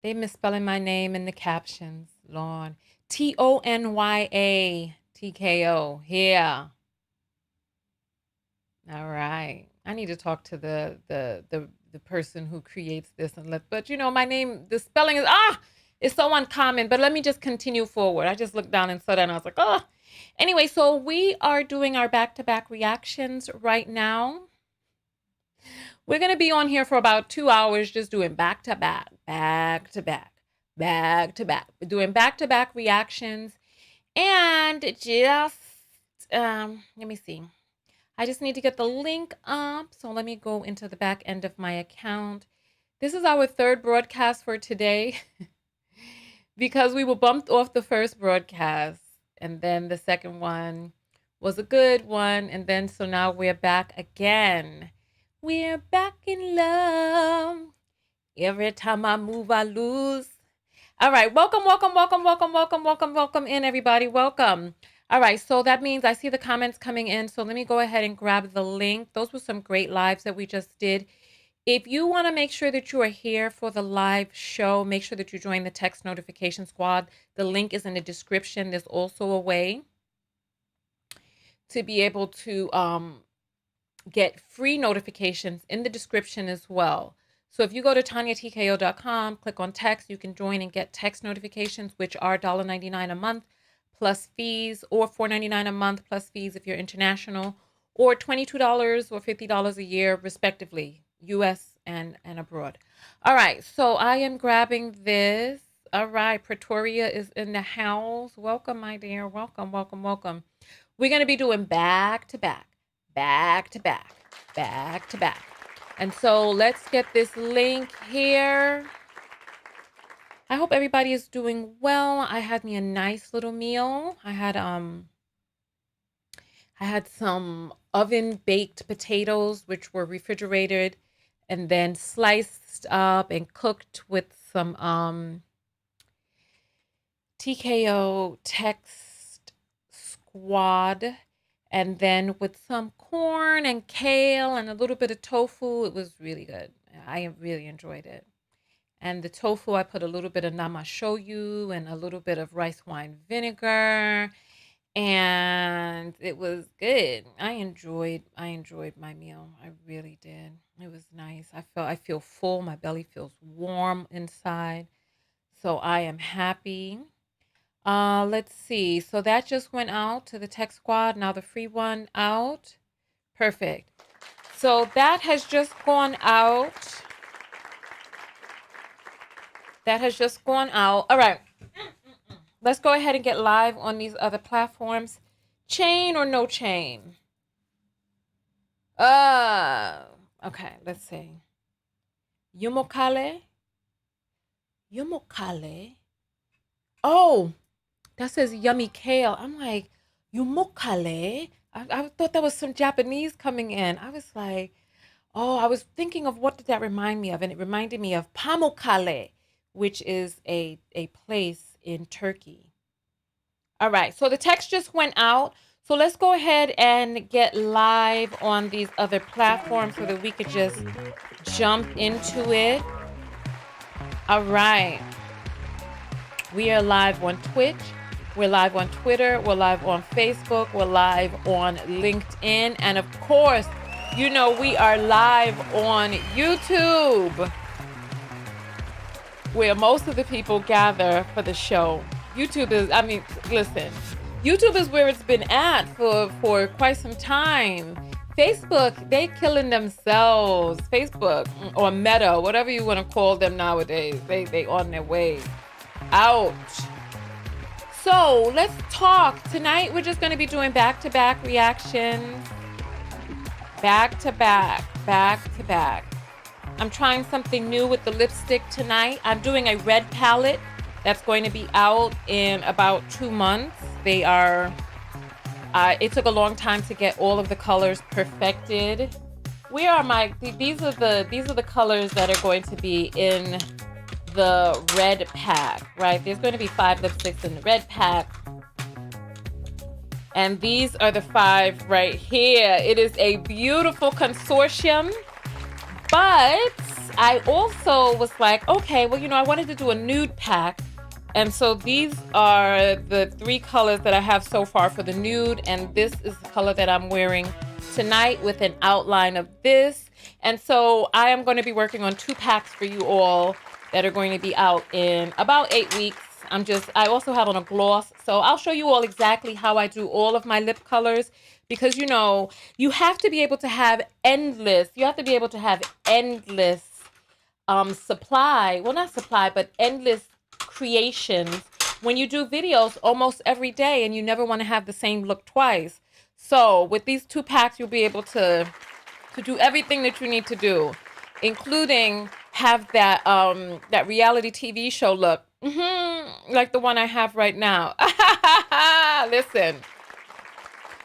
They misspelling my name in the captions. Lord. Tonya TKO. Yeah. All right. I need to talk to the person who creates this and but my name, the spelling is so uncommon. But let me just continue forward. I just looked down and saw that and I was like, oh. Anyway, so we are doing our back-to-back reactions right now. We're gonna be on here for about 2 hours just doing back-to-back, back-to-back, back-to-back. We're doing back-to-back reactions and just let me see. I just need to get the link up. So let me go into the back end of my account. This is our third broadcast for today because we were bumped off the first broadcast. And then the second one was a good one. And then so now we're back again. We're back in love. Every time I move, I lose. All right. Welcome, welcome, welcome, welcome, welcome, welcome, welcome in, everybody. Welcome. All right, so that means I see the comments coming in. So let me go ahead and grab the link. Those were some great lives that we just did. If you want to make sure that you are here for the live show, make sure that you join the text notification squad. The link is in the description. There's also a way to be able to get free notifications in the description as well. So if you go to TonyaTKO.com, click on text, you can join and get text notifications, which are $1.99 a month. Plus fees, or $4.99 a month plus fees if you're international, or $22 or $50 a year, respectively, US and abroad. All right, so I am grabbing this. All right, Pretoria is in the house. Welcome, my dear. Welcome, welcome, welcome. We're going to be doing back to back, back to back, back to back. And so let's get this link here. I hope everybody is doing well. I had me a nice little meal. I had some oven baked potatoes, which were refrigerated and then sliced up and cooked with some TKO text squad, and then with some corn and kale and a little bit of tofu. It was really good. I really enjoyed it. And the tofu, I put a little bit of nama shoyu and a little bit of rice wine vinegar, and it was good. I enjoyed my meal. I really did. It was nice. I feel full. My belly feels warm inside. So I am happy. Let's see. So that just went out to the tech squad. Now the free one out. Perfect. So that has just gone out. That has just gone out. All right. Let's go ahead and get live on these other platforms. Chain or no chain? Okay, let's see. Yumokale? Yumokale? Oh, that says yummy kale. I'm like, Yumokale? I thought that was some Japanese coming in. I was like, oh, I was thinking of what did that remind me of? And it reminded me of Pamukkale, which is a place in Turkey. All right, so the text just went out. So let's go ahead and get live on these other platforms so that we could just jump into it. All right. We are live on Twitch. We're live on Twitter. We're live on Facebook. We're live on LinkedIn. And of course, you know, we are live on YouTube, where most of the people gather for the show. YouTube is, I mean, listen, YouTube is where it's been at for quite some time. Facebook, they killing themselves. Facebook or Meta, whatever you want to call them nowadays, they on their way out. So let's talk. Tonight, we're just going to be doing back-to-back reactions. Back-to-back, back-to-back. I'm trying something new with the lipstick tonight. I'm doing a red palette that's going to be out in about 2 months. They are, it took a long time to get all of the colors perfected. Where are my, these are the colors that are going to be in the red pack, right? There's going to be 5 lipsticks in the red pack. And these are the 5 right here. It is a beautiful consortium. But I also was like, okay, well, I wanted to do a nude pack. And so these are the 3 colors that I have so far for the nude. And this is the color that I'm wearing tonight with an outline of this. And so I am going to be working on 2 packs for you all that are going to be out in about 8 weeks. I also have on a gloss. So I'll show you all exactly how I do all of my lip colors because, you have to be able to have endless supply. Well, not supply, but endless creations when you do videos almost every day and you never want to have the same look twice. So with these 2 packs, you'll be able to do everything that you need to do, including have that reality TV show look, like the one I have right now. Listen,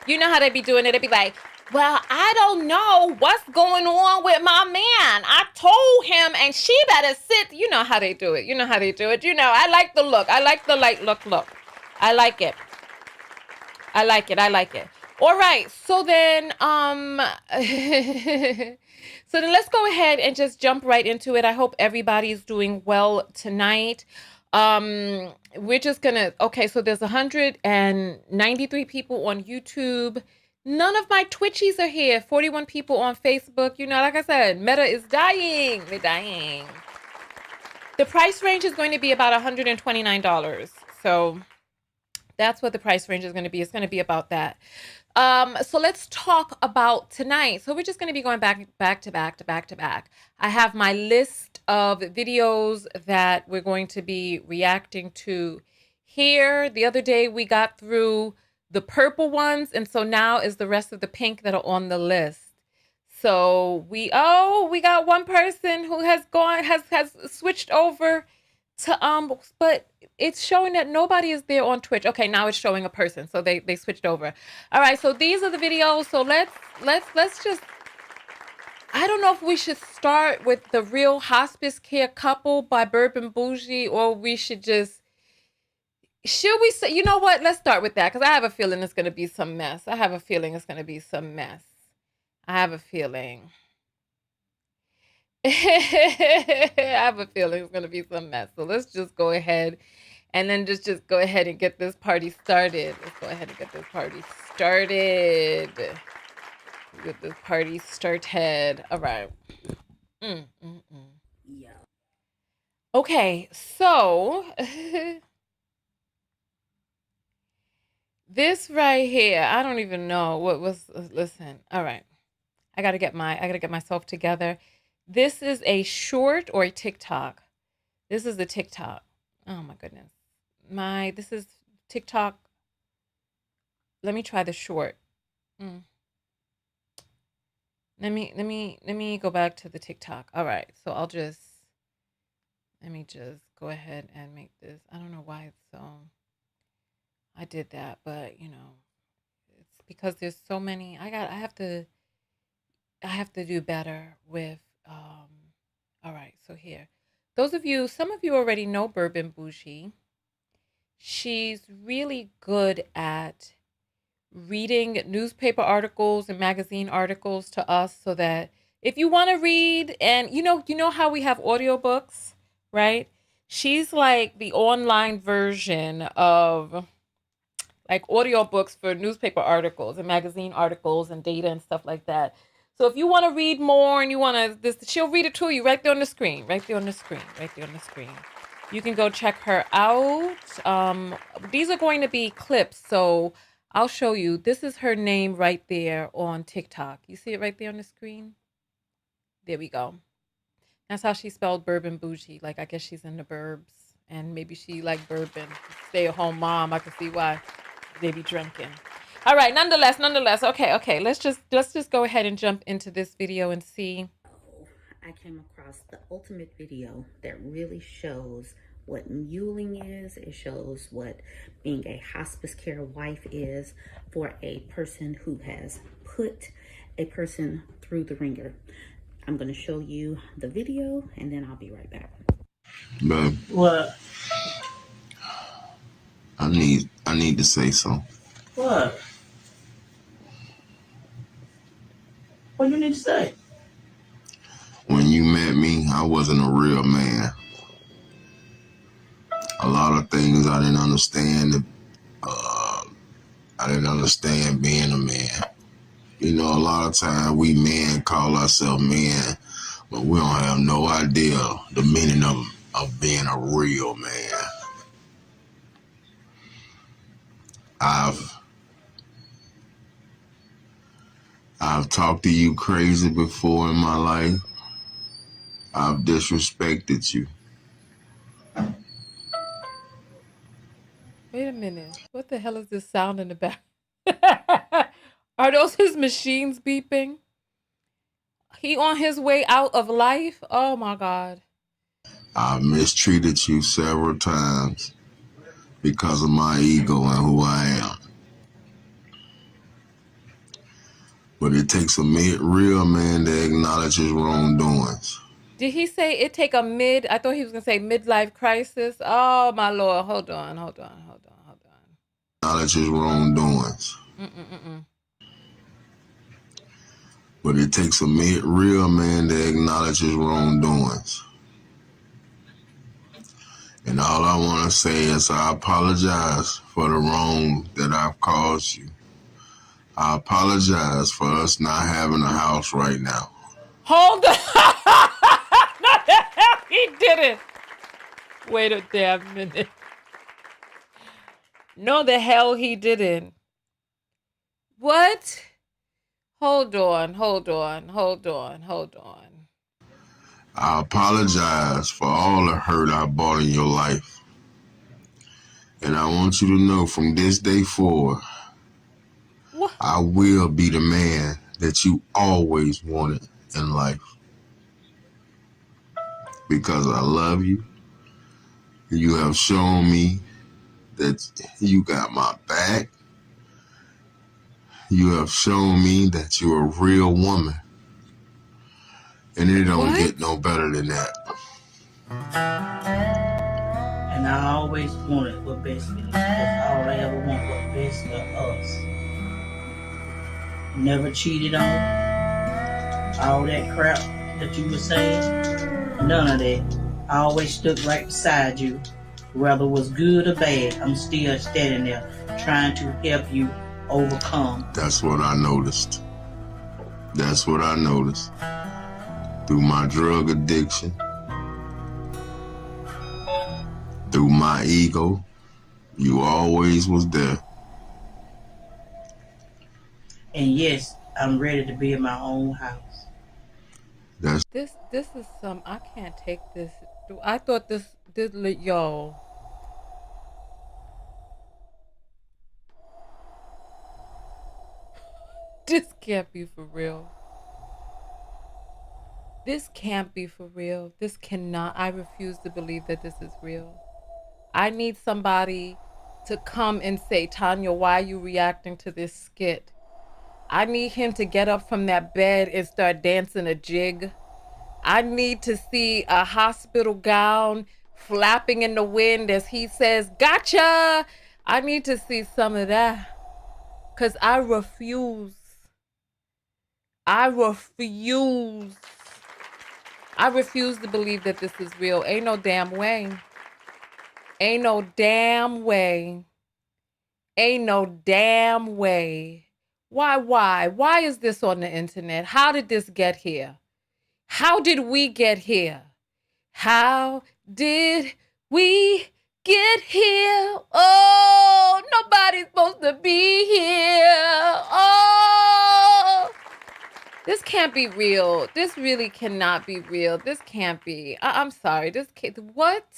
you know how they be doing it. They be like, well, I don't know what's going on with my man. I told him and she better sit. You know how they do it. I like the look. I like the light look. I like it. All right. So then, let's go ahead and just jump right into it. I hope everybody's doing well tonight. We're just okay, so there's 193 people on YouTube. None of my Twitchies are here. 41 people on Facebook. Like I said, Meta is dying. They're dying. The price range is going to be about $129. So that's what the price range is going to be. It's going to be about that. So let's talk about tonight. So we're just going to be going back to back. I have my list of videos that we're going to be reacting to here. The other day we got through the purple ones, and so now is the rest of the pink that are on the list. So we got one person who has switched over to but it's showing that nobody is there on Twitch. Okay, now it's showing a person, so they switched over. All right, so these are the videos. So let's just, I don't know if we should start with The Real Hospice Care Couple by Bourbon Bougie, or we should we say, you know what? Let's start with that because I have a feeling it's going to be some mess. I have a feeling. I have a feeling it's going to be some mess. So let's just go ahead and then just go ahead and get this party started. All right. Yeah. Okay, so this right here, I don't even know what was. Listen, all right. I gotta get myself together. This is a short or a TikTok. This is the TikTok. Oh my goodness. This is TikTok. Let me try the short. Let me go back to the TikTok. All right. So let me just go ahead and make this. I don't know why it's so. I did that, but it's because there's so many. I have to do better with all right, so here. Some of you already know Bourbon Bougie. She's really good at reading newspaper articles and magazine articles to us so that if you want to read, and you know how we have audiobooks, right? She's like the online version of like audiobooks for newspaper articles and magazine articles and data and stuff like that. So if you want to read more and you want to, she'll read it to you right there on the screen. You can go check her out. These are going to be clips, so I'll show you. This is her name right there on TikTok. You see it right there on the screen? There we go. That's how she spelled Bourbon Bougie. Like, I guess she's in the burbs, and maybe she like bourbon. Stay-at-home mom. I can see why they be drinking. All right, nonetheless. Okay. Let's just go ahead and jump into this video and see. I came across the ultimate video that really shows what muling is. It shows what being a hospice care wife is for a person who has put a person through the ringer. I'm going to show you the video and then I'll be right back. Babe. What? I need to say something. What? What do you need to say? When you met me, I wasn't a real man. A lot of things I didn't understand. I didn't understand being a man. You know, a lot of times we men call ourselves men, but we don't have no idea the meaning of being a real man. I've talked to you crazy before in my life. I've disrespected you. Wait a minute. What the hell is this sound in the back? Are those his machines beeping? He on his way out of life? Oh my God. I've mistreated you several times because of my ego and who I am. But it takes a real man to acknowledge his wrongdoings. Did he say it take a I thought he was going to say midlife crisis. Oh my Lord. Hold on. Acknowledge his wrongdoings. But it takes a real man to acknowledge his wrongdoings. And all I want to say is I apologize for the wrong that I've caused you. I apologize for us not having a house right now. Hold on. Not the hell he didn't. Wait a damn minute. No, the hell he didn't. What? Hold on. I apologize for all the hurt I brought in your life. And I want you to know from this day forward, what? I will be the man that you always wanted in life. Because I love you. You have shown me that you got my back. You have shown me that you're a real woman. And it don't get no better than that. And I always wanted what best for you. That's all I ever want, what best for us. Never cheated on all that crap that you were saying. None of that. I always stood right beside you. Whether it was good or bad, I'm still standing there trying to help you overcome. That's what I noticed. Through my drug addiction, through my ego, you always was there. And yes, I'm ready to be in my own house. This is some, I can't take this. I thought this yo. This can't be for real. This cannot. I refuse to believe that this is real. I need somebody to come and say, Tonya, why are you reacting to this skit? I need him to get up from that bed and start dancing a jig. I need to see a hospital gown flapping in the wind as he says, gotcha. I need to see some of that. Because I refuse to believe that this is real. Ain't no damn way. Why is this on the internet? How did this get here? How did we get here? Oh, nobody's supposed to be here. Oh, this can't be real. This really cannot be real. This can't be. I'm sorry. What?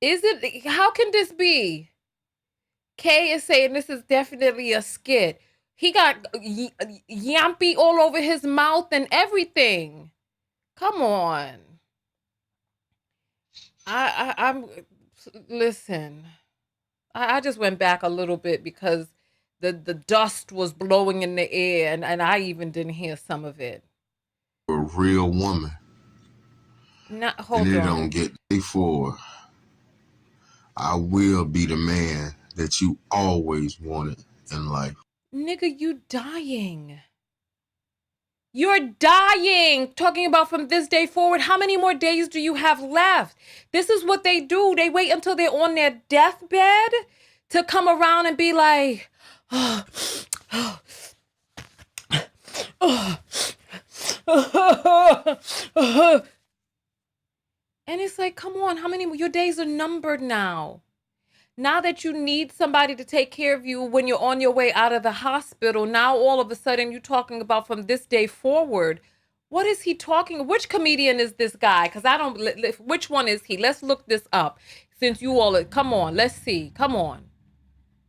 Is it? How can this be? Kay is saying this is definitely a skit. He got yampy all over his mouth and everything. Come on. I'm listen. I just went back a little bit because the dust was blowing in the air and I even didn't hear some of it. A real woman. Hold on. Don't get before. I will be the man that you always wanted in life. Nigga, you dying. You're dying. Talking about from this day forward, how many more days do you have left? This is what they do. They wait until they're on their deathbed to come around and be like, oh, and it's like, come on, how many, your days are numbered now. Now that you need somebody to take care of you when you're on your way out of the hospital, now all of a sudden you're talking about from this day forward. What is he talking? Which comedian is this guy? Because I don't, which one is he? Let's look this up. Since you all, come on, let's see. Come on.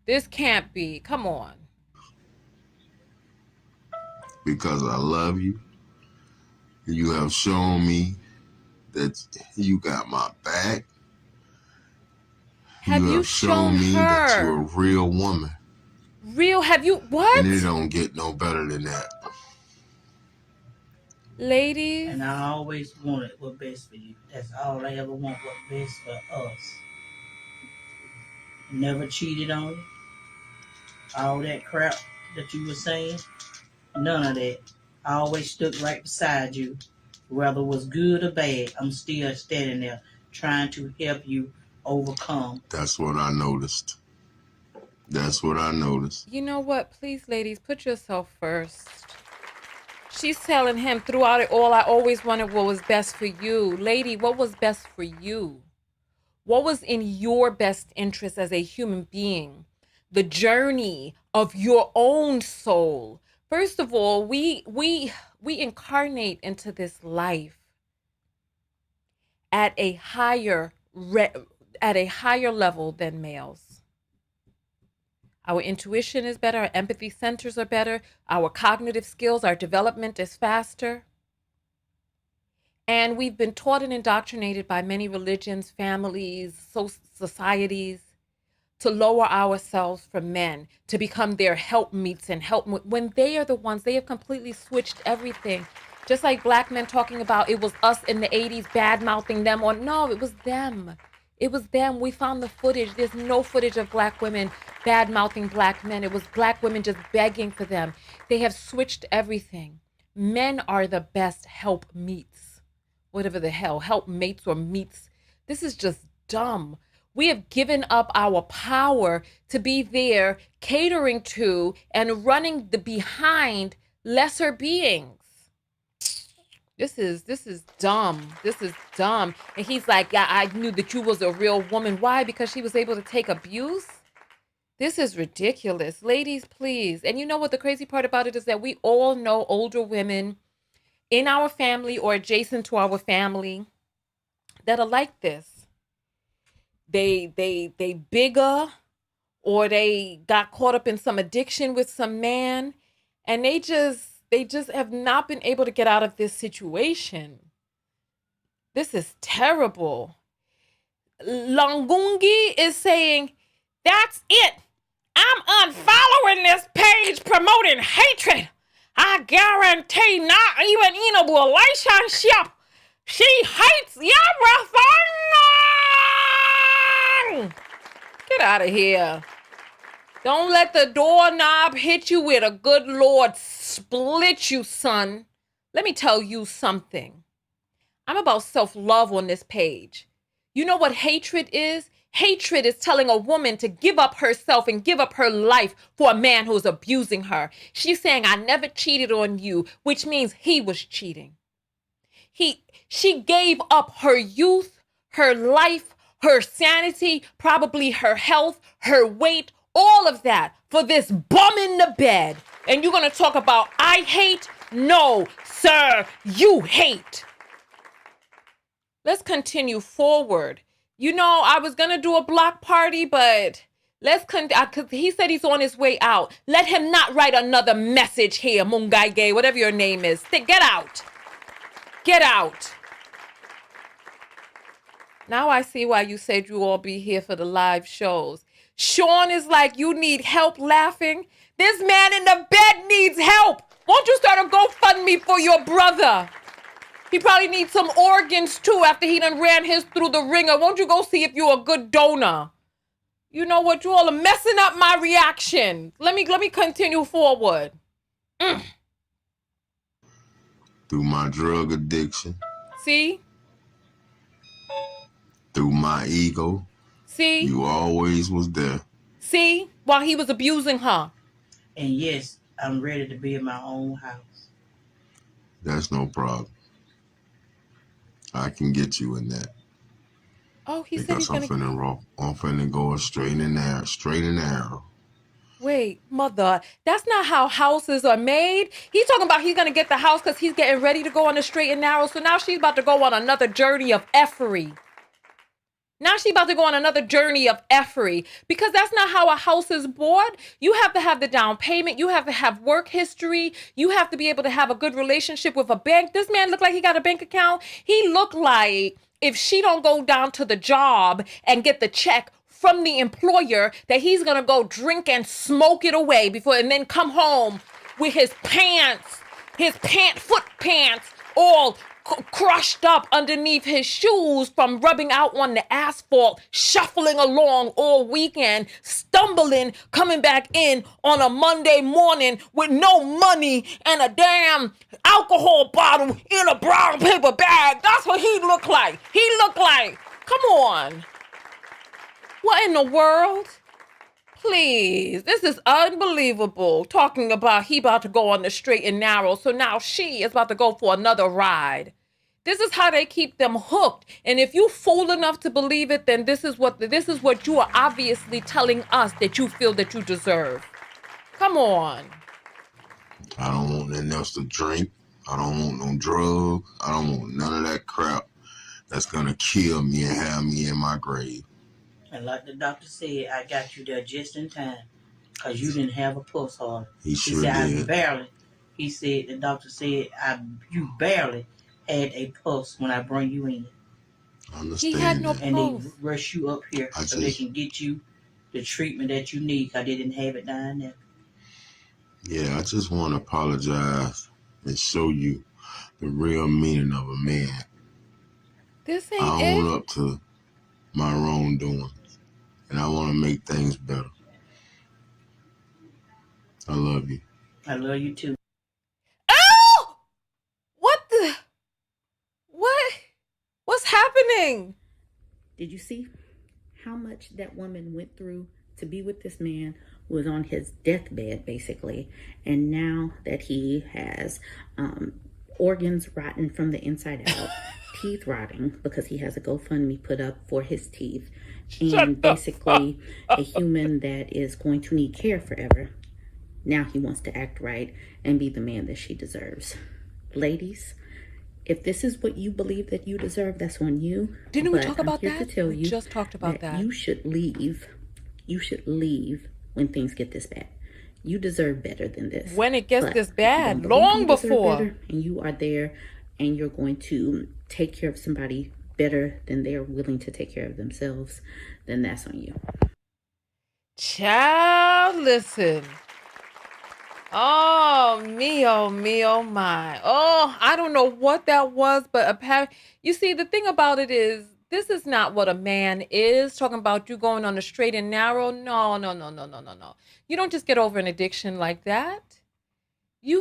This can't be. Come on. Because I love you. You have shown me that you got my back. Have you shown me her that you're a real woman? Real? Have you, what? And it don't get no better than that. Ladies. And I always wanted what's best for you. That's all I ever want, what's best for us. Never cheated on you. All that crap that you were saying, none of that. I always stood right beside you. Whether it was good or bad, I'm still standing there trying to help you overcome. That's what I noticed. That's what I noticed. You know what? Please, ladies, put yourself first. She's telling him throughout it all, I always wanted what was best for you. Lady, what was best for you? What was in your best interest as a human being? The journey of your own soul. First of all, we incarnate into this life at a higher level than males. Our intuition is better, our empathy centers are better, our cognitive skills, our development is faster. And we've been taught and indoctrinated by many religions, families, societies to lower ourselves from men, to become their helpmeets and when they are the ones, they have completely switched everything. Just like black men talking about it was us in the 80s bad-mouthing them, or no, it was them. It was them. We found the footage. There's no footage of black women bad-mouthing black men. It was black women just begging for them. They have switched everything. Men are the best helpmeets. Whatever the hell, helpmates or meets. This is just dumb. We have given up our power to be there catering to and running behind lesser beings. This is dumb. This is dumb. And he's like, yeah, I knew that you was a real woman. Why? Because she was able to take abuse? This is ridiculous. Ladies, please. And you know what the crazy part about it is that we all know older women in our family or adjacent to our family that are like this. They bigger, or they got caught up in some addiction with some man, and they just have not been able to get out of this situation. This is terrible. Langungi is saying, that's it. I'm unfollowing this page promoting hatred. I guarantee not even in a relationship. She hates everything. Get out of here. Don't let the doorknob hit you with a good Lord split you, son. Let me tell you something. I'm about self-love on this page. You know what hatred is? Hatred is telling a woman to give up herself and give up her life for a man who's abusing her. She's saying, I never cheated on you, which means he was cheating. She gave up her youth, her life, her sanity, probably her health, her weight, all of that for this bum in the bed. And you're going to talk about, I hate? No, sir, you hate. Let's continue forward. You know, I was going to do a block party, but he said he's on his way out. Let him not write another message here, Mungai Gay, whatever your name is. Get out. Get out. Now I see why you said you all be here for the live shows. Sean is like, you need help laughing? This man in the bed needs help. Won't you start a GoFundMe for your brother? He probably needs some organs too after he done ran his through the ringer. Won't you go see if you're a good donor? You know what? You all are messing up my reaction. Let me continue forward. through my drug addiction, See? through my ego. See? You always was there. See? While he was abusing her. And yes, I'm ready to be in my own house. That's no problem. I can get you in that. Oh, he said he's Because gonna. I'm finna go straight and narrow. Wait, mother, that's not how houses are made. He's talking about he's gonna get the house because he's getting ready to go on the straight and narrow. So now she's about to go on another journey of effery. Now she's about to go on another journey of effery because that's not how a house is bought. You have to have the down payment. You have to have work history. You have to be able to have a good relationship with a bank. This man looked like he got a bank account. He looked like if she don't go down to the job and get the check from the employer that he's going to go drink and smoke it away before and then come home with his foot pants all crushed up underneath his shoes from rubbing out on the asphalt, shuffling along all weekend, stumbling, coming back in on a Monday morning with no money and a damn alcohol bottle in a brown paper bag. That's what he looked like. Come on. What in the world? Please, this is unbelievable. Talking about he about to go on the straight and narrow, so now she is about to go for another ride. This is how they keep them hooked. And if you fool enough to believe it, then this is what you are obviously telling us that you feel that you deserve. Come on. I don't want nothing else to drink. I don't want no drugs. I don't want none of that crap that's gonna kill me and have me in my grave. And like the doctor said, I got you there just in time. Because you didn't have a pulse hard. He sure said, did. The doctor said, you barely had a pulse when I brought you in. I understand. He had no that. And pulse. they rush you up here so they can get you the treatment that you need because they didn't have it down there. Yeah, I just want to apologize and show you the real meaning of a man. This ain't I it. own up to my wrongdoings, and I want to make things better. I love you. I love you too. Oh! What's happening? Did you see how much that woman went through to be with this man who was on his deathbed, basically? And now that he has organs rotten from the inside out, teeth rotting because he has a GoFundMe put up for his teeth, and basically a human that is going to need care forever. Now he wants to act right and be the man that she deserves. Ladies, if this is what you believe that you deserve, that's on you. Didn't we talk about I'm here that? to tell We you just talked about that. You should leave. You should leave when things get this bad. You deserve better than this. When it gets But this if you bad, don't believe long you deserve before. better, and you are there and you're going to take care of somebody better than they're willing to take care of themselves, then that's on you. Child, listen. Oh, me, oh, my. Oh, I don't know what that was, but apparently, you see, the thing about it is, this is not what a man is. Talking about you going on the straight and narrow. No. You don't just get over an addiction like that. He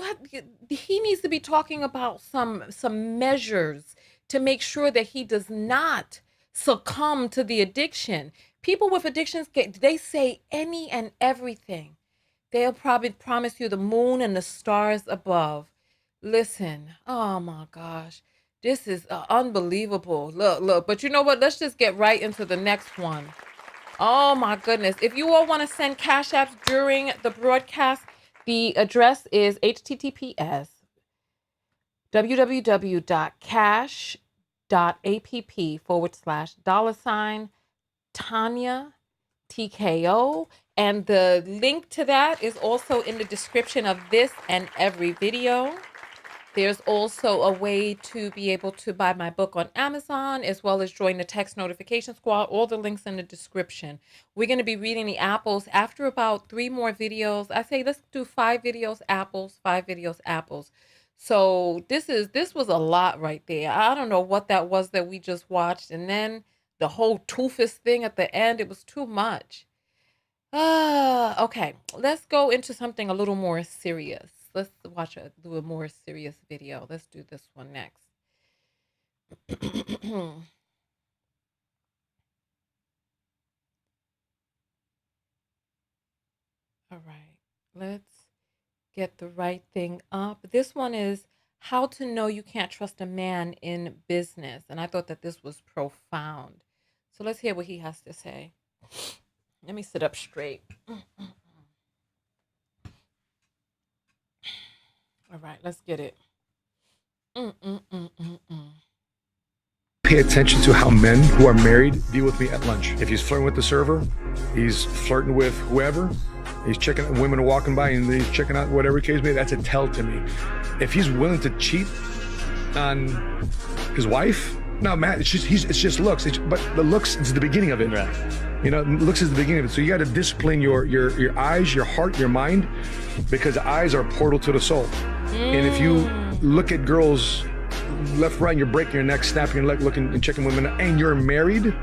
needs to be talking about some measures to make sure that he does not succumb to the addiction. People with addictions, they say any and everything. They'll probably promise you the moon and the stars above. Listen, oh my gosh, this is unbelievable. Look, but you know what? Let's just get right into the next one. Oh my goodness. If you all want to send cash apps during the broadcast, the address is https www.cash.app $Tonya TKO. And the link to that is also in the description of this and every video. There's also a way to be able to buy my book on Amazon, as well as join the text notification squad. All the links in the description. We're going to be reading the apples after about 3 more videos. I say let's do 5 videos apples, 5 videos apples. So this was a lot right there. I don't know what that was that we just watched. And then the whole toofus thing at the end, it was too much. Okay, let's go into something a little more serious. do a more serious video. Let's do this one next. All right, let's get the right thing up. This one is how to know you can't trust a man in business. And I thought that this was profound. So let's hear what he has to say. Let me sit up straight. All right, let's get it. Pay attention to how men who are married deal with me at lunch. If he's flirting with the server, he's flirting with whoever, he's checking out, women are walking by and he's checking out whatever case may be, that's a tell to me. If he's willing to cheat on his wife, no, Matt, it's just looks. But the looks is the beginning of it. Right. You know, looks is the beginning of it. So you got to discipline your eyes, your heart, your mind, because eyes are a portal to the soul. And if you look at girls left, right, and you're breaking your neck, snapping your leg, looking and checking women, and you're married,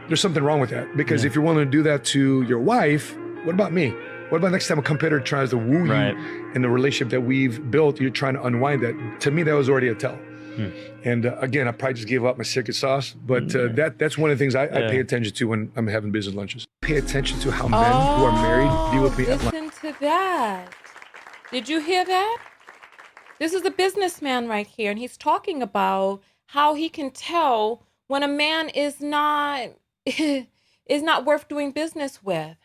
there's something wrong with that. Because if you're willing to do that to your wife, what about me? What about next time a competitor tries to woo you in the relationship that we've built, you're trying to unwind that? To me, that was already a tell. And again, I probably just gave up my secret sauce, but that's one of the things I pay attention to when I'm having business lunches. Pay attention to how men who are married deal with me at lunch. Listen to that. Did you hear that? This is a businessman right here, and he's talking about how he can tell when a man is not worth doing business with.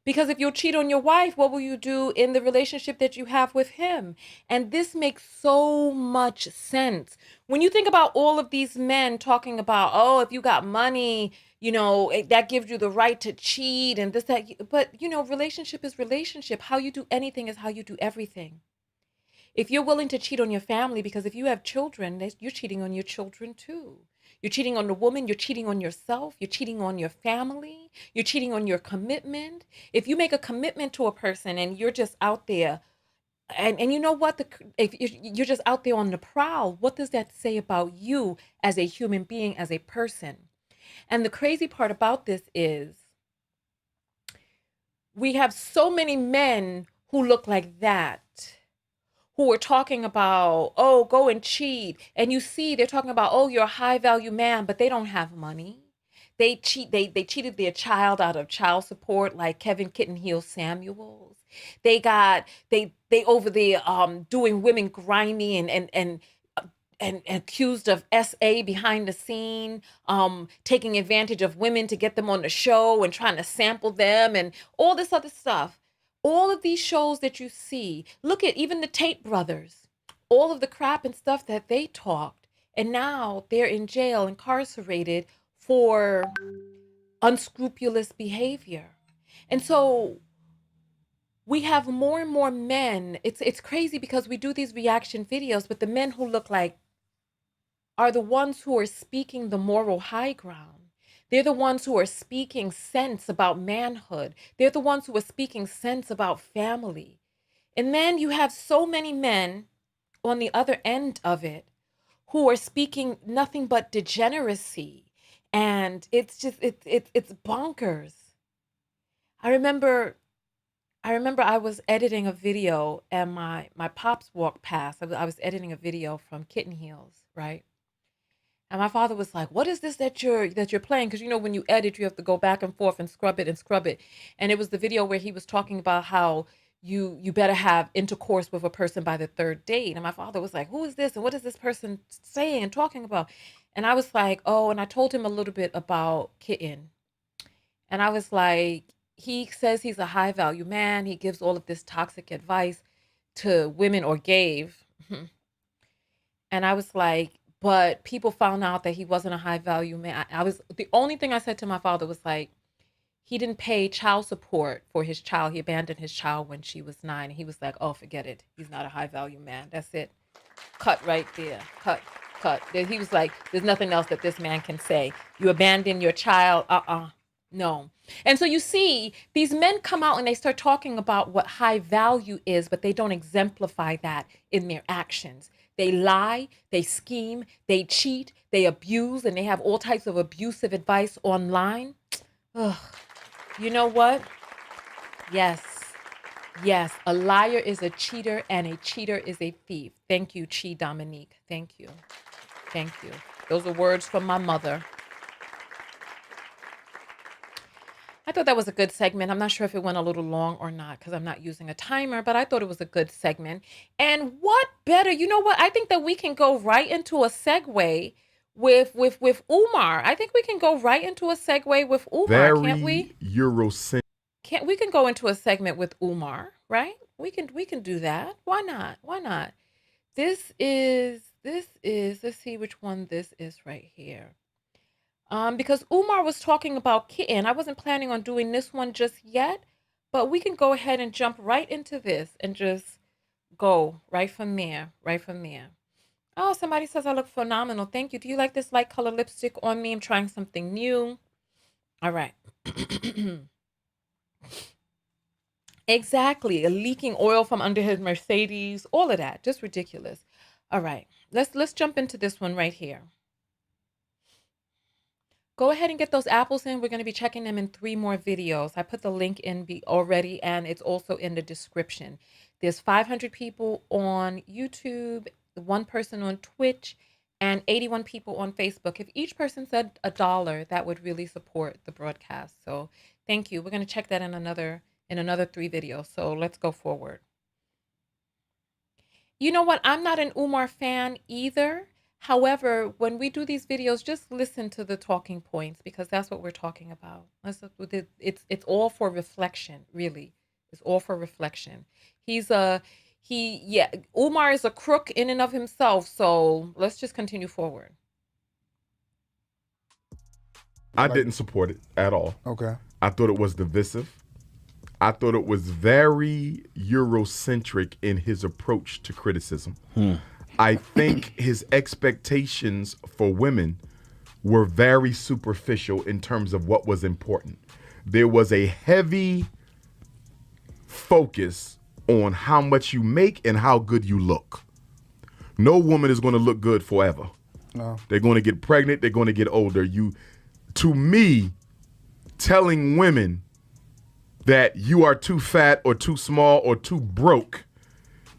Because if you cheat on your wife, what will you do in the relationship that you have with him? And this makes so much sense. When you think about all of these men talking about, oh, if you got money, you know, that gives you the right to cheat and this, that. But, you know, relationship is relationship. How you do anything is how you do everything. If you're willing to cheat on your family, because if you have children, you're cheating on your children too. You're cheating on the woman, you're cheating on yourself, you're cheating on your family, you're cheating on your commitment. If you make a commitment to a person and you're just out there, and you know what, if you're just out there on the prowl, what does that say about you as a human being, as a person? And the crazy part about this is we have so many men who look like that, who are talking about, oh, go and cheat. And you see, they're talking about, oh, you're a high value man, but they don't have money. They cheated their child out of child support, like Kevin Kittenhill Samuels. They over there doing women grimy and accused of SA behind the scene, taking advantage of women to get them on the show and trying to sample them and all this other stuff. All of these shows that you see, look at even the Tate brothers, all of the crap and stuff that they talked, and now they're in jail, incarcerated for unscrupulous behavior. And so we have more and more men. It's crazy because we do these reaction videos, but the men who look like are the ones who are speaking the moral high ground. They're the ones who are speaking sense about manhood. They're the ones who are speaking sense about family. And then you have so many men on the other end of it who are speaking nothing but degeneracy. And it's just, it's bonkers. I remember I was editing a video and my pops walked past. I was editing a video from Kitten Heels, right? And my father was like, what is this that you're playing? Because, you know, when you edit, you have to go back and forth and scrub it and scrub it. And it was the video where he was talking about how you better have intercourse with a person by the third date. And my father was like, who is this? And what is this person saying and talking about? And I was like, oh, and I told him a little bit about Kitten. And I was like, he says he's a high value man. He gives all of this toxic advice to women, or gave. And I was like, but people found out that he wasn't a high value man. The only thing I said to my father was like, he didn't pay child support for his child. He abandoned his child when she was 9. And he was like, oh, forget it. He's not a high value man. That's it. Cut right there. Cut. He was like, there's nothing else that this man can say. You abandon your child. No. And so you see, these men come out and they start talking about what high value is, but they don't exemplify that in their actions. They lie, they scheme, they cheat, they abuse, and they have all types of abusive advice online. Ugh. You know what? Yes. Yes, a liar is a cheater and a cheater is a thief. Thank you, Chi Dominique. Thank you. Thank you. Those are words from my mother. I thought that was a good segment. I'm not sure if it went a little long or not because I'm not using a timer, but I thought it was a good segment. And what better, you know what? I think that we can go right into a segue with Umar. I think we can go right into a segue with Umar, can't we? Eurocentric. Can't we can go into a segment with Umar, right? We can do that. Why not? Why not? This is let's see which one this is right here. Because Umar was talking about kitten. I wasn't planning on doing this one just yet, but we can go ahead and jump right into this and just go right from there, right from there. Oh, somebody says I look phenomenal. Thank you. Do you like this light color lipstick on me? I'm trying something new. All right. Exactly. Leaking oil from under his Mercedes, all of that. Just ridiculous. All right. Let's jump into this one right here. Go ahead and get those apples in. We're going to be checking them in 3 more videos. I put the link in already, and it's also in the description. There's 500 people on YouTube, 1 person on Twitch, and 81 people on Facebook. If each person said $1, that would really support the broadcast. So thank you. We're going to check that in another 3 videos. So let's go forward. You know what? I'm not an Umar fan either. However, when we do these videos, just listen to the talking points because that's what we're talking about. It's all for reflection, really. It's all for reflection. Umar is a crook in and of himself. So let's just continue forward. I didn't support it at all. Okay. I thought it was divisive. I thought it was very Eurocentric in his approach to criticism. I think his expectations for women were very superficial in terms of what was important. There was a heavy focus on how much you make and how good you look. No woman is going to look good forever. No. They're going to get pregnant. They're going to get older. To me, telling women that you are too fat or too small or too broke,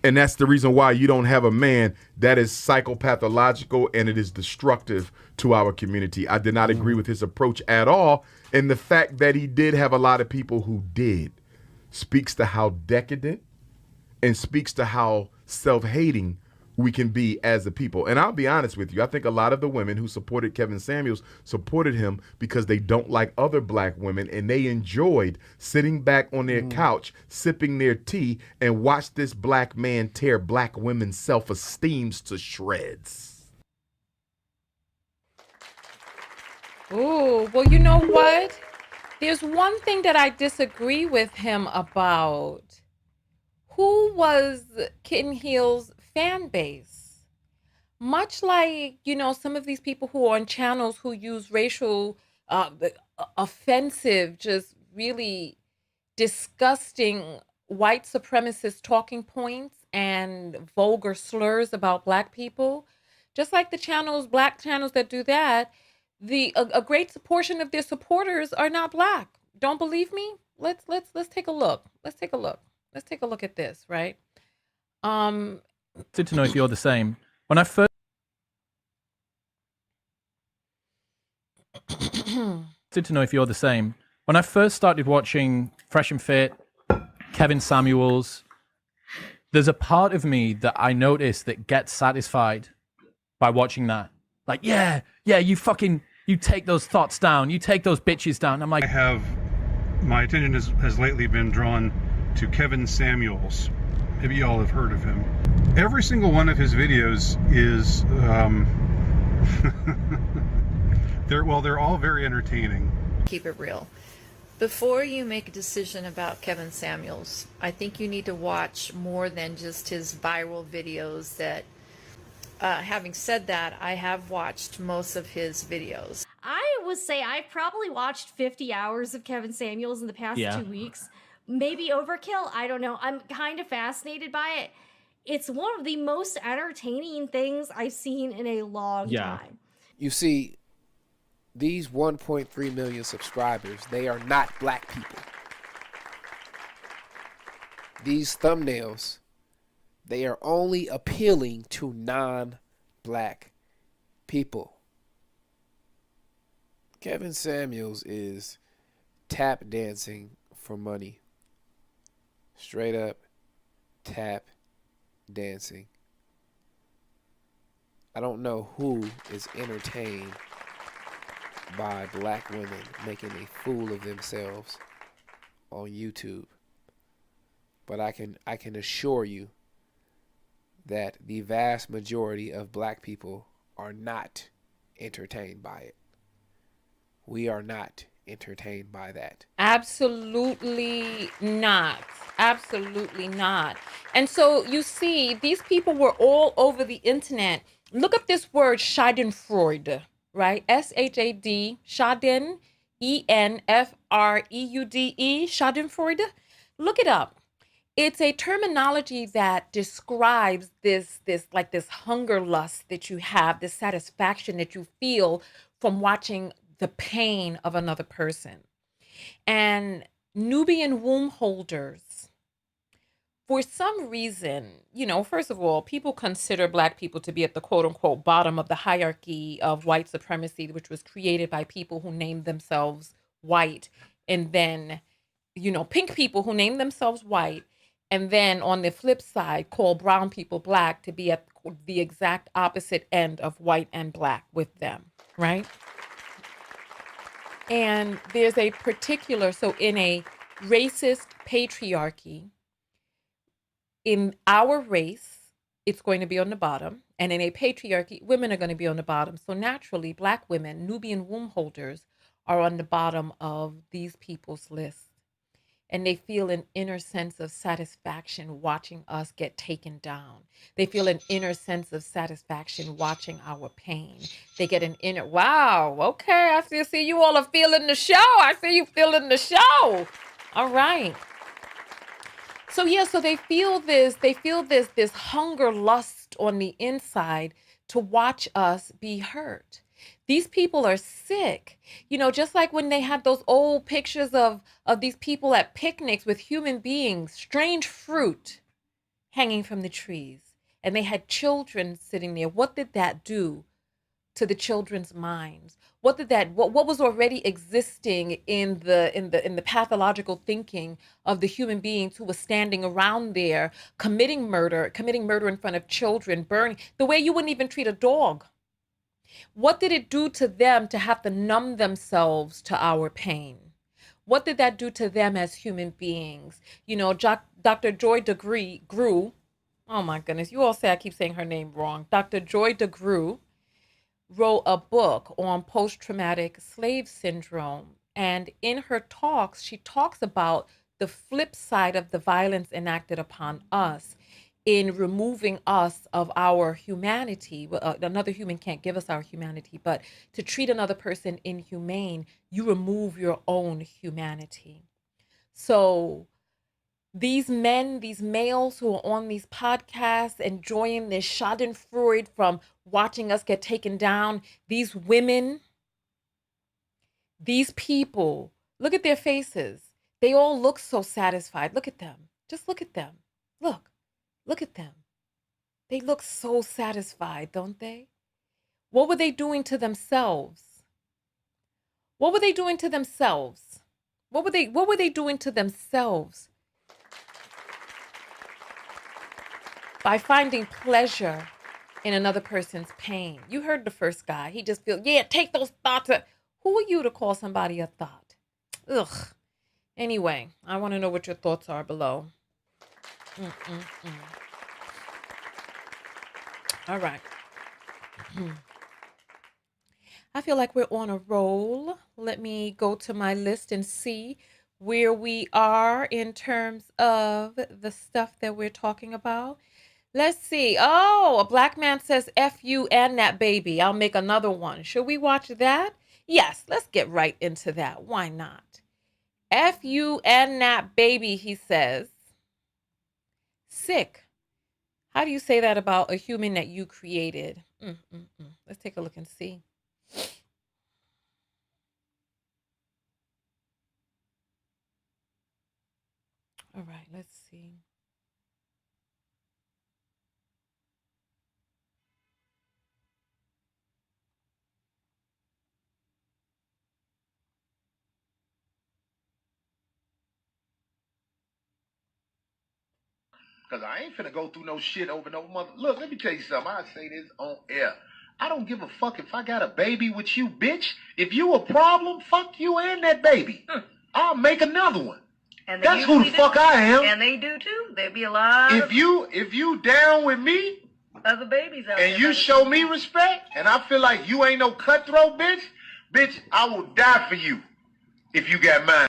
and that's the reason why you don't have a man, that is psychopathological and it is destructive to our community. I did not agree with his approach at all. And the fact that he did have a lot of people who did speaks to how decadent and speaks to how self-hating we can be as a people. And I'll be honest with you, I think a lot of the women who supported Kevin Samuels supported him because they don't like other black women and they enjoyed sitting back on their couch, sipping their tea, and watch this black man tear black women's self-esteems to shreds. Ooh, well, you know what? There's one thing that I disagree with him about. Who was Kitten Heel's fan base? Much like, some of these people who are on channels who use racial, offensive, just really disgusting white supremacist talking points and vulgar slurs about black people. Just like the black channels that do that, a great portion of their supporters are not black. Don't believe me? Let's take a look. Let's take a look at this, right? Good to know if you're the same. When I first Good to know if you're the same. When I first started watching Fresh and Fit, Kevin Samuels, there's a part of me that I notice that gets satisfied by watching that. Like, yeah, you take those thoughts down, you take those bitches down. I'm like, My attention has lately been drawn to Kevin Samuels. Maybe y'all have heard of him. Every single one of his videos is, they're all very entertaining. Keep it real. Before you make a decision about Kevin Samuels, I think you need to watch more than just his viral videos that, having said that, I have watched most of his videos. I would say I've probably watched 50 hours of Kevin Samuels in the past 2 weeks. Maybe overkill. I don't know. I'm kind of fascinated by it. It's one of the most entertaining things I've seen in a long time. You see, these 1.3 million subscribers, they are not black people. these thumbnails, they are only appealing to non-black people. Kevin Samuels is tap dancing for money. Straight up tap dancing. I don't know who is entertained by black women making a fool of themselves on YouTube. But I can assure you that the vast majority of black people are not entertained by it. We are not entertained by that. Absolutely not. Absolutely not. And so you see, these people were all over the internet. Look up this word Schadenfreude, right? S-H-A-D, Schaden, E-N-F-R-E-U-D-E, Schadenfreude. Look it up. It's a terminology that describes this hunger lust that you have, this satisfaction that you feel from watching the pain of another person. And Nubian womb holders, for some reason, first of all, people consider black people to be at the quote unquote bottom of the hierarchy of white supremacy, which was created by people who named themselves white. And then, pink people who named themselves white. And then on the flip side, call brown people black to be at the exact opposite end of white and black with them, right? And there's a particular, so in a racist patriarchy, in our race, it's going to be on the bottom. And in a patriarchy, women are going to be on the bottom. So naturally, black women, Nubian womb holders, are on the bottom of these people's list. And they feel an inner sense of satisfaction watching us get taken down. They feel an inner sense of satisfaction watching our pain. They get an inner, wow, okay, I see you all are feeling the show. I see you feeling the show. All right. So yeah, so they feel this hunger lust on the inside to watch us be hurt. These people are sick. Just like when they had those old pictures of these people at picnics with human beings, strange fruit hanging from the trees, and they had children sitting there. What did that do to the children's minds? What was already existing in the pathological thinking of the human beings who were standing around there committing murder in front of children, burning the way you wouldn't even treat a dog? What did it do to them to have to numb themselves to our pain? What did that do to them as human beings? Dr. Joy DeGruy, oh my goodness, you all say I keep saying her name wrong. Dr. Joy DeGruy wrote a book on post-traumatic slave syndrome. And in her talks, she talks about the flip side of the violence enacted upon us in removing us of our humanity. Another human can't give us our humanity, but to treat another person inhumane, you remove your own humanity. So these men, these males who are on these podcasts enjoying this schadenfreude from watching us get taken down, these women, these people, look at their faces. They all look so satisfied. Look at them. Just look at them. Look at them. They look so satisfied, don't they? What were they doing to themselves? What were they doing to themselves? What were they doing to themselves? By finding pleasure in another person's pain. You heard the first guy. He just feels, yeah, take those thoughts. Who are you to call somebody a thought? Ugh. Anyway, I want to know what your thoughts are below. All right. I feel like we're on a roll. Let me go to my list and see where we are in terms of the stuff that we're talking about. Let's see. Oh, a black man says F you and that baby. I'll make another one. Should we watch that? Yes, let's get right into that. Why not? F you and that baby, he says. Sick. How do you say that about a human that you created? Let's take a look and see. All right, let's see. Because I ain't finna go through no shit over no mother. Look, let me tell you something. I say this on air. I don't give a fuck if I got a baby with you, bitch. If you a problem, fuck you and that baby. I'll make another one. And that's who the fuck I am. And they do too. There be a lot If you down with me of other babies out there. and you show me respect and I feel like you ain't no cutthroat bitch, I will die for you if you got mine.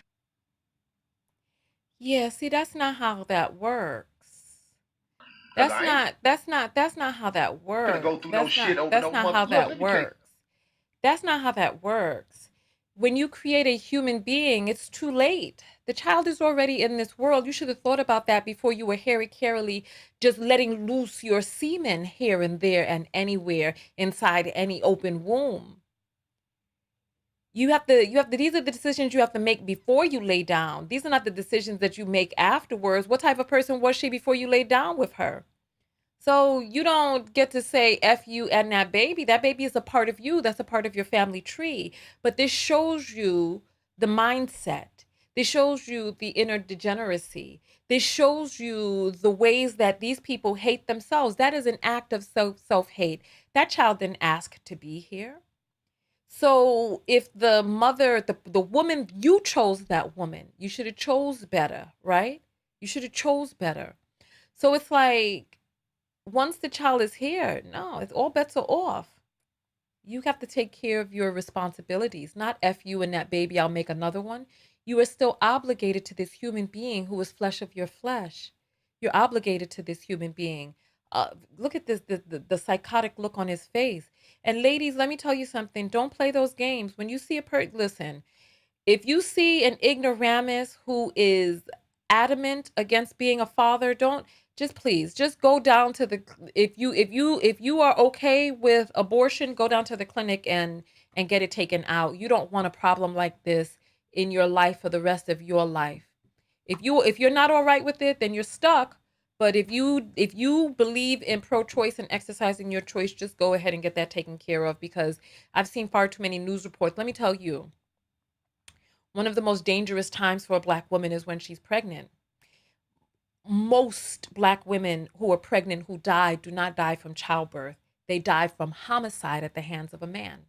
Yeah, see, that's not how that works. That's not how that works. Go through no shit over that's no not mother. how Look, that let me tell you. works. That's not how that works. When you create a human being, it's too late. The child is already in this world. You should have thought about that before you were carefully just letting loose your semen here and there and anywhere inside any open womb. These are the decisions you have to make before you lay down. These are not the decisions that you make afterwards. What type of person was she before you laid down with her? So you don't get to say F you and that baby. That baby is a part of you. That's a part of your family tree. But this shows you the mindset. This shows you the inner degeneracy. This shows you the ways that these people hate themselves. That is an act of self-hate. That child didn't ask to be here. So if the mother, the woman, you chose that woman, you should have chose better, right? You should have chose better. So it's like, once the child is here, no, it's all bets are off. You have to take care of your responsibilities, not F you and that baby, I'll make another one. You are still obligated to this human being who is flesh of your flesh. You're obligated to this human being. Look at this, the psychotic look on his face. And ladies, let me tell you something. Don't play those games. When you see listen, if you see an ignoramus who is adamant against being a father, please go down to the, if you are okay with abortion, go down to the clinic and get it taken out. You don't want a problem like this in your life for the rest of your life. If you're not all right with it, then you're stuck. But if you believe in pro-choice and exercising your choice, just go ahead and get that taken care of, because I've seen far too many news reports. Let me tell you, one of the most dangerous times for a Black woman is when she's pregnant. Most Black women who are pregnant who die do not die from childbirth. They die from homicide at the hands of a man.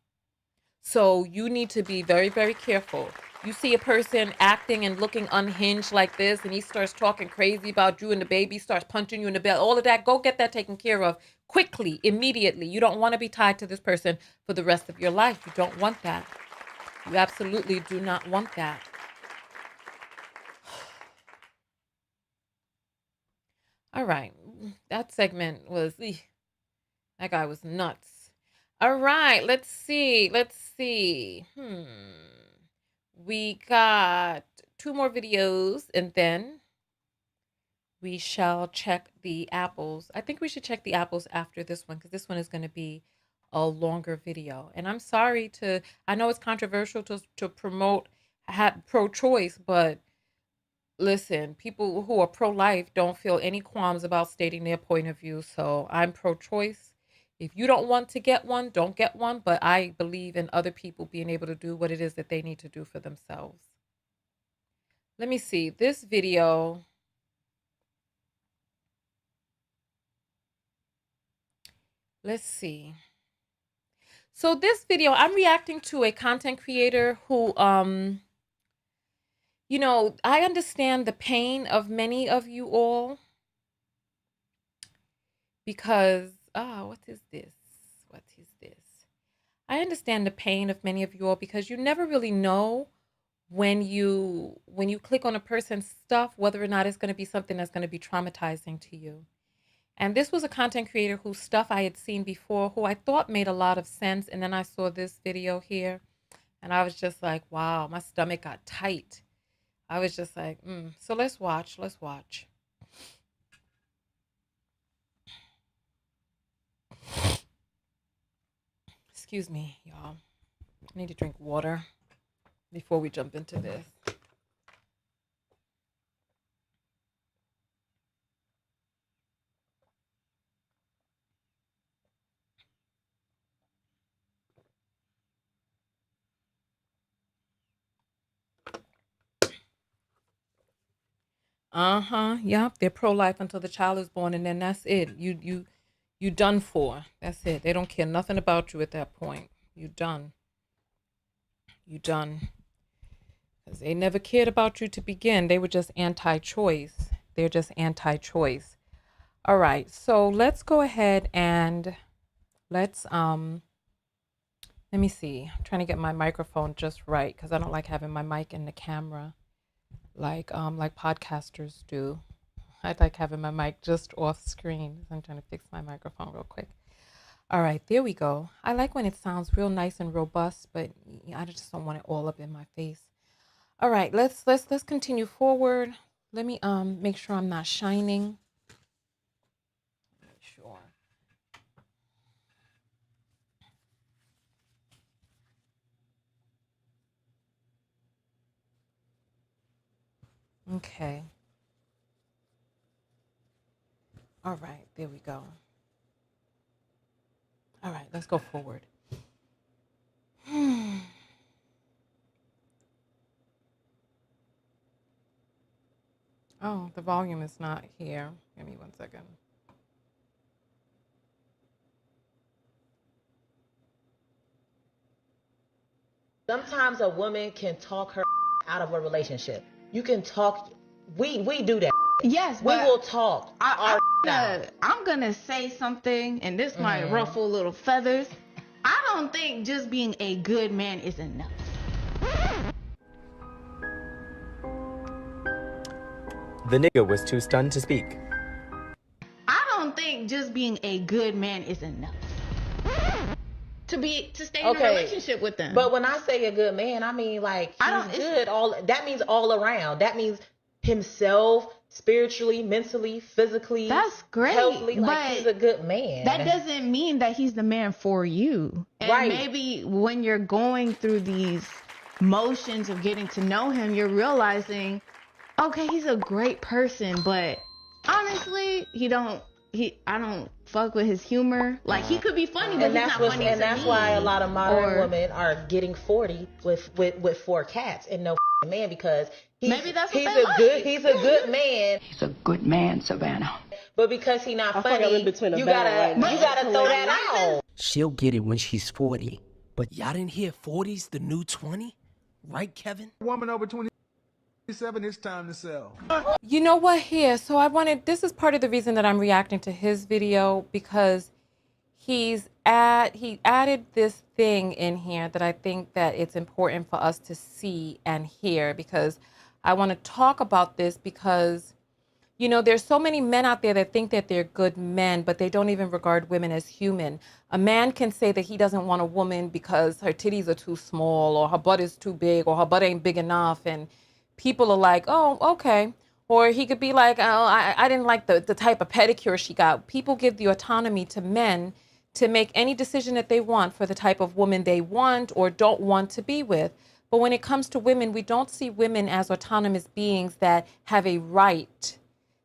So you need to be very, very careful. You see a person acting and looking unhinged like this, and he starts talking crazy about you and the baby, starts punching you in the belly, all of that, go get that taken care of quickly, immediately. You don't want to be tied to this person for the rest of your life. You don't want that. You absolutely do not want that. All right. That segment was, that guy was nuts. All right. Let's see. We got 2 more videos and then we shall check the apples. I think we should check the apples after this one, because this one is going to be a longer video. And I'm sorry I know it's controversial to promote pro-choice, but listen, people who are pro-life don't feel any qualms about stating their point of view. So I'm pro-choice. If you don't want to get one, don't get one. But I believe in other people being able to do what it is that they need to do for themselves. Let me see this video. Let's see. So this video, I'm reacting to a content creator who, you know, I understand the pain of many of you all, because, what is this? I understand the pain of many of you all, because you never really know when you click on a person's stuff, whether or not it's going to be something that's going to be traumatizing to you. And this was a content creator whose stuff I had seen before, who I thought made a lot of sense. And then I saw this video here and I was just like, wow, my stomach got tight. I was just like, So let's watch. Excuse me, y'all. I need to drink water before we jump into this. Yep. They're pro-life until the child is born, and then that's it. You done for. That's it. They don't care nothing about you at that point. You done. You done. Because they never cared about you to begin. They were just anti-choice. They're just anti-choice. All right. So let's go ahead and let's let me see. I'm trying to get my microphone just right because I don't like having my mic in the camera like podcasters do. I'd like having my mic just off screen. I'm trying to fix my microphone real quick. All right, there we go. I like when it sounds real nice and robust, but I just don't want it all up in my face. All right, let's continue forward. Let me make sure I'm not shining. Make sure. Okay. All right, there we go. All right, let's go forward. Oh, the volume is not here. Give me 1 second. Sometimes a woman can talk her out of a relationship. You can talk. We do that. Yes, we will talk. I'm gonna say something, and this might ruffle little feathers. I don't think just being a good man is enough. The nigga was too stunned to speak. I don't think just being a good man is enough to stay in a relationship with them. But when I say a good man, I mean like he's good. That means all around. That means himself, spiritually, mentally, physically. That's great. Healthily, like but he's a good man. That doesn't mean that he's the man for you. And right. Maybe when you're going through these motions of getting to know him, you're realizing, okay, he's a great person, but honestly, I don't fuck with his humor. Like, he could be funny, but he's not funny. And that's why a lot of modern women are getting 40 with 4 cats and no man, because maybe that's he's a good man. He's a good man, Savannah. But because he's not funny, you gotta throw that out. She'll get it when she's 40. But y'all didn't hear 40's the new 20? Right, Kevin? Woman over 27, it's time to sell. You know what, here, so this is part of the reason that I'm reacting to his video, because he added this thing in here that I think that it's important for us to see and hear, because I want to talk about this because, you know, there's so many men out there that think that they're good men, but they don't even regard women as human. A man can say that he doesn't want a woman because her titties are too small, or her butt is too big, or her butt ain't big enough, and people are like, oh, okay. Or he could be like, oh, I didn't like the type of pedicure she got. People give the autonomy to men to make any decision that they want for the type of woman they want or don't want to be with. But when it comes to women, we don't see women as autonomous beings that have a right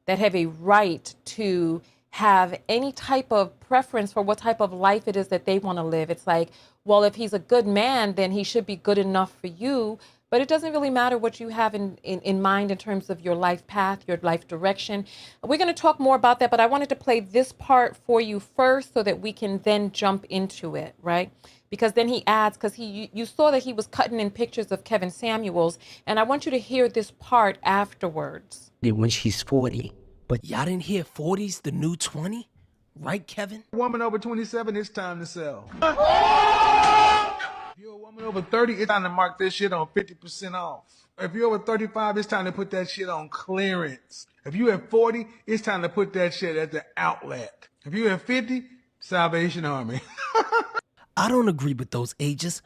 to have any type of preference for what type of life it is that they want to live. It's like, well, if he's a good man, then he should be good enough for you. But it doesn't really matter what you have in mind in terms of your life path, your life direction. We're going to talk more about that, but I wanted to play this part for you first so that we can then jump into it, right? Because then he adds, because you saw that he was cutting in pictures of Kevin Samuels, and I want you to hear this part afterwards. When she's 40. But y'all didn't hear 40's the new 20? Right, Kevin? Woman over 27, it's time to sell. If you're a woman over 30, it's time to mark this shit on 50% off. If you're over 35, it's time to put that shit on clearance. If you're at 40, it's time to put that shit at the outlet. If you're at 50, Salvation Army. I don't agree with those ages.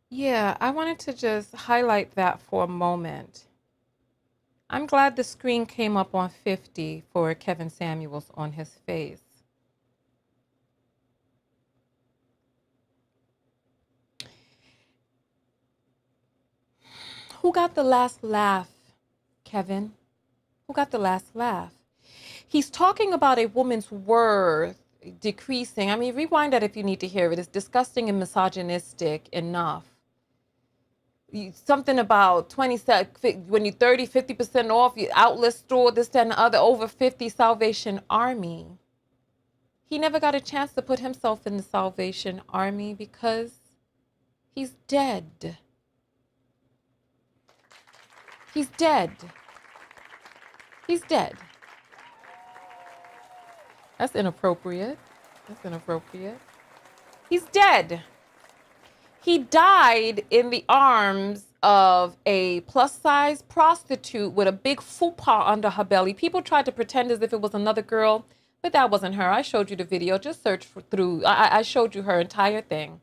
Yeah, I wanted to just highlight that for a moment. I'm glad the screen came up on 50 for Kevin Samuels on his face. Who got the last laugh, Kevin? Who got the last laugh? He's talking about a woman's worth decreasing. I mean, rewind that if you need to hear it. It's disgusting and misogynistic enough. something about 20, when you're 30, 50% off, your outlet store, this, that, and the other, over 50, Salvation Army. He never got a chance to put himself in the Salvation Army because he's dead. He's dead. He's dead. That's inappropriate. That's inappropriate. He's dead. He died in the arms of a plus-size prostitute with a big fupa under her belly. People tried to pretend as if it was another girl, but that wasn't her. I showed you the video. Just search through. I showed you her entire thing.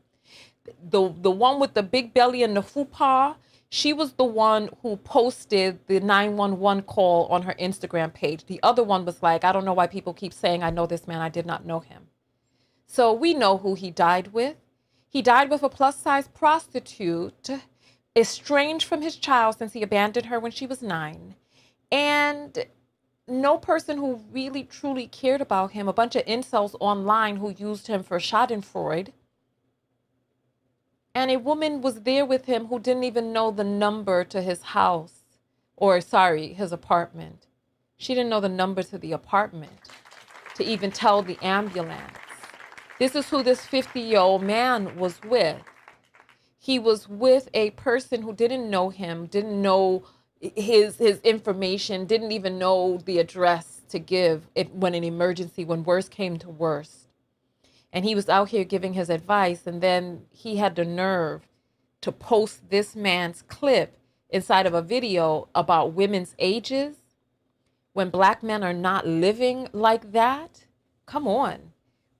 The one with the big belly and the fupa, she was the one who posted the 911 call on her Instagram page. The other one was like, I don't know why people keep saying I know this man. I did not know him. So we know who he died with. He died with a plus-size prostitute, estranged from his child since he abandoned her when she was 9. And no person who really, truly cared about him, a bunch of incels online who used him for schadenfreude. And a woman was there with him who didn't even know the number to his house, or sorry, his apartment. She didn't know the number to the apartment to even tell the ambulance. This is who this 50-year-old man was with. He was with a person who didn't know him, didn't know his information, didn't even know the address to give when an emergency, when worst came to worst. And he was out here giving his advice, and then he had the nerve to post this man's clip inside of a video about women's ages when Black men are not living like that. Come on.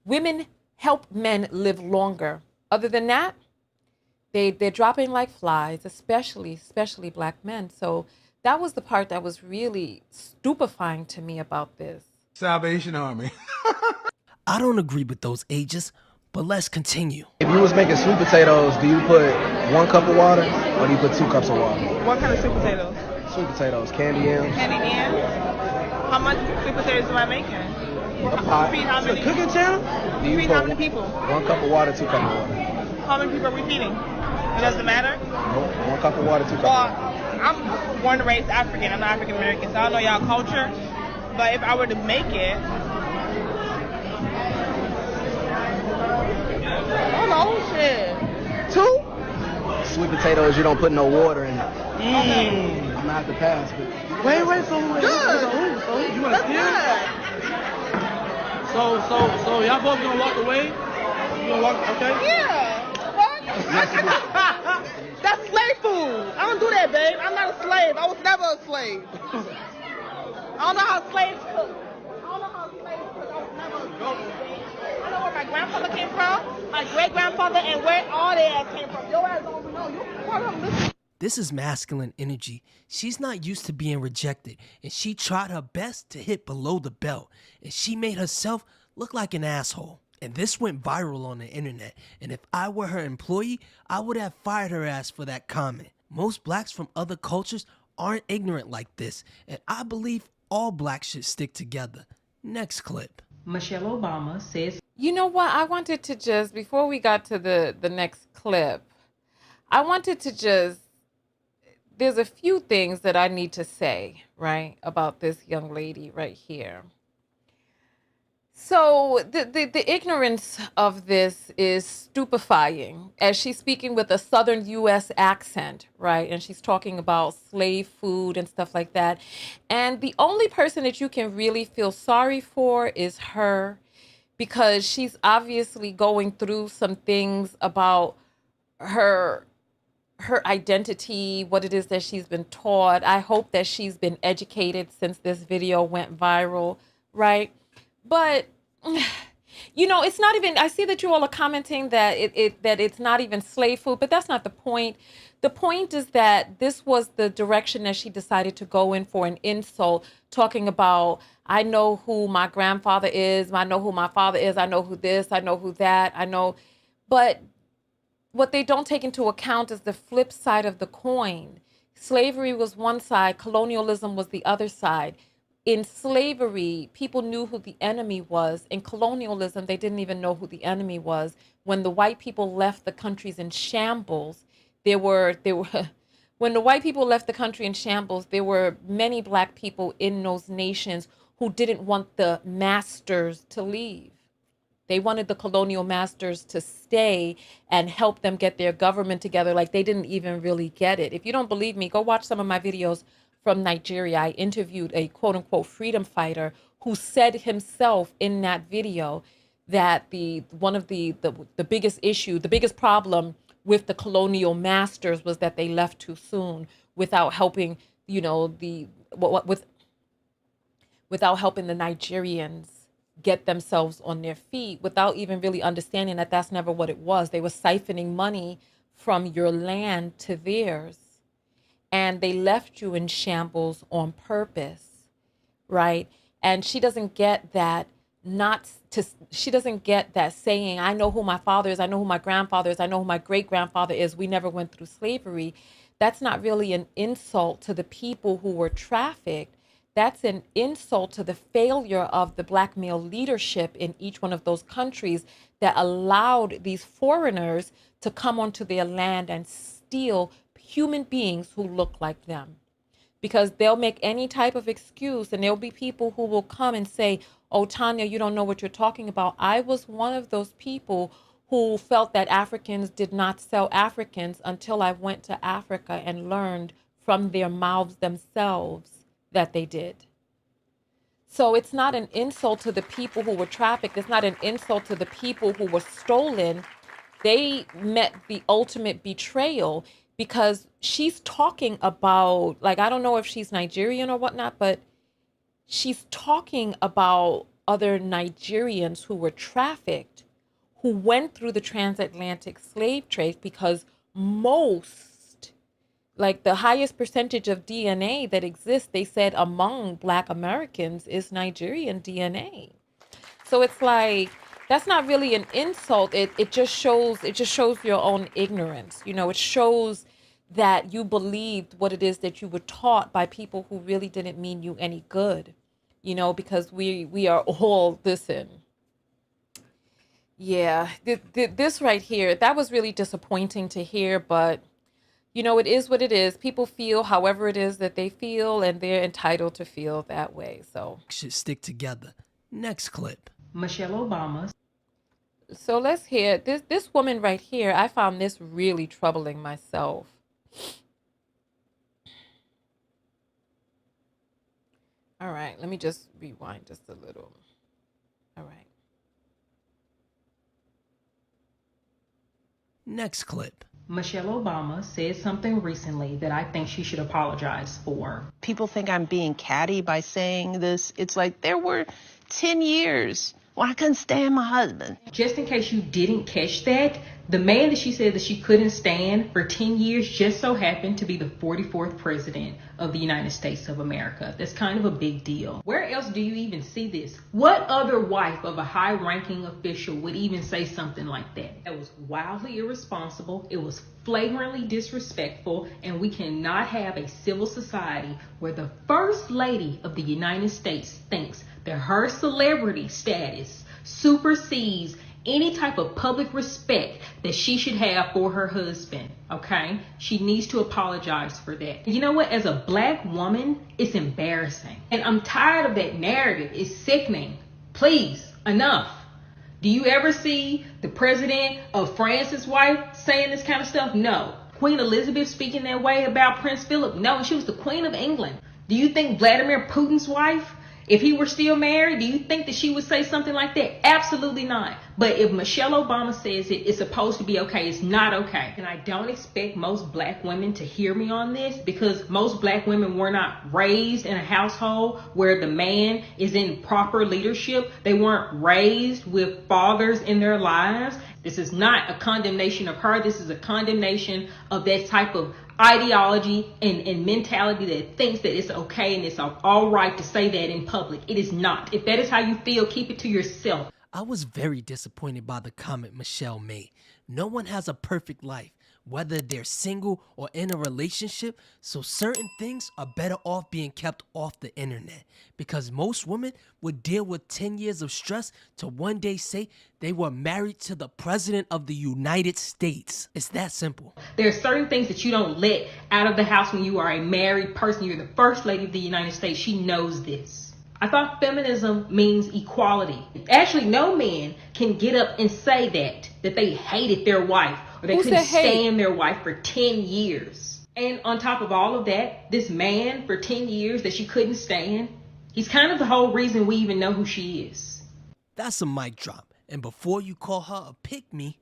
Women help men live longer. Other than that, they're dropping like flies, especially Black men. So that was the part that was really stupefying to me about this. Salvation Army. I don't agree with those ages, but let's continue. If you was making sweet potatoes, do you put 1 cup of water or do you put 2 cups of water? What kind of sweet potatoes? Sweet potatoes, candy yams. Candy yams? How much sweet potatoes am I making? A pot. Feed how many? Cooking channel? Do you feed how many people? 1 cup of water, 2 cups of water. How many people are we feeding? It doesn't matter? Nope. 1 cup of water, 2 cups of water. I'm born and raised African. I'm not African American, so I don't know y'all culture. But if I were to make it, I don't know, shit. 2? Sweet potatoes, you don't put no water in it. Okay. I'm gonna have to pass. But Wait, so you want to steal? So y'all both gonna walk away? You gonna walk? Okay. Yeah. What? That's slave food. I don't do that, babe. I'm not a slave. I was never a slave. I don't know how slaves cook. I was never a slave. I know where my grandfather came from, my great grandfather, and where all their ass came from. Your ass don't know. You part of them. This is masculine energy. She's not used to being rejected, and she tried her best to hit below the belt, and she made herself look like an asshole. And this went viral on the internet, and if I were her employee, I would have fired her ass for that comment. Most blacks from other cultures aren't ignorant like this, and I believe all blacks should stick together. Next clip. Michelle Obama says, You know what? I wanted to just, before we got to the next clip, I wanted to just, there's a few things that I need to say, right, about this young lady right here. So the ignorance of this is stupefying, as she's speaking with a Southern U.S. accent, right? And she's talking about slave food and stuff like that. And the only person that you can really feel sorry for is her, because she's obviously going through some things about her identity, what it is that she's been taught. I hope that she's been educated since this video went viral, right? But, you know, it's not even, I see that you all are commenting that that it's not even slave food, but that's not the point. The point is that this was the direction that she decided to go in for an insult, talking about, I know who my grandfather is, I know who my father is, I know who this, I know who that, I know. But what they don't take into account is the flip side of the coin. Slavery was one side, colonialism was the other side. In slavery, people knew who the enemy was. In colonialism, they didn't even know who the enemy was. When the white people left the countries in shambles, there were when the white people left the country in shambles, there were many black people in those nations who didn't want the masters to leave. They wanted the colonial masters to stay and help them get their government together. Like, they didn't even really get it. If you don't believe me, go watch some of my videos from Nigeria. I interviewed a quote unquote freedom fighter who said himself in that video that one of the biggest issue, the biggest problem with the colonial masters was that they left too soon without helping, without helping the Nigerians get themselves on their feet, without even really understanding that that's never what it was. They were siphoning money from your land to theirs, and they left you in shambles on purpose, right? And she doesn't get that. She doesn't get that saying, I know who my father is, I know who my grandfather is, I know who my great grandfather is, we never went through slavery. That's not really an insult to the people who were trafficked. That's an insult to the failure of the black male leadership in each one of those countries that allowed these foreigners to come onto their land and steal human beings who look like them. Because they'll make any type of excuse, and there'll be people who will come and say, oh, Tonya, you don't know what you're talking about. I was one of those people who felt that Africans did not sell Africans until I went to Africa and learned from their mouths themselves that they did. So it's not an insult to the people who were trafficked. It's not an insult to the people who were stolen. They met the ultimate betrayal, because she's talking about, like, I don't know if she's Nigerian or whatnot, but she's talking about other Nigerians who were trafficked, who went through the transatlantic slave trade, because the highest percentage of DNA that exists, they said, among Black Americans is Nigerian DNA. So it's like, that's not really an insult. It just shows your own ignorance. It shows that you believed what it is that you were taught by people who really didn't mean you any good. Because we are all, listen. Yeah, this right here, that was really disappointing to hear, but it is what it is. People feel however it is that they feel, and they're entitled to feel that way. So should stick together. Next clip. Michelle Obama. So let's hear this woman right here. I found this really troubling myself. All right, let me just rewind just a little. All right. Next clip. Michelle Obama said something recently that I think she should apologize for. People think I'm being catty by saying this. It's like, there were 10 years when I couldn't stand my husband. Just in case you didn't catch that, the man that she said that she couldn't stand for 10 years just so happened to be the 44th president of the United States of America. That's kind of a big deal. Where else do you even see this? What other wife of a high-ranking official would even say something like that? That was wildly irresponsible. It was flagrantly disrespectful, and we cannot have a civil society where the First Lady of the United States thinks that her celebrity status supersedes any type of public respect that she should have for her husband, okay? She needs to apologize for that. You know what? As a Black woman, it's embarrassing. And I'm tired of that narrative. It's sickening. Please, enough. Do you ever see the president of France's wife saying this kind of stuff? No. Queen Elizabeth speaking that way about Prince Philip? No, she was the Queen of England. Do you think Vladimir Putin's wife, if he were still married, do you think that she would say something like that? Absolutely not. But if Michelle Obama says it, it's supposed to be okay. It's not okay. And I don't expect most Black women to hear me on this, because most Black women were not raised in a household where the man is in proper leadership. They weren't raised with fathers in their lives. This is not a condemnation of her. This is a condemnation of that type of ideology and mentality that thinks that it's okay and it's all right to say that in public. It is not. If that is how you feel, keep it to yourself. I was very disappointed by the comment Michelle made. No one has a perfect life. whether they're single or in a relationship, so certain things are better off being kept off the internet, because most women would deal with 10 years of stress to one day say they were married to the President of the United States. It's that simple. There are certain things that you don't let out of the house when you are a married person. You're the first lady of the United States. She knows this. I thought feminism means equality. Actually, no man can get up and say that they hated their wife or they couldn't stand their wife for 10 years. And on top of all of that, this man for 10 years that she couldn't stand, he's kind of the whole reason we even know who she is. That's a mic drop. And before you call her a pick-me,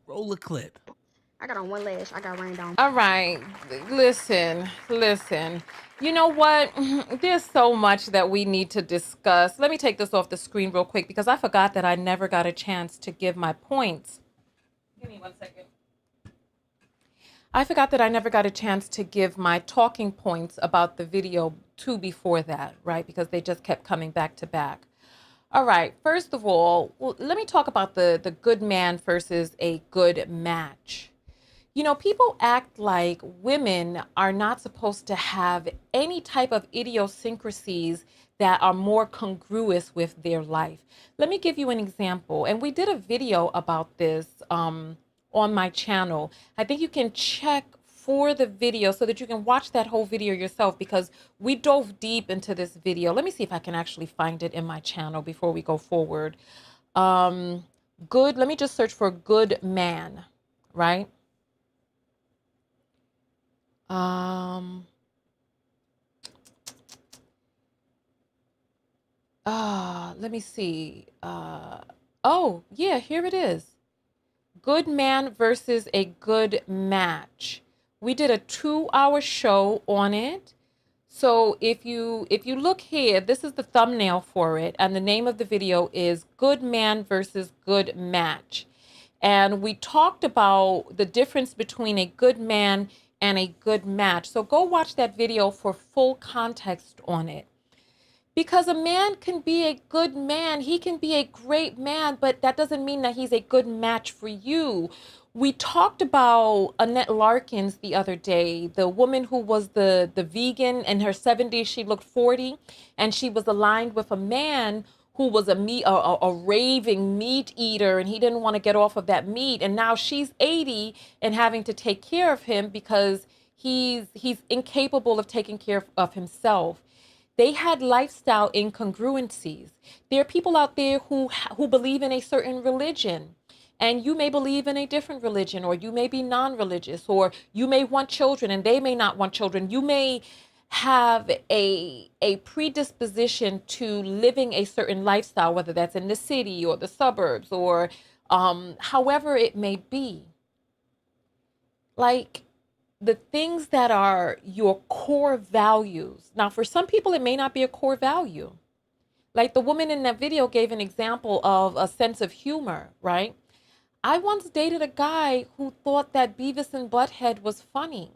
roll a clip. I got on one lash. I got rained on. All right. Listen. You know what? There's so much that we need to discuss. Let me take this off the screen real quick because I forgot that I never got a chance to give my points. Give me 1 second. I forgot that I never got a chance to give my talking points about the video two before that, right? Because they just kept coming back to back. All right. First of all, let me talk about the good man versus a good match. You know, people act like women are not supposed to have any type of idiosyncrasies that are more congruous with their life. Let me give you an example. And we did a video about this on my channel. I think you can check for the video so that you can watch that whole video yourself because we dove deep into this video. Let me see if I can actually find it in my channel before we go forward. Let me just search for good man, right? Let me see. Oh, yeah, here it is. Good man versus a good match. We did a 2-hour show on it. So if you look here, this is the thumbnail for it, and the name of the video is Good Man versus Good Match. And we talked about the difference between a good man and a good match. So go watch that video for full context on it. Because a man can be a good man, he can be a great man, but that doesn't mean that he's a good match for you. We talked about Annette Larkins the other day, the woman who was the vegan in her 70s, she looked 40, and she was aligned with a man who was a raving meat eater, and he didn't want to get off of that meat. And now she's 80 and having to take care of him because he's incapable of taking care of himself. They had lifestyle incongruencies. There are people out there who believe in a certain religion, and you may believe in a different religion, or you may be non-religious, or you may want children and they may not want children. You may have a predisposition to living a certain lifestyle, whether that's in the city or the suburbs or however it may be. Like the things that are your core values. Now, for some people, it may not be a core value. Like the woman in that video gave an example of a sense of humor, right? I once dated a guy who thought that Beavis and Butthead was funny.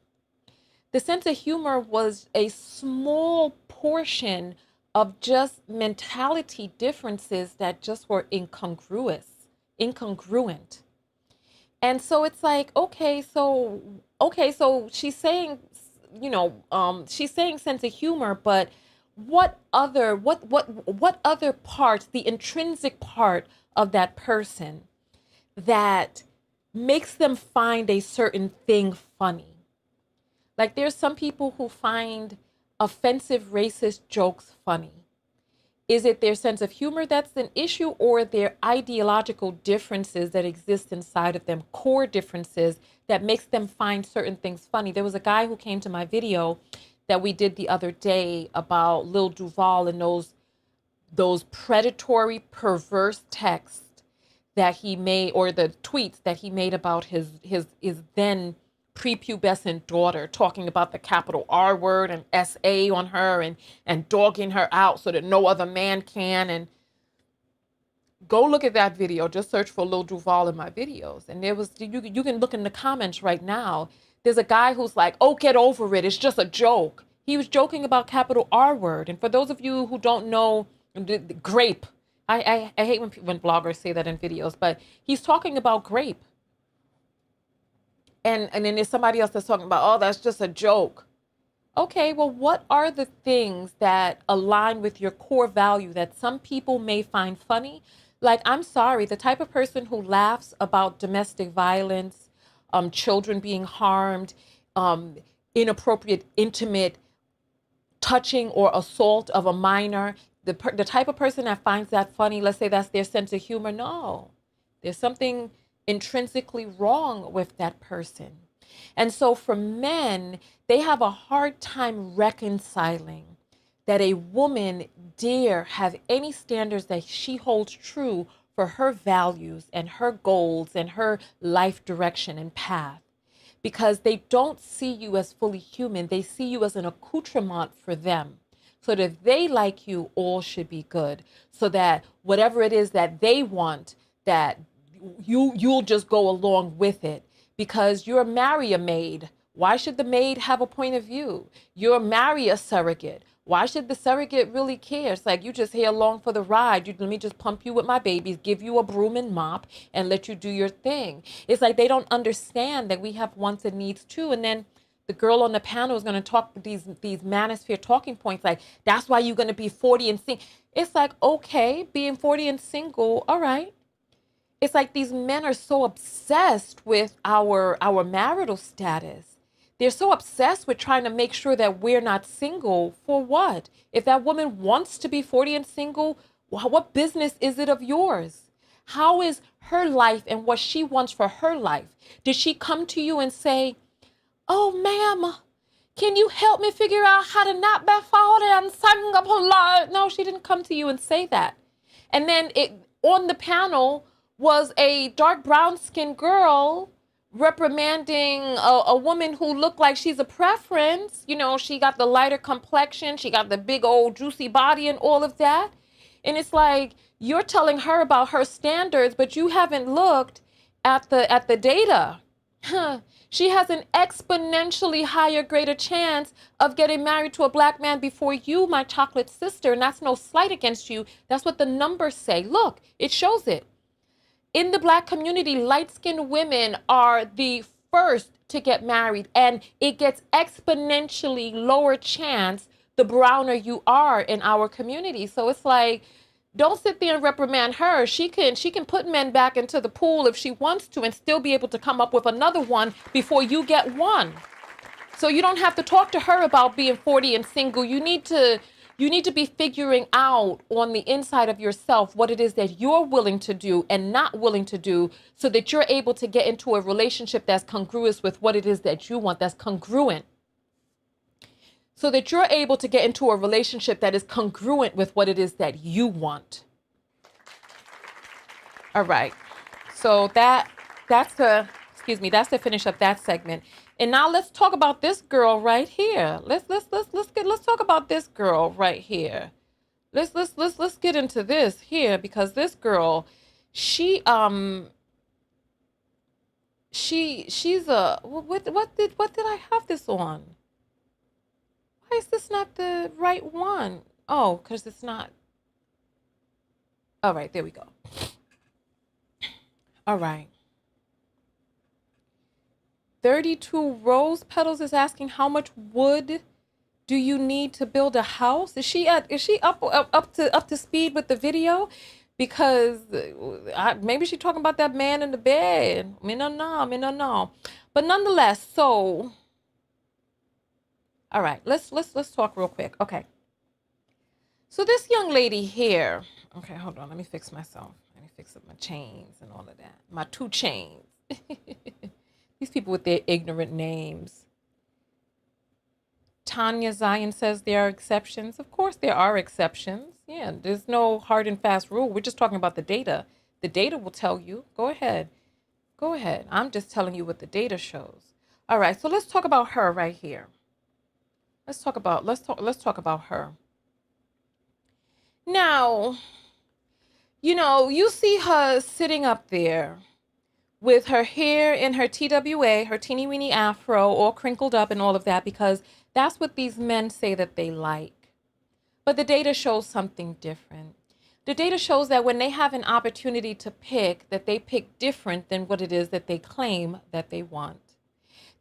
The sense of humor was a small portion of just mentality differences that just were incongruent. And so it's like, okay, so she's saying, she's saying sense of humor, but what other parts, the intrinsic part of that person that makes them find a certain thing funny? Like there's some people who find offensive racist jokes funny. Is it their sense of humor that's an issue, or their ideological differences that exist inside of them, core differences that makes them find certain things funny? There was a guy who came to my video that we did the other day about Lil Duval and those predatory, perverse texts that he made, or the tweets that he made about his then prepubescent daughter, talking about the capital R word and SA on her and dogging her out so that no other man can. And go look at that video. Just search for Lil Duval in my videos. And there was, you can look in the comments right now. There's a guy who's like, oh, get over it. It's just a joke. He was joking about capital R word. And for those of you who don't know, the grape, I hate when bloggers say that in videos, but he's talking about grape. And then there's somebody else that's talking about, oh, that's just a joke. Okay, well, what are the things that align with your core value that some people may find funny? Like, I'm sorry, the type of person who laughs about domestic violence, children being harmed, inappropriate, intimate touching or assault of a minor, the type of person that finds that funny, let's say that's their sense of humor. No, there's something intrinsically wrong with that person. And so for men, they have a hard time reconciling that a woman dare have any standards that she holds true for her values and her goals and her life direction and path, because they don't see you as fully human. They see you as an accoutrement for them. So that if they like you, all should be good. So that whatever it is that they want, that you'll just go along with it. Because you're marry a maid. Why should the maid have a point of view? You're marry a surrogate. Why should the surrogate really care? It's like, you just here along for the ride. Let me just pump you with my babies, give you a broom and mop, and let you do your thing. It's like they don't understand that we have wants and needs too. And then the girl on the panel is going to talk these manosphere talking points like, that's why you're going to be 40 and single. It's like, okay, being 40 and single, all right. It's like these men are so obsessed with our marital status. They're so obsessed with trying to make sure that we're not single. For what? If that woman wants to be 40 and single, what business is it of yours? How is her life and what she wants for her life? Did she come to you and say, oh, ma'am, can you help me figure out how to not be 40 and single? No, she didn't come to you and say that. And then on the panel was a dark brown skinned girl reprimanding a woman who looked like she's a preference. You know, she got the lighter complexion, she got the big old juicy body and all of that. And it's like, you're telling her about her standards, but you haven't looked at the data. She has an exponentially higher, greater chance of getting married to a black man before you, my chocolate sister. And that's no slight against you. That's what the numbers say. Look, it shows it. In the black community, light-skinned women are the first to get married, and it gets exponentially lower chance the browner you are in our community. So it's like, don't sit there and reprimand her. She can put men back into the pool if she wants to and still be able to come up with another one before you get one. So you don't have to talk to her about being 40 and single. You need to be figuring out on the inside of yourself what it is that you're willing to do and not willing to do, so that you're able to get into a relationship that's congruous with what it is that you want, that's congruent. So that you're able to get into a relationship that is congruent with what it is that you want. All right. So that's to finish up that segment. And now let's talk about this girl right here. Let's talk about this girl right here. Let's get into this here, because this girl, she's a what did I have this on? Why is this not the right one? Oh, because it's not. All right, there we go. All right. 32 Rose Petals is asking, how much wood do you need to build a house? Is she up to speed with the video? Because maybe she's talking about that man in the bed. Me no know. But nonetheless, so all right, let's talk real quick. Okay. So this young lady here. Okay, hold on. Let me fix myself. Let me fix up my chains and all of that. My 2 chains. These people with their ignorant names. Tonya Zion says there are exceptions. Of course there are exceptions. Yeah, there's no hard and fast rule. We're just talking about the data. The data will tell you. Go ahead. Go ahead. I'm just telling you what the data shows. All right, so let's talk about her right here. Let's talk about her. Now, you know, you see her sitting up there with her hair in her TWA, her teeny weeny afro, all crinkled up and all of that, because that's what these men say that they like. But the data shows something different. The data shows that when they have an opportunity to pick, that they pick different than what it is that they claim that they want.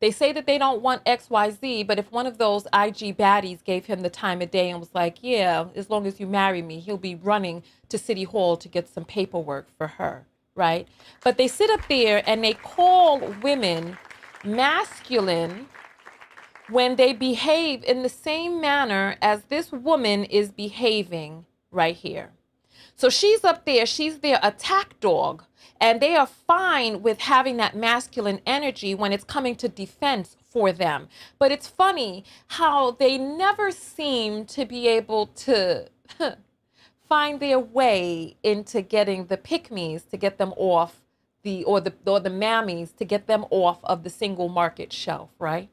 They say that they don't want XYZ, but if one of those IG baddies gave him the time of day and was like, yeah, as long as you marry me, he'll be running to City Hall to get some paperwork for her, right? But they sit up there and they call women masculine when they behave in the same manner as this woman is behaving right here. So she's up there, she's their attack dog, and they are fine with having that masculine energy when it's coming to defense for them. But it's funny how they never seem to be able to find their way into getting the pick-me's to get them off or the mammies to get them off of the single market shelf, right?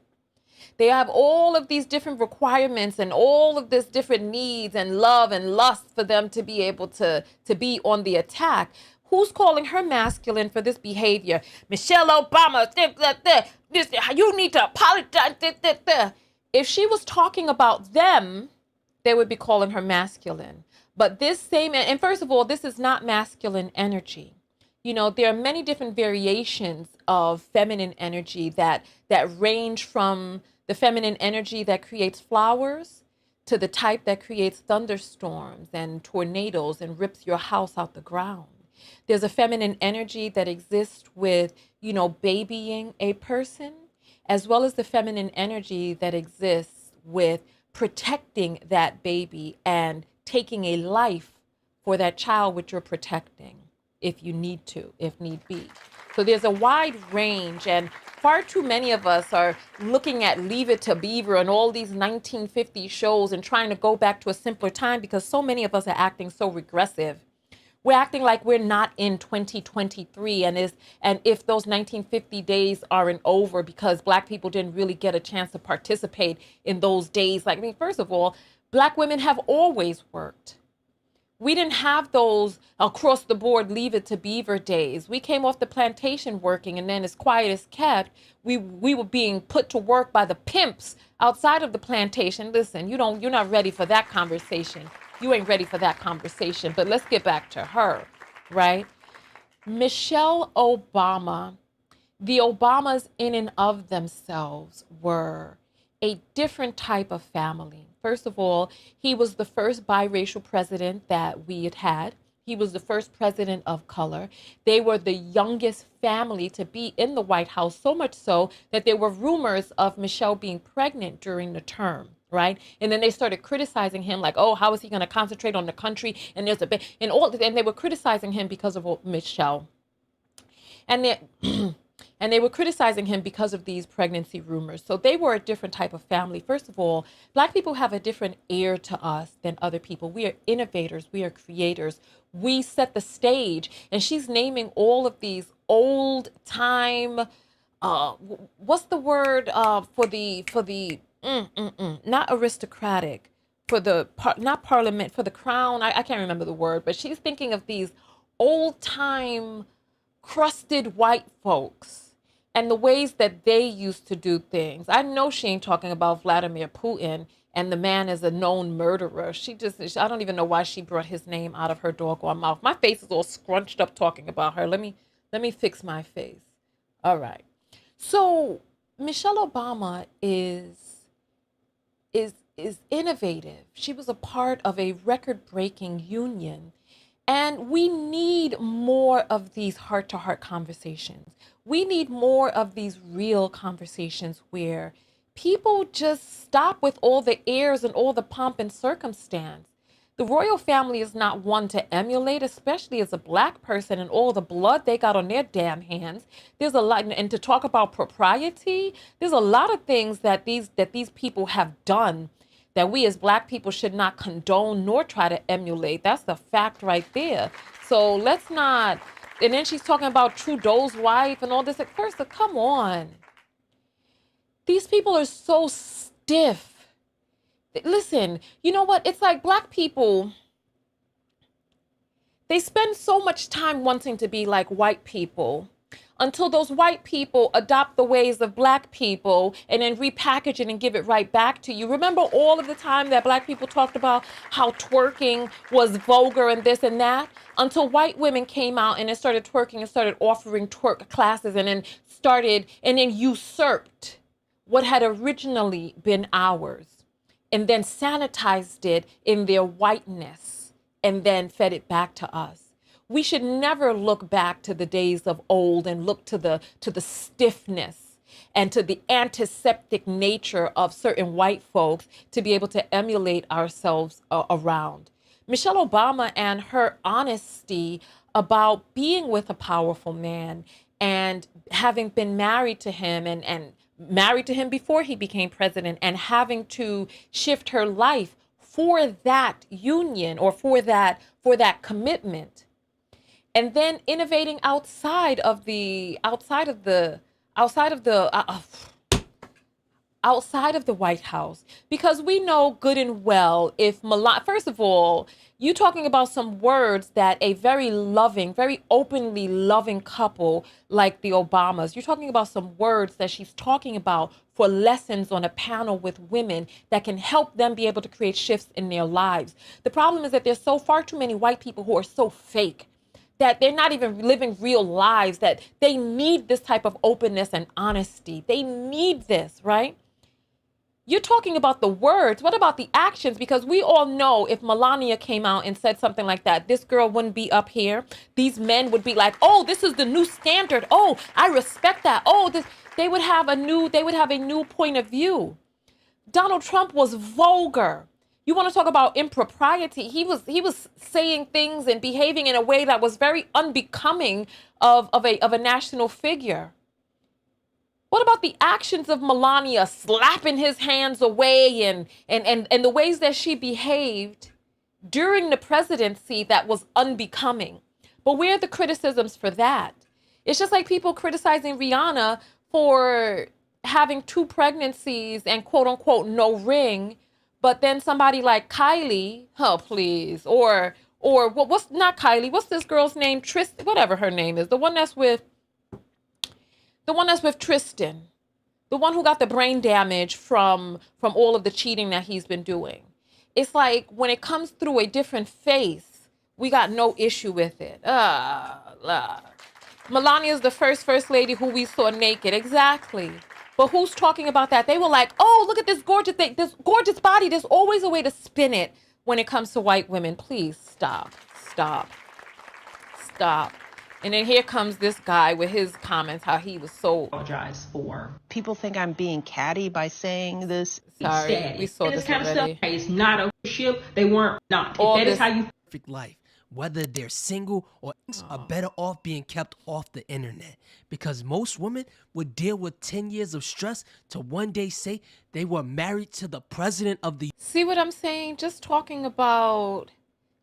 They have all of these different requirements and all of this different needs and love and lust for them to be able to be on the attack. Who's calling her masculine for this behavior? Michelle Obama, this, you need to apologize. If she was talking about them, they would be calling her masculine. But this same, and first of all, this is not masculine energy. You know, there are many different variations of feminine energy that range from the feminine energy that creates flowers to the type that creates thunderstorms and tornadoes and rips your house out the ground. There's a feminine energy that exists with, you know, babying a person, as well as the feminine energy that exists with protecting that baby and taking a life for that child which you're protecting if you need to, if need be. So there's a wide range, and far too many of us are looking at Leave It to Beaver and all these 1950s shows and trying to go back to a simpler time because so many of us are acting so regressive. We're acting like we're not in 2023, and if those 1950 days aren't over because Black people didn't really get a chance to participate in those days. Like, I mean, first of all, Black women have always worked. We didn't have those across the board Leave It to Beaver days. We came off the plantation working, and then as quiet as kept, we were being put to work by the pimps outside of the plantation. Listen, you're not ready for that conversation. You ain't ready for that conversation. But let's get back to her, right? Michelle Obama, the Obamas in and of themselves were a different type of family. First of all, he was the first biracial president that we had had. He was the first president of color. They were the youngest family to be in the White House, so much so that there were rumors of Michelle being pregnant during the term, right? And then they started criticizing him like, oh, how is he going to concentrate on the country? And there's and they were criticizing him because of Michelle. And they were criticizing him because of these pregnancy rumors. So they were a different type of family. First of all, Black people have a different air to us than other people. We are innovators. We are creators. We set the stage. And she's naming all of these old time, what's the word for the not aristocratic, not parliament, for the crown. I can't remember the word, but she's thinking of these old time crusted white folks and the ways that they used to do things. I know she ain't talking about Vladimir Putin and the man is a known murderer. I don't even know why she brought his name out of her doggone mouth. My face is all scrunched up talking about her. Let me fix my face. All right. So Michelle Obama is innovative. She was a part of a record-breaking union. And we need more of these heart-to-heart conversations. We need more of these real conversations where people just stop with all the airs and all the pomp and circumstance. The royal family is not one to emulate, especially as a Black person and all the blood they got on their damn hands. There's a lot, and to talk about propriety, there's a lot of things that these people have done that we as Black people should not condone nor try to emulate. That's the fact right there. So let's not, and then she's talking about Trudeau's wife and all this. At first, come on. These people are so stiff. Listen, you know what? It's like Black people, they spend so much time wanting to be like white people until those white people adopt the ways of black people and then repackage it and give it right back to you. Remember all of the time that black people talked about how twerking was vulgar and this and that? Until white women came out and then started twerking and started offering twerk classes and then usurped what had originally been ours and then sanitized it in their whiteness and then fed it back to us. We should never look back to the days of old and look to the stiffness and to the antiseptic nature of certain white folks to be able to emulate ourselves around. Michelle Obama and her honesty about being with a powerful man and having been married to him and married to him before he became president and having to shift her life for that union or for that commitment. And then innovating outside of the White House, because we know good and well if first of all, you talking about some words that a very loving, very openly loving couple like the Obamas, you're talking about some words that she's talking about for lessons on a panel with women that can help them be able to create shifts in their lives. The problem is that there's so far too many white people who are so fake that they're not even living real lives, that they need this type of openness and honesty. They need this, right? You're talking about the words. What about the actions? Because we all know if Melania came out and said something like that, this girl wouldn't be up here. These men would be like, oh, this is the new standard. Oh, I respect that. Oh, they would have a new point of view. Donald Trump was vulgar. You want to talk about impropriety? He was saying things and behaving in a way that was very unbecoming of a national figure. What about the actions of Melania slapping his hands away and the ways that she behaved during the presidency that was unbecoming? But where are the criticisms for that? It's just like people criticizing Rihanna for having 2 pregnancies and quote unquote no ring. But then somebody like Kylie, oh please, or what's not Kylie? What's this girl's name? Tristan, whatever her name is, the one that's with Tristan, the one who got the brain damage from all of the cheating that he's been doing. It's like when it comes through a different face, we got no issue with it. Melania is the first lady who we saw naked, exactly. But who's talking about that? They were like, oh, look at this gorgeous thing, this gorgeous body. There's always a way to spin it when it comes to white women. Please stop. And then here comes this guy with his comments, how he was so... Apologize for. People think I'm being catty by saying this. Sorry, we saw this kind already. of stuff is not ownership. They weren't not. All If that this- is how you Perfect life, whether they're single or are better off being kept off the internet, because most women would deal with 10 years of stress to one day say they were married to the president of the... See what I'm saying? Just talking about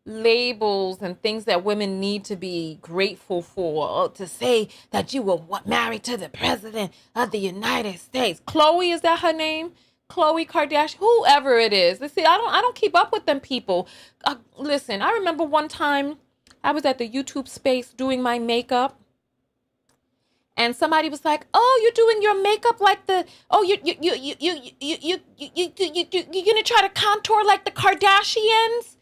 labels and things that women need to be grateful for, or to say that you were married to the president of the United States. Khloe, is that her name? Khloe Kardashian, whoever it is. See, I don't keep up with them people. Listen, I remember one time I was at the YouTube space doing my makeup, and somebody was like, "Oh, you're doing your makeup like the you're gonna try to contour like the Kardashians."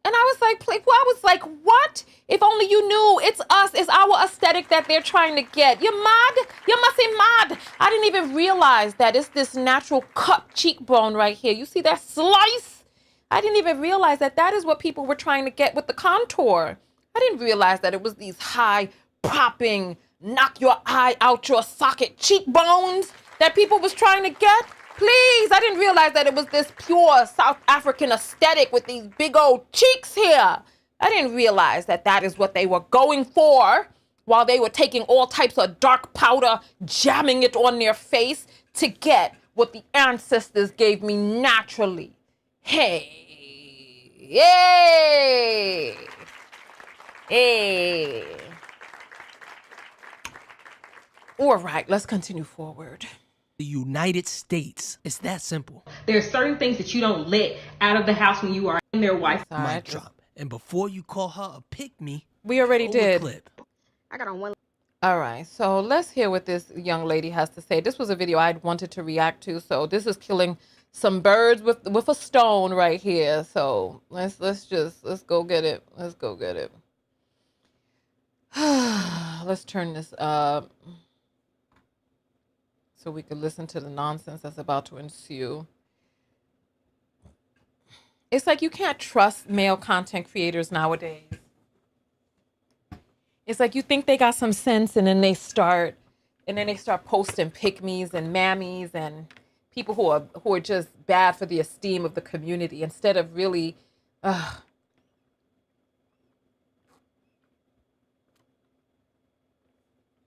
And I was like, what? If only you knew, it's us, it's our aesthetic that they're trying to get. You're mad? You must be mad. I didn't even realize that it's this natural cut cheekbone right here. You see that slice? I didn't even realize that is what people were trying to get with the contour. I didn't realize that it was these high popping, knock your eye out your socket cheekbones that people was trying to get. Please, I didn't realize that it was this pure South African aesthetic with these big old cheeks here. I didn't realize that is what they were going for while they were taking all types of dark powder, jamming it on their face to get what the ancestors gave me naturally. Hey, yay, hey. All right, let's continue forward. The United States. It's that simple. there's certain things that you don't let out of the house when you are in their wife. Mic drop. And before you call her a pick me, we already roll the did. Clip. I got on one. All right, so let's hear what this young lady has to say. This was a video I'd wanted to react to, so this is killing some birds with a stone right here. So let's go get it. Let's go get it. Let's turn this up so we can listen to the nonsense that's about to ensue. It's like you can't trust male content creators nowadays. It's like you think they got some sense, and then they start posting pick-me's and mammies and people who are just bad for the esteem of the community instead of really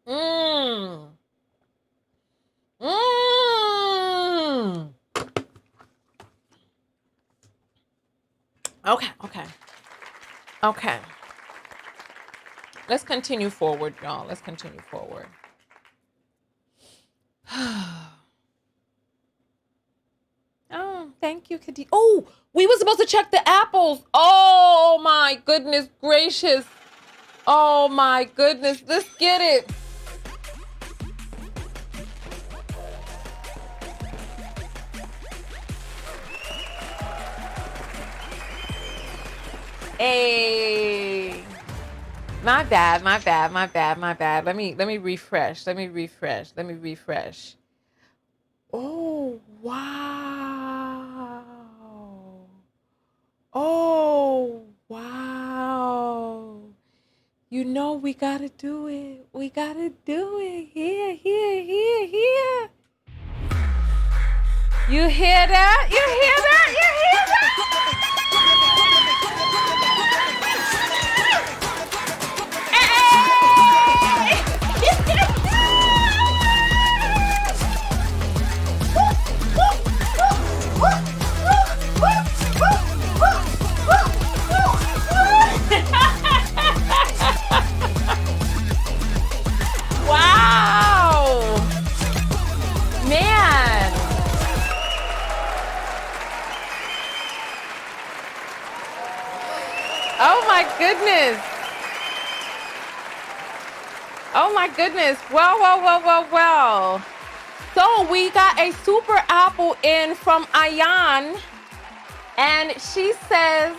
Mmm. Mmm. Okay. Let's continue forward, y'all. Let's continue forward. Oh, thank you, Khadija. Oh, we were supposed to check the apples. Oh my goodness gracious. Oh my goodness. Let's get it. Hey. My bad. Let me refresh. Oh, wow. Oh, wow. You know we gotta do it. Here. You hear that? Wow. Man. Oh my goodness. Well. So we got a super apple in from Ayan, and she says,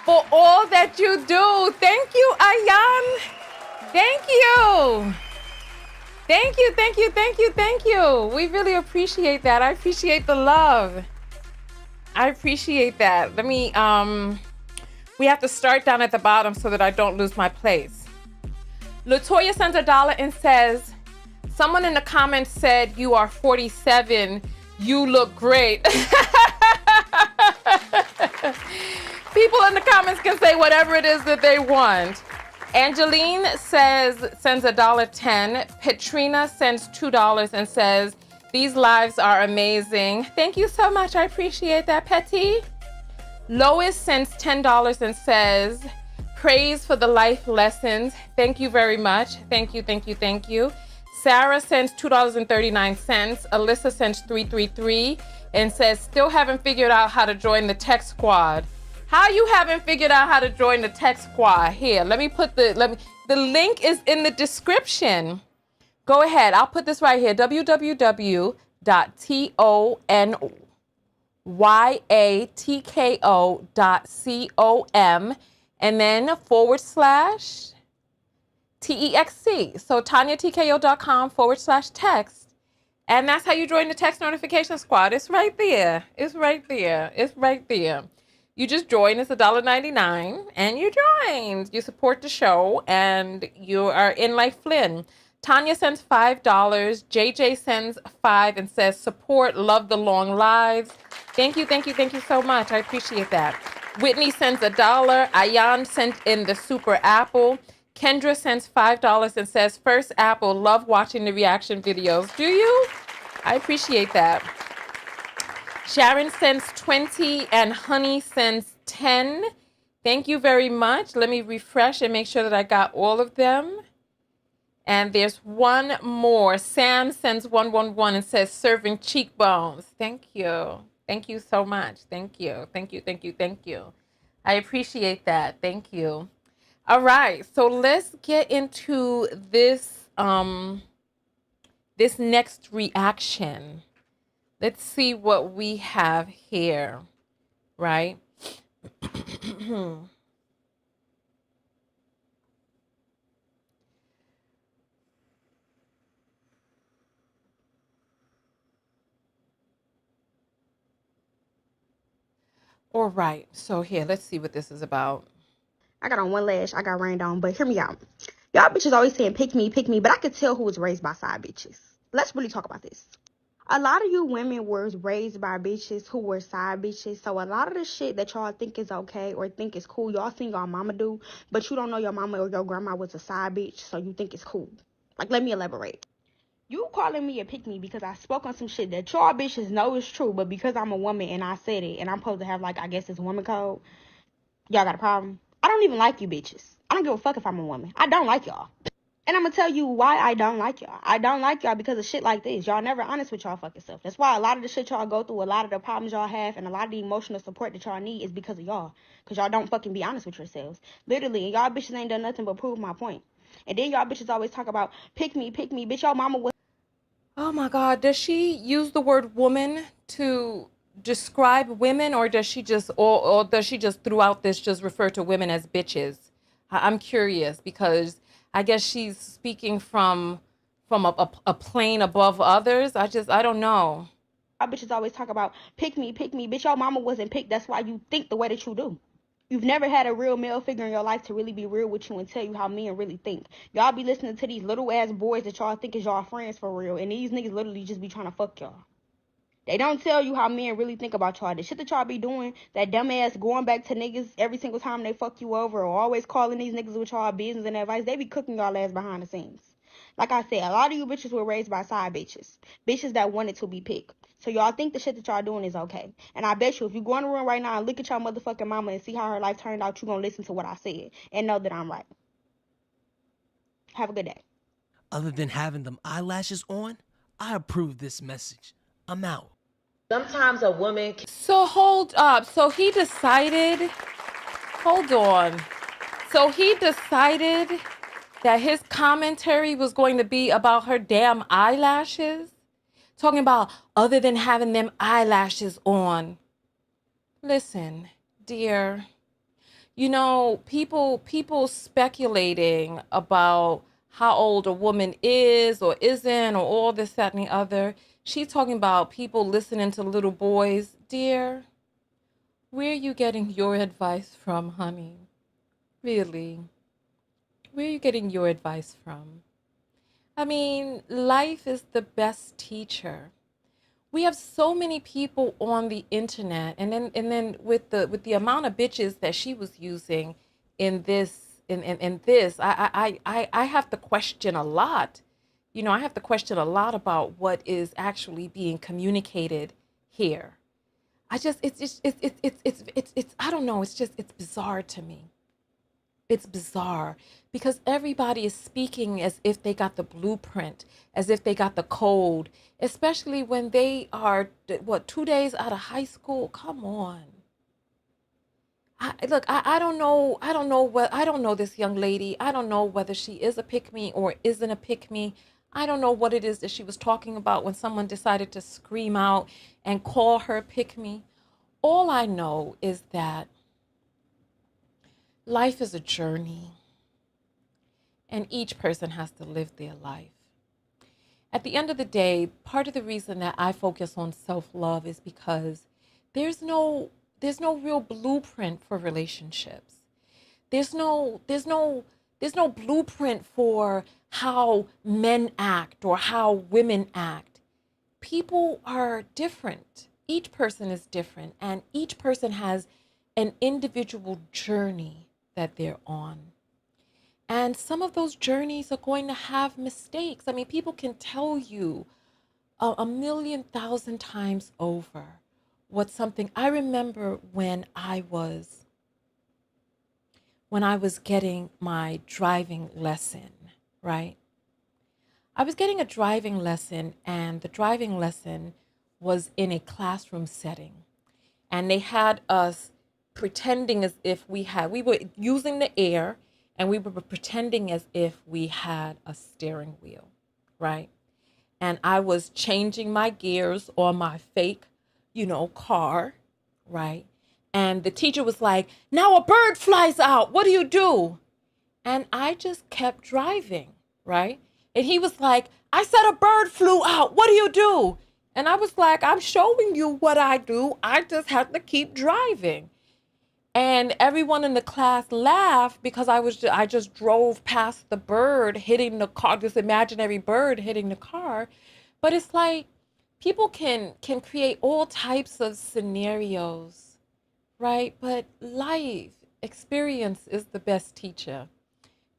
for all that you do, thank you, Ayan. Thank you. We really appreciate that. I appreciate the love. I appreciate that. Let me, we have to start down at the bottom so that I don't lose my place. Latoya sends $1 and says, someone in the comments said you are 47. You look great. People in the comments can say whatever it is that they want. Angeline sends $1.10. Petrina sends $2 and says, these lives are amazing. Thank you so much. I appreciate that, Petty. Lois sends $10 and says, praise for the life lessons. Thank you very much. Thank you. Sarah sends $2.39. Alyssa sends $333 and says, still haven't figured out how to join the tech squad. How you haven't figured out how to join the tech squad? Here, the link is in the description. Go ahead. I'll put this right here. www.tonyatko.com and then /TEXT. So TonyaTKO.com/text. And that's how you join the text notification squad. It's right there. You just join. It's $1.99 and you join. You support the show and you are in like Flynn. Tonya sends $5. JJ sends $5 and says, support, love the long lives. Thank you so much. I appreciate that. Whitney sends $1. Ayan sent in the super apple. Kendra sends $5 and says, first apple, love watching the reaction videos. Do you? I appreciate that. Sharon sends 20 and Honey sends 10. Thank you very much. Let me refresh and make sure that I got all of them. And there's one more. Sam sends 111 and says, serving cheekbones. Thank you. Thank you so much. Thank you. I appreciate that. Thank you. All right, so let's get into this this next reaction. Let's see what we have here, right? All right, so here, let's see what this is about. I got on one lash. I got rained on, but hear me out. Y'all bitches always saying pick me, but I could tell who was raised by side bitches. Let's really talk about this. A lot of you women were raised by bitches who were side bitches. So a lot of the shit that y'all think is okay or think is cool, y'all seen y'all mama do, but you don't know your mama or your grandma was a side bitch, so you think it's cool. Like, let me elaborate. You calling me a pick me because I spoke on some shit that y'all bitches know is true, but because I'm a woman and I said it and I'm supposed to have, like, I guess it's woman code, y'all got a problem? I don't even like you bitches. I don't give a fuck if I'm a woman. I don't like y'all. And I'm gonna tell you why I don't like y'all. I don't like y'all because of shit like this. Y'all never honest with y'all fucking self. That's why a lot of the shit y'all go through, a lot of the problems y'all have, and a lot of the emotional support that y'all need is because of y'all. Because y'all don't fucking be honest with yourselves. Literally, and y'all bitches ain't done nothing but prove my point. And then y'all bitches always talk about pick me, bitch. Y'all mama was. Oh my God, does she use the word woman to describe women, or does she just, or does she just throughout this just refer to women as bitches? I'm curious because I guess she's speaking from a plane above others. I don't know. Y'all bitches always talk about pick me, bitch. Y'all mama wasn't picked. That's why you think the way that you do. You've never had a real male figure in your life to really be real with you and tell you how men really think. Y'all be listening to these little ass boys that y'all think is y'all friends for real, and these niggas literally just be trying to fuck y'all. They don't tell you how men really think about y'all. The shit that y'all be doing, that dumb ass going back to niggas every single time they fuck you over, or always calling these niggas with y'all business and advice, they be cooking y'all ass behind the scenes. Like I said, a lot of you bitches were raised by side bitches. Bitches that wanted to be picked. So y'all think the shit that y'all doing is okay. And I bet you if you go in the room right now and look at y'all motherfucking mama and see how her life turned out, you gonna listen to what I said and know that I'm right. Have a good day. Other than having them eyelashes on, I approve this message. I'm out. Sometimes a woman can. So hold up. So he decided, hold on. So he decided that his commentary was going to be about her damn eyelashes? Talking about other than having them eyelashes on. Listen, dear, you know, people speculating about how old a woman is or isn't or all this, that, and the other. She's talking about people listening to little boys. Dear, where are you getting your advice from, honey? Really? Where are you getting your advice from? I mean, life is the best teacher. We have so many people on the internet, and then with the amount of bitches that she was using in this, I have to question a lot. You know, I have to question a lot about what is actually being communicated here. It's I don't know, it's bizarre to me. It's bizarre because everybody is speaking as if they got the blueprint, as if they got the code, especially when they are, what, 2 days out of high school? Come on. I don't know. I don't know this young lady. I don't know whether she is a pick me or isn't a pick me. I don't know what it is that she was talking about when someone decided to scream out and call her pick me. All I know is that life is a journey, and each person has to live their life. At the end of the day, part of the reason that I focus on self-love is because there's no real blueprint for relationships. There's no blueprint for how men act or how women act. People are different. Each person is different, and each person has an individual journey that they're on. And some of those journeys are going to have mistakes. I mean, people can tell you a million thousand times over what something. I remember when I was getting my driving lesson, right? I was getting a driving lesson, and the driving lesson was in a classroom setting. And they had us pretending as if we were using the air, and we were pretending as if we had a steering wheel, right? And I was changing my gears on my fake, car, right? And the teacher was like, now a bird flies out. What do you do? And I just kept driving, right? And he was like, I said a bird flew out. What do you do? And I was like, I'm showing you what I do. I just have to keep driving. And everyone in the class laughed because I just drove past the bird hitting the car, this imaginary bird hitting the car. But it's like people can create all types of scenarios, right? But life experience is the best teacher.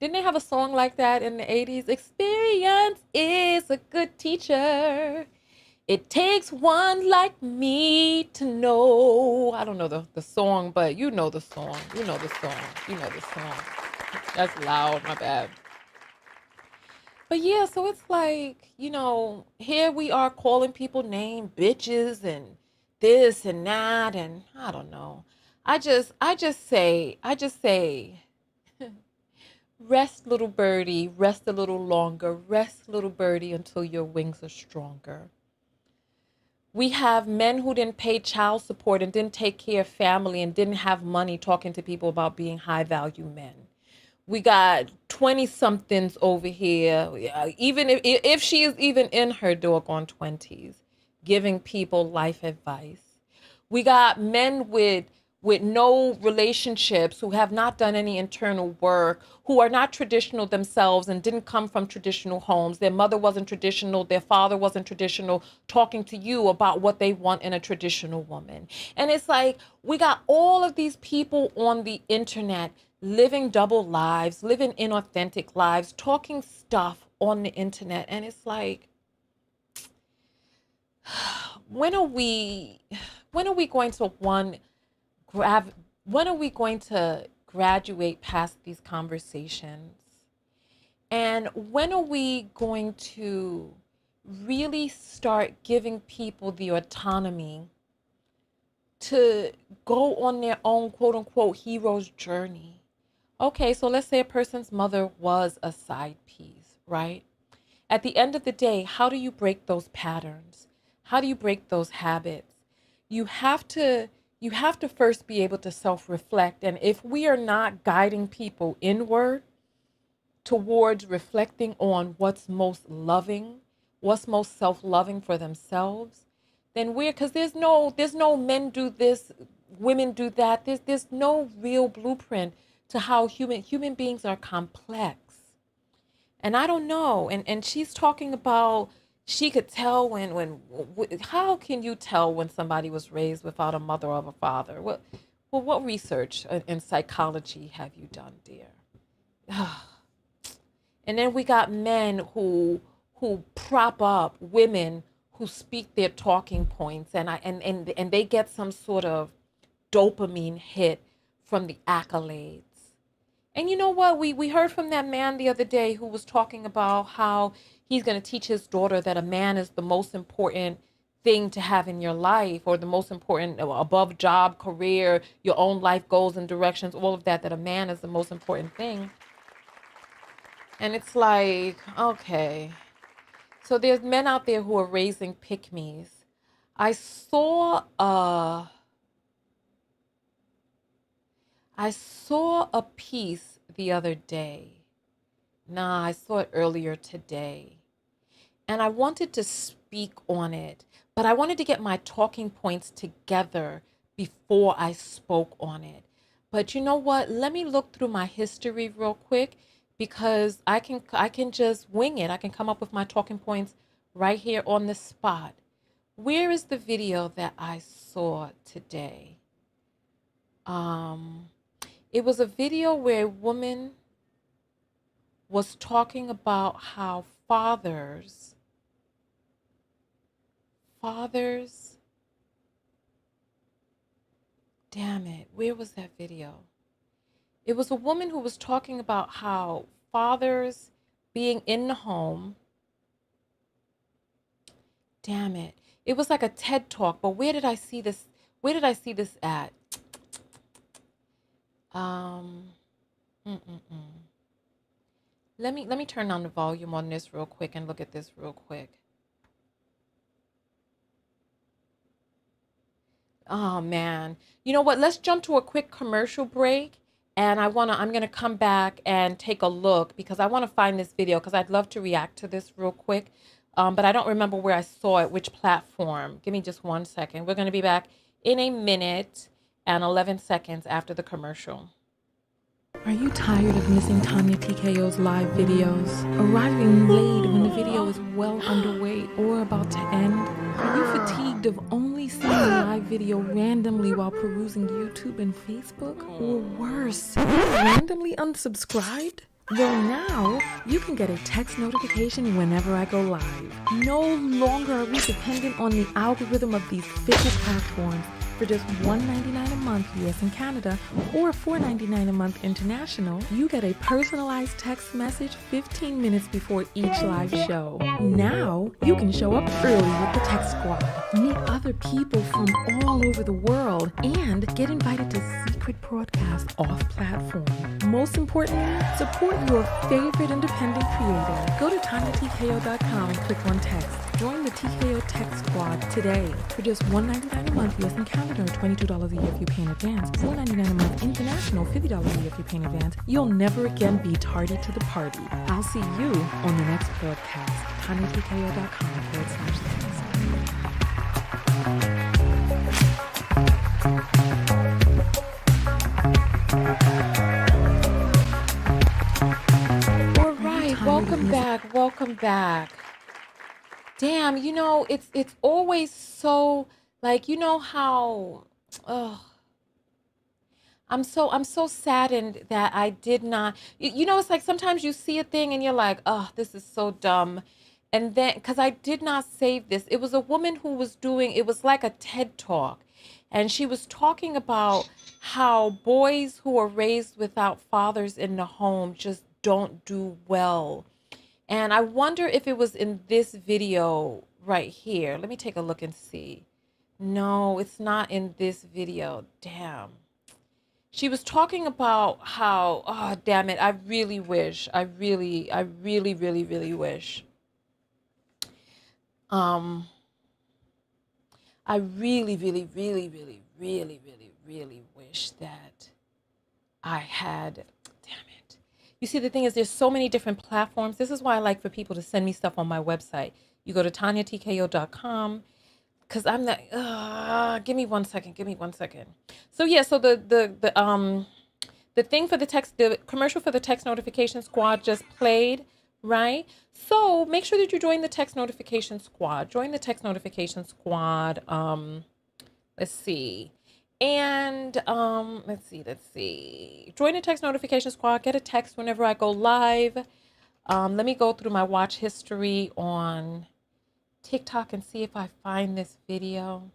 Didn't they have a song like that in the 80s? Experience is a good teacher. It takes one like me to know. I don't know the song, but you know the song. You know the song. You know the song. That's loud, my bad. But yeah, so it's like, here we are calling people names, bitches and this and that, and I don't know. I just say, rest, little birdie, rest a little longer. Rest, little birdie, until your wings are stronger. We have men who didn't pay child support and didn't take care of family and didn't have money talking to people about being high value men. We got 20 somethings over here, even if she is even in her doggone 20s, giving people life advice. We got men with no relationships, who have not done any internal work, who are not traditional themselves and didn't come from traditional homes. Their mother wasn't traditional, their father wasn't traditional, talking to you about what they want in a traditional woman. And it's like, we got all of these people on the internet living double lives, living inauthentic lives, talking stuff on the internet. And it's like, when are we going to when are we going to graduate past these conversations? And when are we going to really start giving people the autonomy to go on their own quote unquote hero's journey? Okay, so let's say a person's mother was a side piece, right? At the end of the day, how do you break those patterns? How do you break those habits? You have to first be able to self-reflect. And if we are not guiding people inward towards reflecting on what's most loving, what's most self-loving for themselves, then because there's no men do this, women do that. There's no real blueprint to how human beings are complex. And I don't know. And she's talking about, she could tell how can you tell when somebody was raised without a mother or a father? What research in psychology have you done, dear? And then we got men who prop up women who speak their talking points, and they get some sort of dopamine hit from the accolades. And you know what? We heard from that man the other day who was talking about how he's going to teach his daughter that a man is the most important thing to have in your life, or the most important above job, career, your own life goals and directions, all of that a man is the most important thing. And it's like, okay. So there's men out there who are raising pick-me's. I saw a piece the other day. I saw it earlier today. And I wanted to speak on it, but I wanted to get my talking points together before I spoke on it. But you know what? Let me look through my history real quick, because I can just wing it. I can come up with my talking points right here on the spot. Where is the video that I saw today? It was a video where a woman was talking about how fathers, damn it, where was that video? It was a woman who was talking about how fathers being in the home, damn it. It was like a TED Talk, but where did I see this? Where did I see this at? Mm-mm-mm. Let me turn on the volume on this real quick and look at this real quick. Oh man. You know what? Let's jump to a quick commercial break. And I'm gonna come back and take a look because I want to find this video because I'd love to react to this real quick. But I don't remember where I saw it, which platform. Give me just 1 second. We're gonna be back in a minute and 11 seconds after the commercial. Are you tired of missing Tonya TKO's live videos? Arriving late when the video is well underway or about to end? Are you fatigued of only seeing a live video randomly while perusing YouTube and Facebook? Or worse, randomly unsubscribed? Well, now you can get a text notification whenever I go live. No longer are we dependent on the algorithm of these fickle platforms. For just $1.99 a month US and Canada or $4.99 a month international, you get a personalized text message 15 minutes before each live show. Now, you can show up early with the Text Squad, meet other people from all over the world, and get invited to secret broadcasts off-platform. Most importantly, support your favorite independent creator. Go to TonyaTKO.com and click on text. Join the TKO Text Squad today. For just $1.99 a month US and Canada, or $22 a year if you pay in advance, $4.99 a month international, $50 a year if you pay in advance, you'll never again be tardy to the party. I'll see you on the next broadcast. TonyaTKO.com/text. All right, welcome back. Damn, you know, it's always so, like, you know how, I'm so saddened that I did not, you know, it's like sometimes you see a thing and you're like, oh, this is so dumb. And then, because I did not save this, it was a woman who was doing, it was like a TED Talk. And she was talking about how boys who are raised without fathers in the home just don't do well. And I wonder if it was in this video right here. Let me take a look and see. No, it's not in this video. Damn. She was talking about how, oh, damn it. I really wish. I really wish. I really wish that I had. You see, the thing is, there's so many different platforms. This is why I like for people to send me stuff on my website. You go to TonyaTKO.com, because I'm not, give me 1 second. So yeah, so the thing for the commercial for the text notification squad just played, right? So make sure that you join the text notification squad. Join the text notification squad. Let's see. And let's see. Join the text notification squad. Get a text whenever I go live. Let me go through my watch history on TikTok and see if I find this video.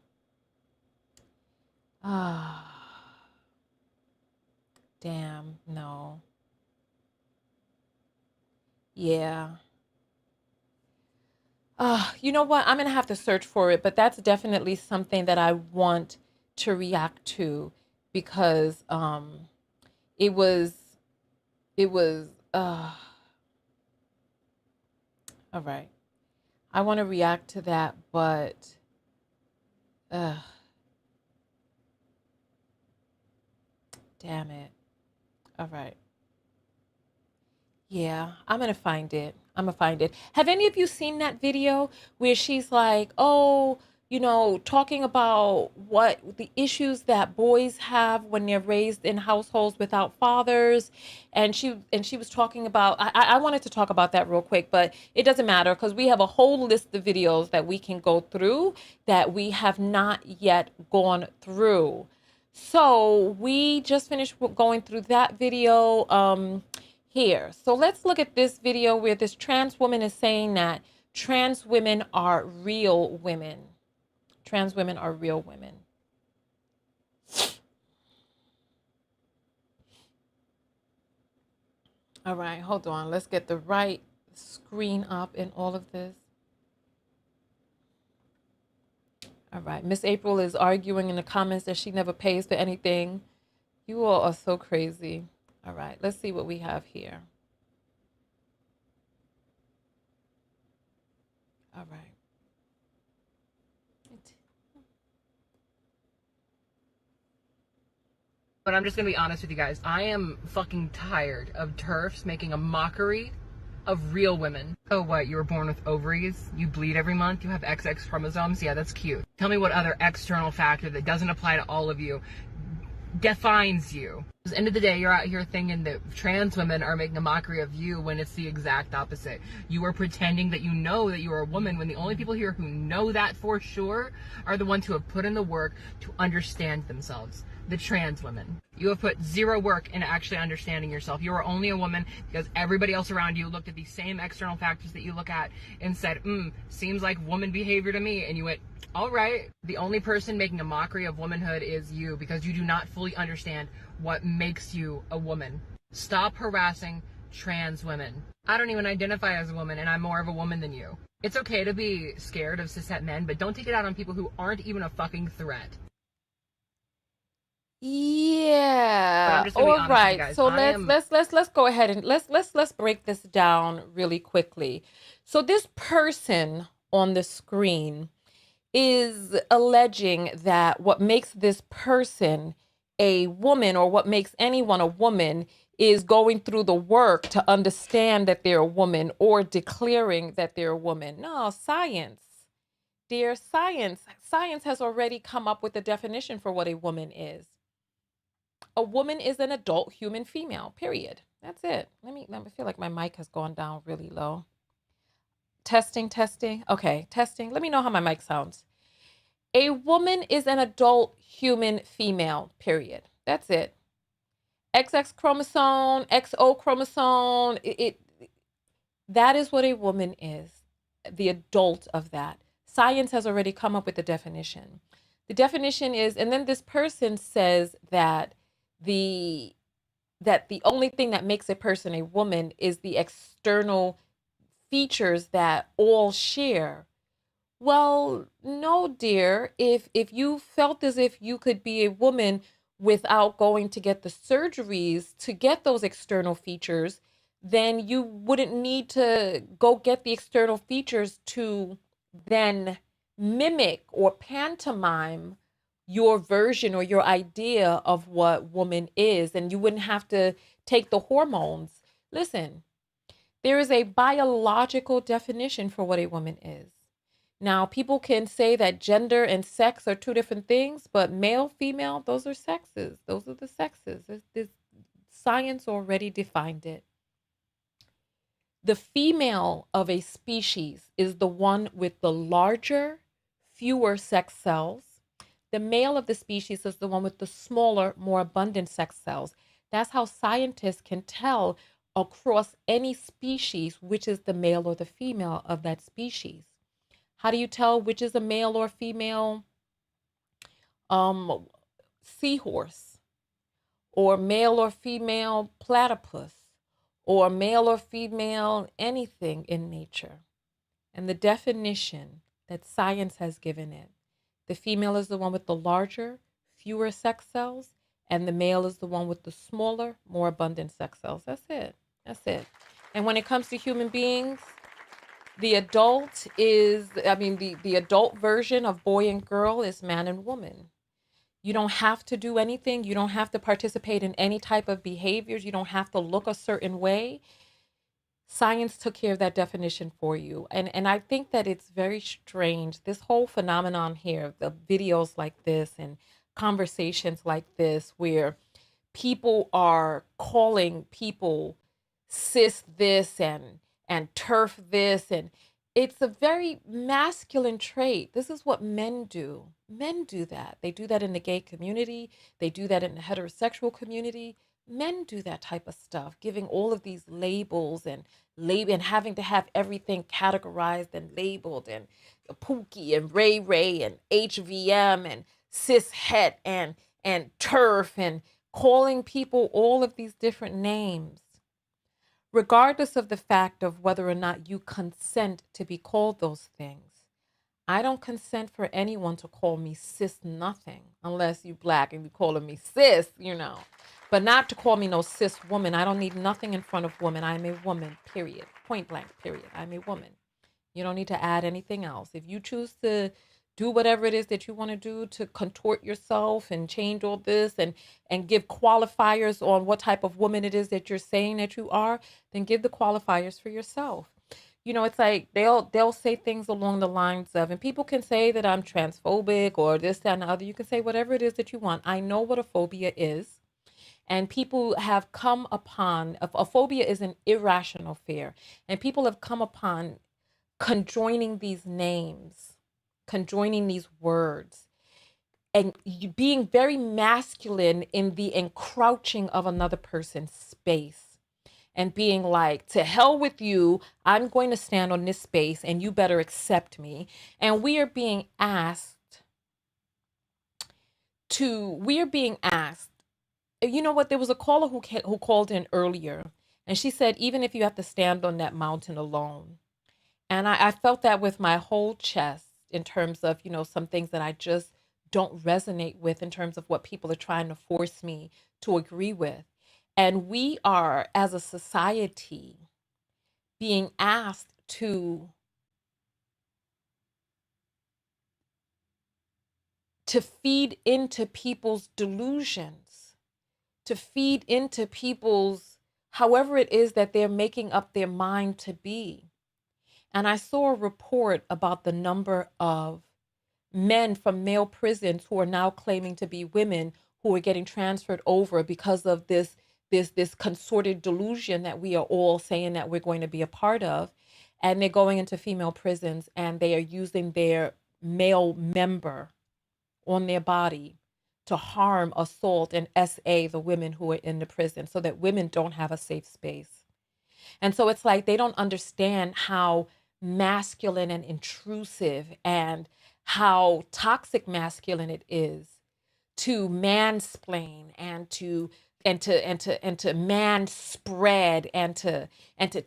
Damn, no. Yeah. You know what? I'm gonna have to search for it, but that's definitely something that I want to react to because it was all right. I want to react to that, but damn it. All right. Yeah, I'm gonna find it. Have any of you seen that video where she's like, oh, you know, talking about what the issues that boys have when they're raised in households without fathers? And she was talking about, I wanted to talk about that real quick, but it doesn't matter because we have a whole list of videos that we can go through that we have not yet gone through. So we just finished going through that video here. So let's look at this video where this trans woman is saying that trans women are real women. Trans women are real women. All right, hold on. Let's get the right screen up in all of this. All right, Miss April is arguing in the comments that she never pays for anything. You all are so crazy. All right, let's see what we have here. All right. But I'm just gonna be honest with you guys. I am fucking tired of TERFs making a mockery of real women. Oh, what? You were born with ovaries? You bleed every month? You have XX chromosomes? Yeah, that's cute. Tell me what other external factor that doesn't apply to all of you defines you. At the end of the day, you're out here thinking that trans women are making a mockery of you when it's the exact opposite. You are pretending that you know that you are a woman when the only people here who know that for sure are the ones who have put in the work to understand themselves. The trans women. You have put zero work into actually understanding yourself. You are only a woman because everybody else around you looked at these same external factors that you look at and said, seems like woman behavior to me. And you went, all right. The only person making a mockery of womanhood is you because you do not fully understand what makes you a woman. Stop harassing trans women. I don't even identify as a woman and I'm more of a woman than you. It's okay to be scared of cishet men, but don't take it out on people who aren't even a fucking threat. Yeah. All right. So let's go ahead and let's break this down really quickly. So this person on the screen is alleging that what makes this person a woman or what makes anyone a woman is going through the work to understand that they're a woman or declaring that they're a woman. No, science. Dear science. Science has already come up with a definition for what a woman is. A woman is an adult human female, period. That's it. Let me feel like my mic has gone down really low. Testing. Okay, testing. Let me know how my mic sounds. A woman is an adult human female, period. That's it. XX chromosome, XO chromosome, that is what a woman is, the adult of that. Science has already come up with the definition. The definition is, and then this person says that the only thing that makes a person a woman is the external features that all share. Well, no, dear. If you felt as if you could be a woman without going to get the surgeries to get those external features, then you wouldn't need to go get the external features to then mimic or pantomime your version or your idea of what woman is, and you wouldn't have to take the hormones. Listen, there is a biological definition for what a woman is. Now, people can say that gender and sex are two different things, but male, female, those are sexes. Those are the sexes. Science already defined it. The female of a species is the one with the larger, fewer sex cells. The male of the species is the one with the smaller, more abundant sex cells. That's how scientists can tell across any species which is the male or the female of that species. How do you tell which is a male or female seahorse, or male or female platypus, or male or female anything in nature? And the definition that science has given it, the female is the one with the larger, fewer sex cells, and the male is the one with the smaller, more abundant sex cells. That's it. That's it. And when it comes to human beings, the adult is, the adult version of boy and girl is man and woman. You don't have to do anything. You don't have to participate in any type of behaviors. You don't have to look a certain way. Science took care of that definition for you. And I think that it's very strange, this whole phenomenon here, the videos like this and conversations like this, where people are calling people cis this and turf this, and it's a very masculine trait. This is what men do. Men do that. They do that in the gay community. They do that in the heterosexual community. Men do that type of stuff, giving all of these labels and having to have everything categorized and labeled, and Pookie and Ray Ray and HVM and cis het and turf, and calling people all of these different names, regardless of the fact of whether or not you consent to be called those things. I don't consent for anyone to call me cis nothing, unless you black and you calling me cis, But not to call me no cis woman. I don't need nothing in front of woman. I am a woman, period. Point blank, period. I'm a woman. You don't need to add anything else. If you choose to do whatever it is that you want to do to contort yourself and change all this and give qualifiers on what type of woman it is that you're saying that you are, then give the qualifiers for yourself. You know, it's like they'll say things along the lines of, and people can say that I'm transphobic or this, that, and the other. You can say whatever it is that you want. I know what a phobia is. And people have come upon, a phobia is an irrational fear. And people have come upon conjoining these names, conjoining these words, and being very masculine in the encroaching of another person's space and being like, to hell with you, I'm going to stand on this space and you better accept me. And we are being asked, you know what, there was a caller who called in earlier, and she said, even if you have to stand on that mountain alone. And I felt that with my whole chest in terms of, you know, some things that I just don't resonate with in terms of what people are trying to force me to agree with. And we are, as a society, being asked to feed into people's delusions, to feed into people's, however it is that they're making up their mind to be. And I saw a report about the number of men from male prisons who are now claiming to be women who are getting transferred over because of this consorted delusion that we are all saying that we're going to be a part of. And they're going into female prisons and they are using their male member on their body to harm, assault, and SA the women who are in the prison so that women don't have a safe space. And so it's like they don't understand how masculine and intrusive and how toxic masculine it is to mansplain and to man spread and to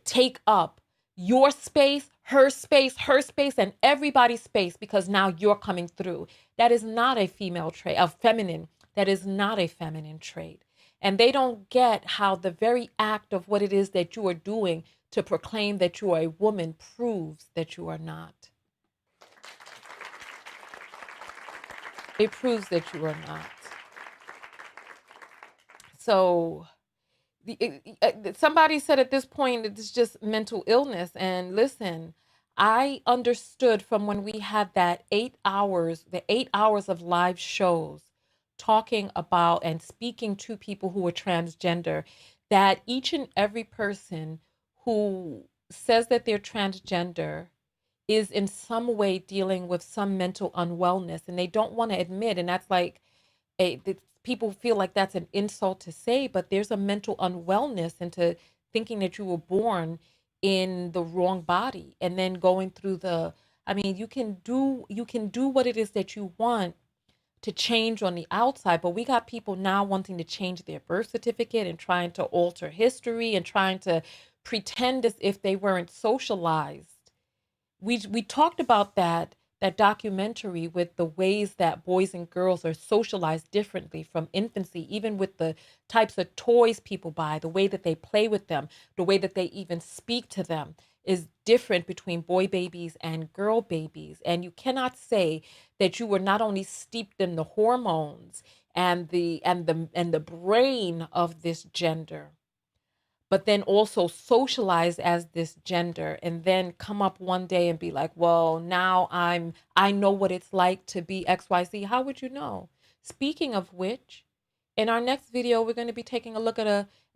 take up your space, her space, and everybody's space because now you're coming through. That is not a female trait, that is not a feminine trait. And they don't get how the very act of what it is that you are doing to proclaim that you are a woman proves that you are not. It proves that you are not. So somebody said at this point, it's just mental illness. And listen, I understood from when we had the 8 hours of live shows talking about and speaking to people who are transgender, that each and every person who says that they're transgender is in some way dealing with some mental unwellness and they don't want to admit. And that's like, people feel like that's an insult to say, but there's a mental unwellness into thinking that you were born in the wrong body and then going through you can do what it is that you want to change on the outside, but we got people now wanting to change their birth certificate and trying to alter history and trying to pretend as if they weren't socialized. We talked about that documentary with the ways that boys and girls are socialized differently from infancy, even with the types of toys people buy, the way that they play with them, the way that they even speak to them is different between boy babies and girl babies. And you cannot say that you were not only steeped in the hormones and the brain of this gender, but then also socialize as this gender and then come up one day and be like, well, now I know what it's like to be XYZ. How would you know? Speaking of which, in our next video, we're going to be taking a look at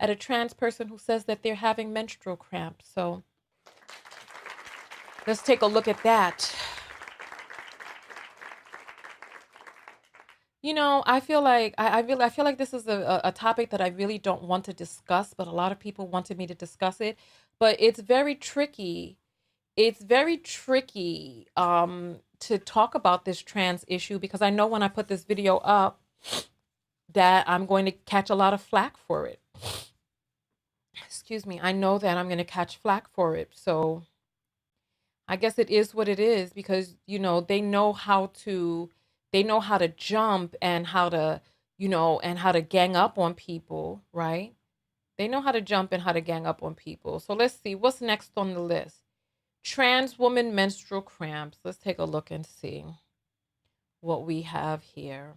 a trans person who says that they're having menstrual cramps. So let's take a look at that. You know, I feel like I feel like this is a topic that I really don't want to discuss, but a lot of people wanted me to discuss it. But it's very tricky. It's very tricky to talk about this trans issue because I know when I put this video up that I'm going to catch a lot of flack for it. Excuse me. I know that I'm going to catch flack for it. So I guess it is what it is because, you know, they know how to jump and how to and how to gang up on people, right? They know how to jump and how to gang up on people. So let's see what's next on the list. Trans woman menstrual cramps. Let's take a look and see what we have here.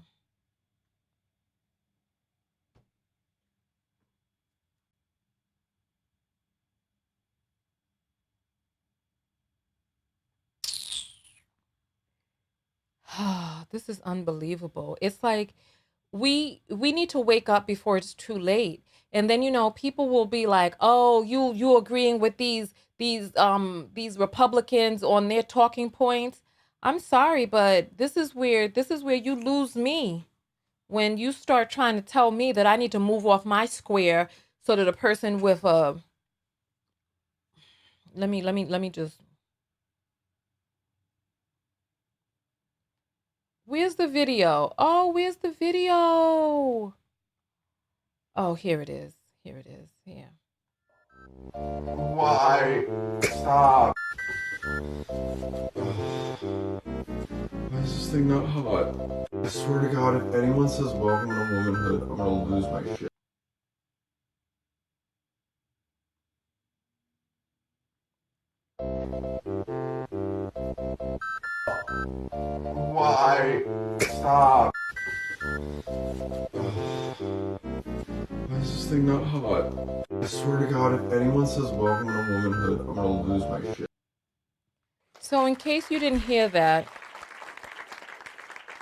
This is unbelievable. It's like we need to wake up before it's too late. And then people will be like, "Oh, you agreeing with these Republicans on their talking points?" I'm sorry, but this is where you lose me. When you start trying to tell me that I need to move off my square so that a person with a let me just where's the video? Oh, where's the video? Oh, here it is. Here it is. Yeah. Why? Stop. Why is this thing not hot? I swear to God, if anyone says welcome to womanhood, I'm gonna lose my shit. Why? Stop. Why is this thing not hot? I swear to God, if anyone says welcome to womanhood, I'm gonna lose my shit. So in case you didn't hear that,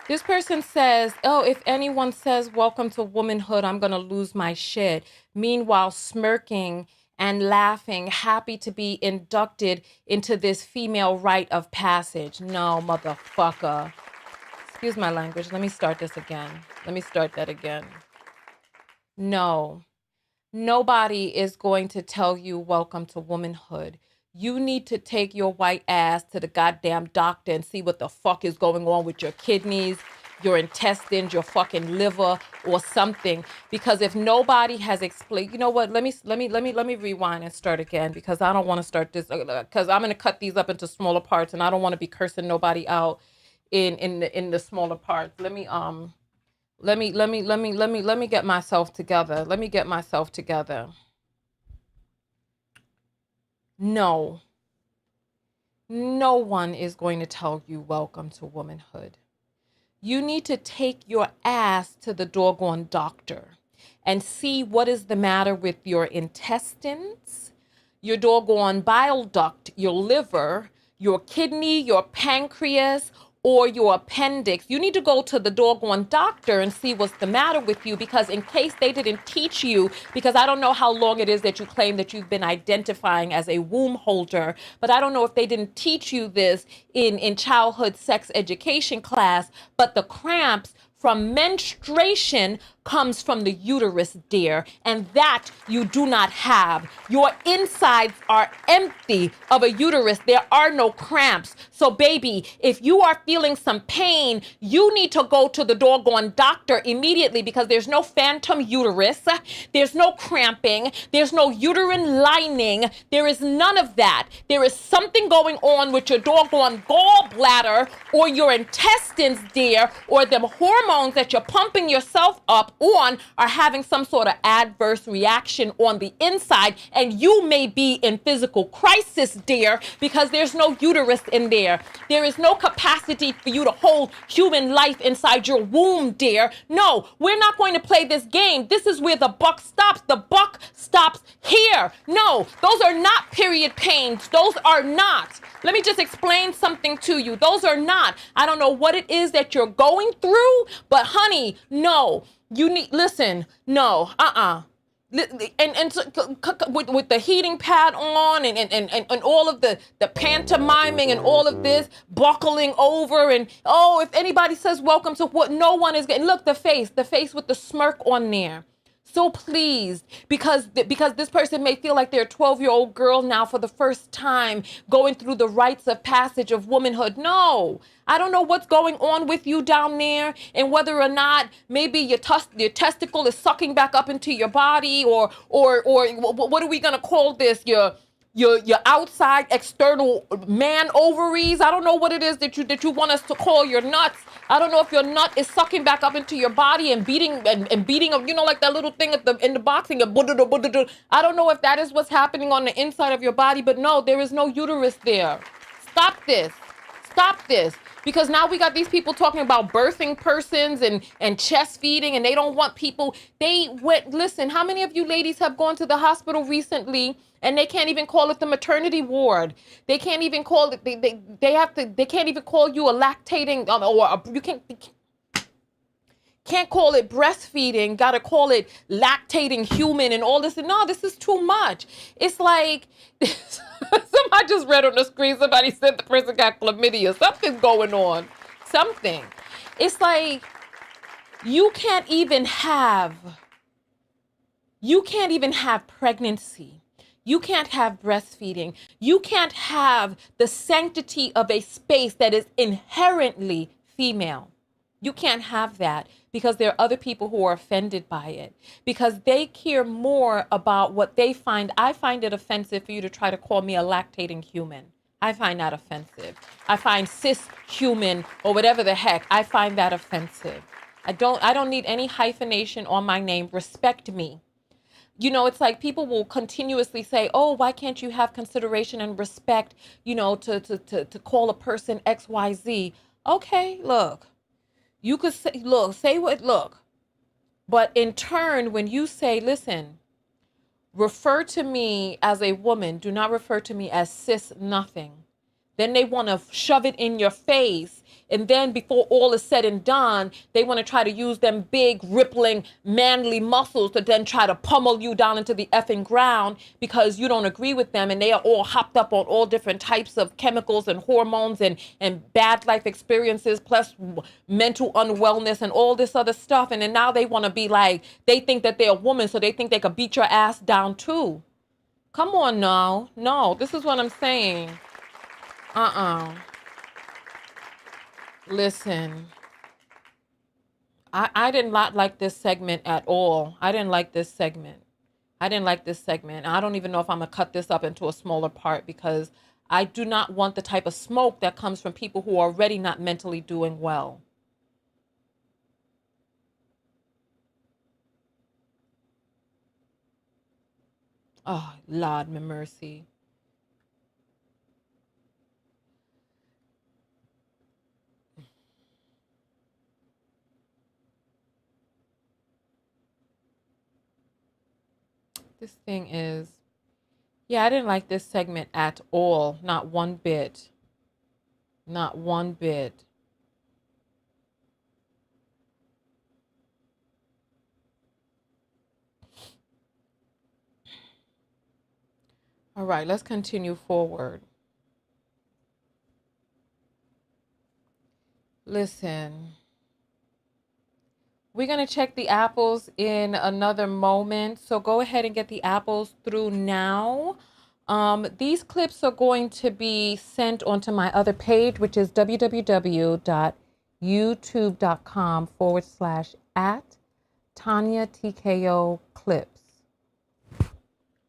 this person says, "Oh, if anyone says welcome to womanhood, I'm going to lose my shit." Meanwhile, smirking and laughing, happy to be inducted into this female rite of passage. No, motherfucker. Excuse my language. Let me start this again. Let me start that again. No, nobody is going to tell you welcome to womanhood. You need to take your white ass to the goddamn doctor and see what the fuck is going on with your kidneys, your intestines, your fucking liver, or something. Because if nobody has explained, you know what? Let me rewind and start again, because I don't want to start this, because I'm gonna cut these up into smaller parts, and I don't want to be cursing nobody out in the smaller parts. Let me get myself together. Let me get myself together. No. No one is going to tell you welcome to womanhood. You need to take your ass to the doggone doctor and see what is the matter with your intestines, your doggone bile duct, your liver, your kidney, your pancreas, or your appendix. You need to go to the doggone doctor and see what's the matter with you, because in case they didn't teach you, because I don't know how long it is that you claim that you've been identifying as a womb holder, but I don't know if they didn't teach you this in childhood sex education class, but the cramps from menstruation comes from the uterus, dear, and that you do not have. Your insides are empty of a uterus. There are no cramps. So, baby, if you are feeling some pain, you need to go to the doggone doctor immediately, because there's no phantom uterus, there's no cramping, there's no uterine lining, there is none of that. There is something going on with your doggone gallbladder or your intestines, dear, or them hormones that you're pumping yourself up on are having some sort of adverse reaction on the inside, and you may be in physical crisis, dear, because there's no uterus in there. There is no capacity for you to hold human life inside your womb, dear. No, we're not going to play this game. This is where the buck stops. The buck stops here. No, those are not period pains. Those are not. Let me just explain something to you. Those are not. I don't know what it is that you're going through, but honey, no. Listen, no, and so, with the heating pad on and all of the pantomiming and all of this buckling over, and oh, if anybody says welcome to what, no one is getting, look, the face with the smirk on there. So pleased, because this person may feel like they're a 12-year-old girl now for the first time going through the rites of passage of womanhood. No, I don't know what's going on with you down there, and whether or not maybe your testicle is sucking back up into your body, or what are we gonna call this? your outside external man ovaries. I don't know what it is that you want us to call your nuts. I don't know if your nut is sucking back up into your body and beating and beating up, like that little thing in the boxing. I don't know if that is what's happening on the inside of your body, but no, there is no uterus there. Stop this. Stop this. Because now we got these people talking about birthing persons and chest feeding, and they don't want people. Listen, how many of you ladies have gone to the hospital recently and they can't even call it the maternity ward? They can't even call it, they can't even call you a lactating, can't call it breastfeeding, gotta call it lactating human and all this. No, this is too much. It's like, somebody just read on the screen, somebody said the person got chlamydia. Something's going on. Something. It's like, you can't even have pregnancy. You can't have breastfeeding. You can't have the sanctity of a space that is inherently female. You can't have that because there are other people who are offended by it, because they care more about what they find. I find it offensive for you to try to call me a lactating human. I find that offensive. I find cis human or whatever the heck, I find that offensive. I don't need any hyphenation on my name. Respect me. It's like people will continuously say, oh, why can't you have consideration and respect, to call a person XYZ? Okay, look. You could look. But in turn, when you say, listen, refer to me as a woman, do not refer to me as cis nothing. Then they want to shove it in your face. And then before all is said and done, they want to try to use them big, rippling, manly muscles to then try to pummel you down into the effing ground because you don't agree with them. And they are all hopped up on all different types of chemicals and hormones and bad life experiences, plus mental unwellness and all this other stuff. And then now they want to be like, they think that they're a woman, so they think they could beat your ass down too. Come on now. No, this is what I'm saying. Listen, I did not like this segment at all. I didn't like this segment. I don't even know if I'm going to cut this up into a smaller part because I do not want the type of smoke that comes from people who are already not mentally doing well. Oh, Lord, my mercy. This thing is, yeah, I didn't like this segment at all. Not one bit. Not one bit. All right, let's continue forward. Listen. We're going to check the apples in another moment. So go ahead and get the apples through now. These clips are going to be sent onto my other page, which is www.youtube.com/@TonyaTKO clips.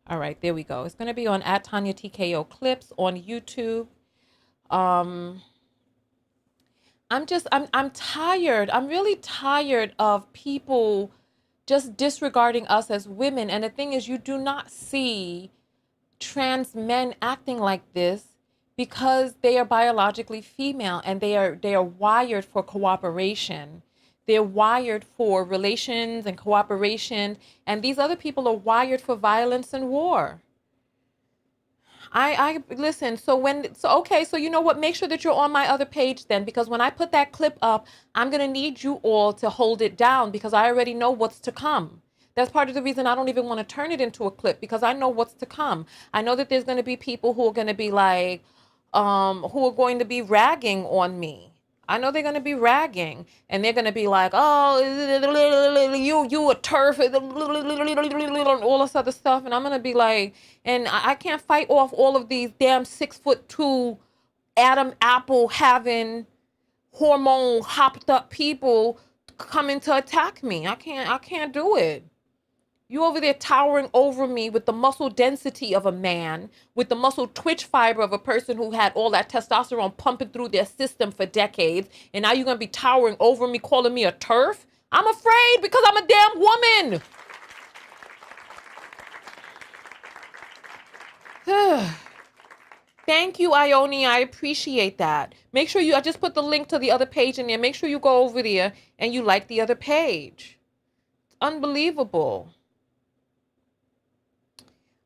All right, there we go. It's going to be on @TonyaTKO clips on YouTube. I'm tired. I'm really tired of people just disregarding us as women. And the thing is, you do not see trans men acting like this because they are biologically female and they are wired for cooperation. They're wired for relations and cooperation. And these other people are wired for violence and war. I listen. So you know what? Make sure that you're on my other page then, because when I put that clip up, I'm going to need you all to hold it down because I already know what's to come. That's part of the reason I don't even want to turn it into a clip, because I know what's to come. I know that there's going to be people who are going to be like, who are going to be ragging on me. I know they're going to be ragging and they're going to be like, oh, you a turf, and all this other stuff. And I'm going to be like, and I can't fight off all of these damn 6'2" Adam Apple having hormone hopped up people coming to attack me. I can't do it. You over there towering over me with the muscle density of a man, with the muscle twitch fiber of a person who had all that testosterone pumping through their system for decades. And now you're going to be towering over me, calling me a TERF? I'm afraid because I'm a damn woman. Thank you, Ione. I appreciate that. Make sure I just put the link to the other page in there. Make sure you go over there and you like the other page. It's unbelievable.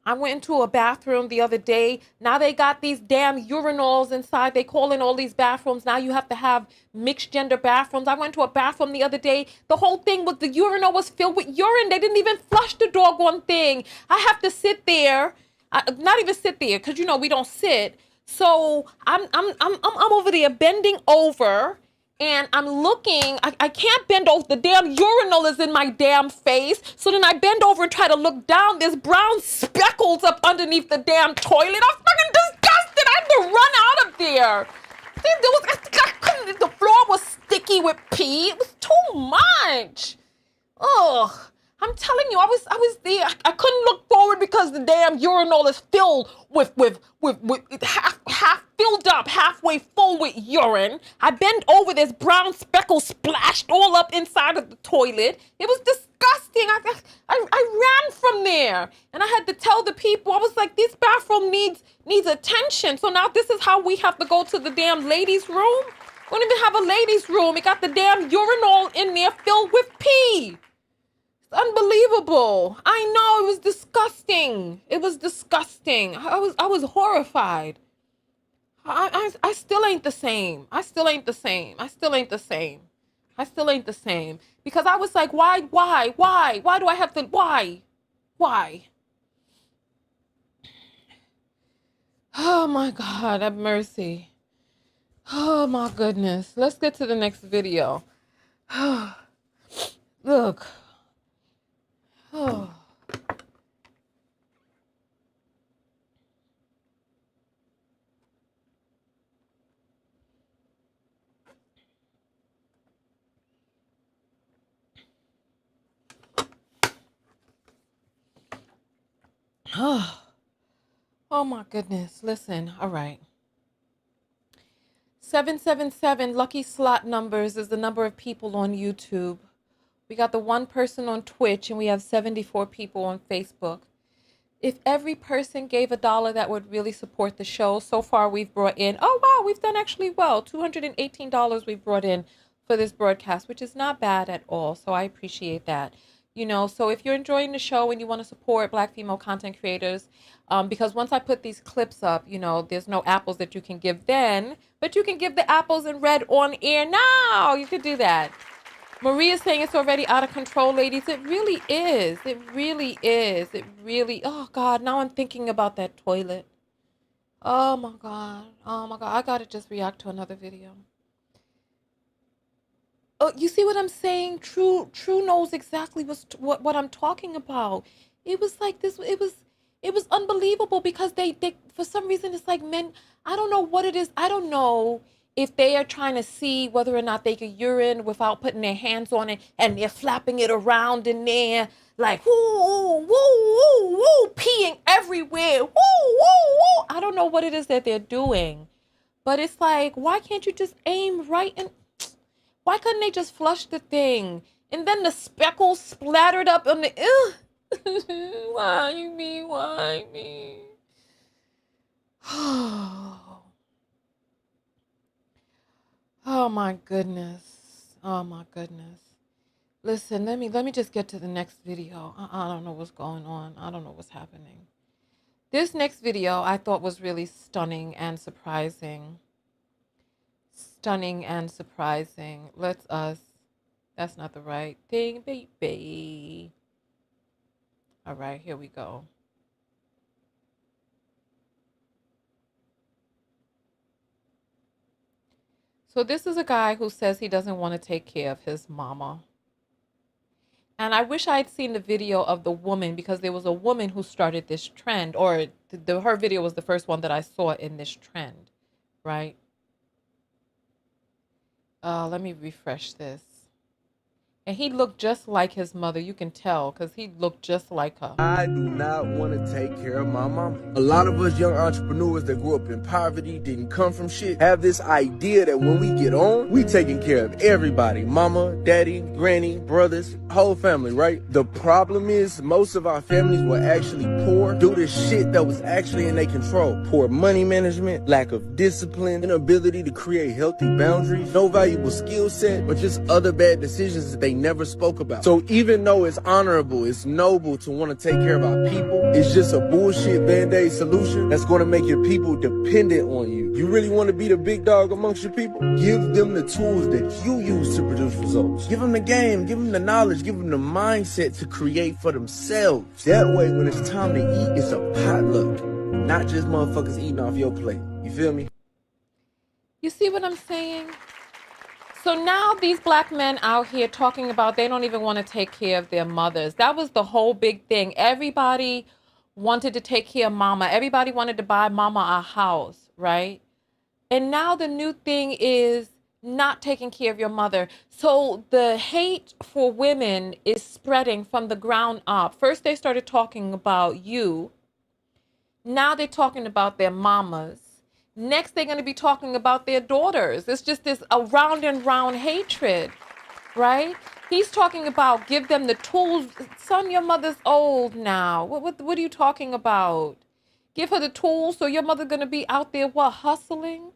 I went into a bathroom the other day. Now they got these damn urinals inside. They call in all these bathrooms. Now you have to have mixed gender bathrooms. I went to a bathroom the other day. The whole thing was the urinal was filled with urine. They didn't even flush the doggone thing. I have to sit there. Not even sit there, because you know we don't sit. So I'm over there bending over. And I'm looking, I can't bend over. The damn urinal is in my damn face. So then I bend over and try to look down. There's brown speckles up underneath the damn toilet. I'm fucking disgusted. I had to run out of there. The floor was sticky with pee. It was too much. Ugh. I'm telling you, I was there. I couldn't look forward because the damn urinal is filled with half filled up, halfway full with urine. I bent over, there's brown speckles splashed all up inside of the toilet. It was disgusting. I ran from there, and I had to tell the people. I was like, this bathroom needs attention. So now this is how we have to go to the damn ladies' room. We don't even have a ladies' room. It got the damn urinal in there filled with pee. Unbelievable. I know, it was disgusting. It was disgusting. I was horrified. I still ain't the same. I still ain't the same. I still ain't the same. I still ain't the same. Because I was like, why do I have to, why? Oh my God, have mercy. Oh my goodness. Let's get to the next video. Look. Oh. Oh my goodness. Listen, all right. 777 lucky slot numbers is the number of people on YouTube. We got the one person on Twitch, and we have 74 people on Facebook. If every person gave $1, that would really support the show. So far, we've brought in, oh wow, we've done actually well. $218 we've brought in for this broadcast, which is not bad at all. So I appreciate that. You know, so if you're enjoying the show and you want to support Black female content creators, because once I put these clips up, you know, there's no apples that you can give then, but you can give the apples in red on air now. You could do that. Maria's saying it's already out of control, ladies. It really is. It really is. It really, oh God, now I'm thinking about that toilet. Oh my God. Oh my God. I gotta just react to another video. Oh, you see what I'm saying? True knows exactly what I'm talking about. It was like this, it was unbelievable because they for some reason it's like men, I don't know what it is. I don't know if they are trying to see whether or not they could urine without putting their hands on it, and they're flapping it around in there like woo, woo, woo, woo, peeing everywhere. Woo, woo, woo. I don't know what it is that they're doing. But it's like, why can't you just aim right and why couldn't they just flush the thing? And then the speckles splattered up on the Why me? Why me? Oh my goodness. Oh my goodness. Listen, let me just get to the next video. I don't know what's going on. I don't know what's happening. This next video I thought was really stunning and surprising. Stunning and surprising. That's not the right thing, baby. All right, here we go. So this is a guy who says he doesn't want to take care of his mama. And I wish I had seen the video of the woman, because there was a woman who started this trend, or her video was the first one that I saw in this trend, right? Let me refresh this. And he looked just like his mother. You can tell because he looked just like her. I do not want to take care of my mama. A lot of us young entrepreneurs that grew up in poverty, didn't come from shit, have this idea that when we get on, we taking care of everybody. Mama, daddy, granny, brothers, whole family, right? The problem is most of our families were actually poor due to shit that was actually in their control. Poor money management, lack of discipline, inability to create healthy boundaries, no valuable skill set, or just other bad decisions that they never spoke about. So even though it's honorable, it's noble to want to take care of our people, it's just a bullshit band-aid solution that's going to make your people dependent on you. You really want to be the big dog amongst your people? Give them the tools that you use to produce results. Give them the game, give them the knowledge, give them the mindset to create for themselves. That way, when it's time to eat, it's a potluck, not just motherfuckers eating off your plate. You feel me? You see what I'm saying? So now these black men out here talking about they don't even want to take care of their mothers. That was the whole big thing. Everybody wanted to take care of mama. Everybody wanted to buy mama a house, right? And now the new thing is not taking care of your mother. So the hate for women is spreading from the ground up. First they started talking about you. Now they're talking about their mamas. Next, they're going to be talking about their daughters. It's just this round and round hatred, right? He's talking about give them the tools. Son, your mother's old now. What are you talking about? Give her the tools so your mother's going to be out there, what, hustling?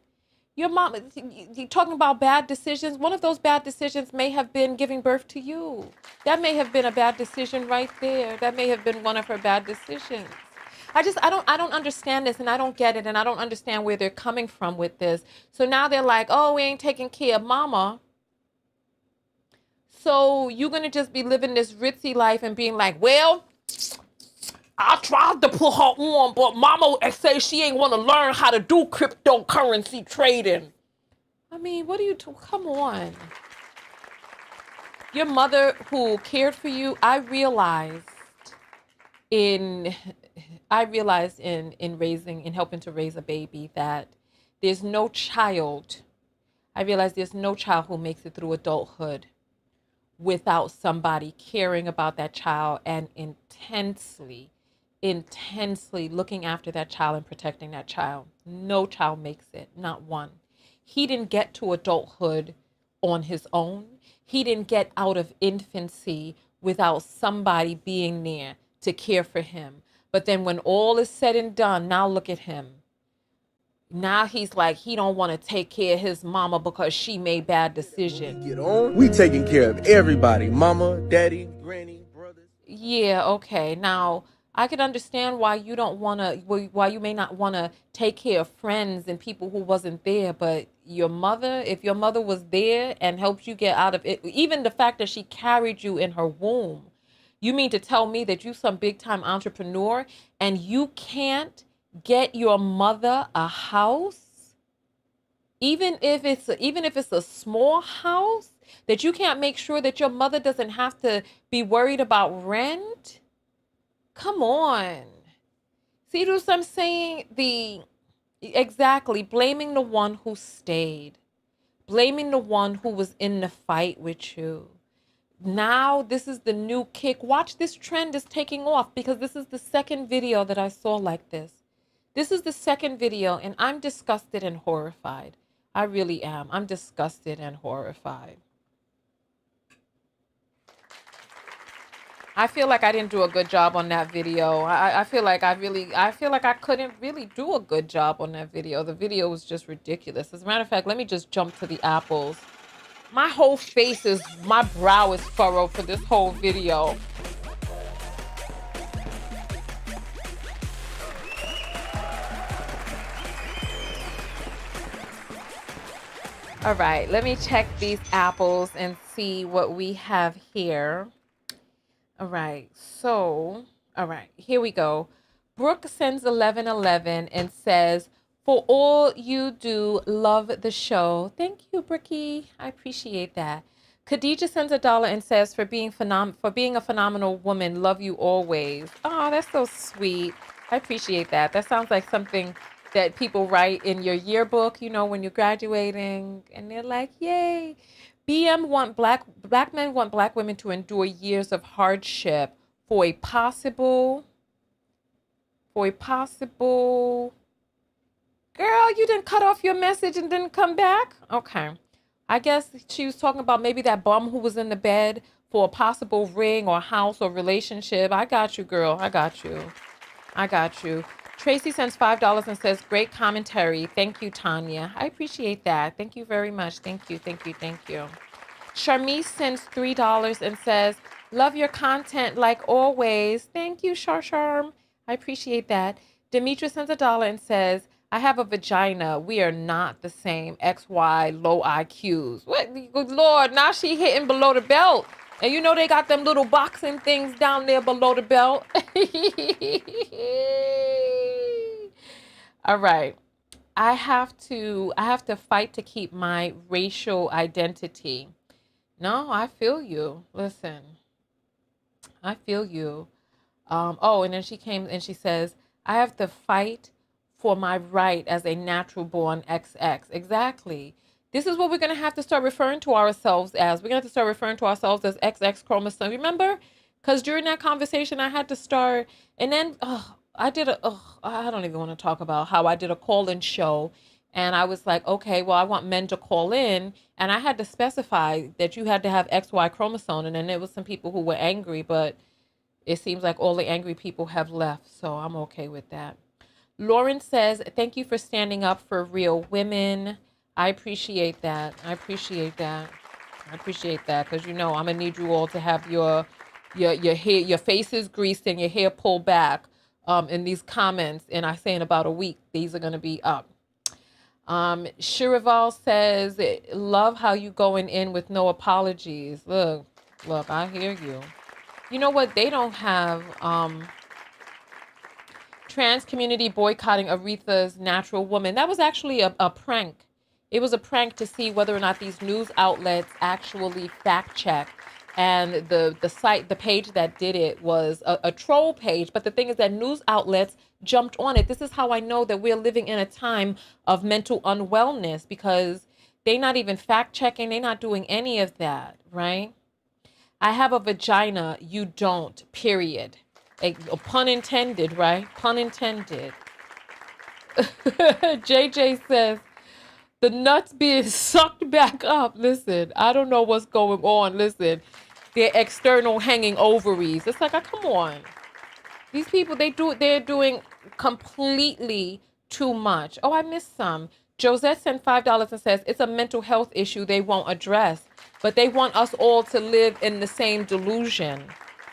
Your mom, you're talking about bad decisions. One of those bad decisions may have been giving birth to you. That may have been a bad decision right there. That may have been one of her bad decisions. I don't understand this and I don't get it and I don't understand where they're coming from with this. So now they're like, oh, we ain't taking care of mama. So you're going to just be living this ritzy life and being like, well, I tried to put her on, but mama says she ain't want to learn how to do cryptocurrency trading. I mean, what do you do? Come on. Your mother who cared for you, I realized in helping to raise a baby that there's no child. I realized there's no child who makes it through adulthood without somebody caring about that child and intensely looking after that child and protecting that child. No child makes it, not one. He didn't get to adulthood on his own. He didn't get out of infancy without somebody being there to care for him. But then when all is said and done, now look at him. Now he's like, he don't want to take care of his mama because she made bad decisions. Get on. We taking care of everybody. Mama, daddy, granny, brothers. Yeah, okay. Now, I could understand why you don't want to, why you may not want to take care of friends and people who wasn't there. But your mother, if your mother was there and helped you get out of it, even the fact that she carried you in her womb, you mean to tell me that you some big time entrepreneur and you can't get your mother a house? Even if it's a small house, that you can't make sure that your mother doesn't have to be worried about rent? Come on. See what I'm saying? Exactly, blaming the one who stayed. Blaming the one who was in the fight with you. Now this is the new kick. Watch, this trend is taking off because this is the second video that I saw like this. This is the second video and I'm disgusted and horrified. I really am. I'm disgusted and horrified. I feel like I didn't do a good job on that video. I feel like I couldn't really do a good job on that video. The video was just ridiculous. As a matter of fact, let me just jump to the apples. My whole face my brow is furrowed for this whole video. All right, let me check these apples and see what we have here. All right, here we go. Brooke sends 1111 and says, for all you do, love the show. Thank you, Brookie. I appreciate that. Khadija sends $1 and says, for being a phenomenal woman, love you always. Oh, that's so sweet. I appreciate that. That sounds like something that people write in your yearbook, you know, when you're graduating and they're like, yay. Black men want black women to endure years of hardship for a possible girl, you didn't cut off your message and didn't come back? Okay. I guess she was talking about maybe that bum who was in the bed for a possible ring or house or relationship. I got you, girl. I got you. Tracy sends $5 and says, great commentary. Thank you, Tonya. I appreciate that. Thank you very much. Thank you. Sharmise sends $3 and says, love your content like always. Thank you, Sharm. I appreciate that. Demetra sends $1 and says, I have a vagina. We are not the same. XY low IQs. What? Good Lord. Now she hitting below the belt. And you know they got them little boxing things down there below the belt. All right. I have to fight to keep my racial identity. No, I feel you. Listen, I feel you. And then she came and she says, I have to fight for my right as a natural born XX. Exactly. This is what we're going to have to start referring to ourselves as. We're going to have to start referring to ourselves as XX chromosome. Remember? Because during that conversation, I had to start, and then I don't even want to talk about how I did a call-in show. And I was like, okay, well, I want men to call in. And I had to specify that you had to have XY chromosome. And then there was some people who were angry, but it seems like all the angry people have left. So I'm okay with that. Lauren says, thank you for standing up for real women. I appreciate that. Because, you know, I'm going to need you all to have your hair, your faces greased and your hair pulled back in these comments. And I say in about a week, these are going to be up. Shiraval says, love how you going in with no apologies. Look, I hear you. You know what? They don't have trans community boycotting Aretha's Natural Woman. That was actually a prank. It was a prank to see whether or not these news outlets actually fact check. And the page that did it was a troll page. But the thing is that news outlets jumped on it. This is how I know that we're living in a time of mental unwellness, because they're not even fact checking. They're not doing any of that, right? I have a vagina. You don't, period. A pun intended, right? Pun intended. JJ says, the nuts being sucked back up. Listen, I don't know what's going on. Listen, they're external hanging ovaries. It's like, come on. These people, they're doing completely too much. Oh, I missed some. Josette sent $5 and says, it's a mental health issue they won't address, but they want us all to live in the same delusion.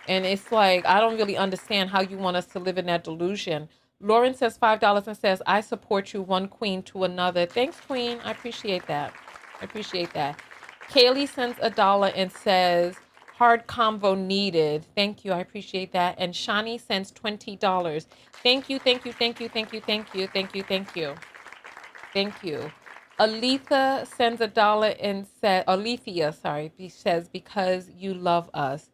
And it's like, I don't really understand how you want us to live in that delusion. Lauren says $5 and says, I support you, one queen to another. Thanks, queen. I appreciate that. Kaylee sends $1 and says, hard convo needed. Thank you. I appreciate that. And Shani sends $20. Thank you. Alethea sends $1 and says, he says, because you love us.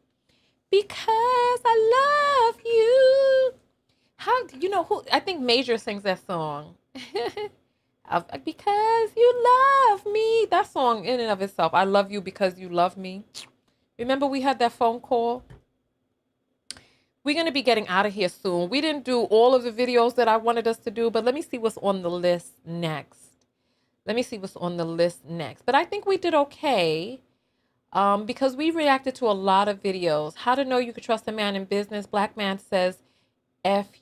Because I love you. How do you know who? I think Major sings that song. Because you love me. That song in and of itself. I love you because you love me. Remember we had that phone call? We're going to be getting out of here soon. We didn't do all of the videos that I wanted us to do, but let me see what's on the list next. But I think we did okay. Because we reacted to a lot of videos. How to know you could trust a man in business. Black man says, F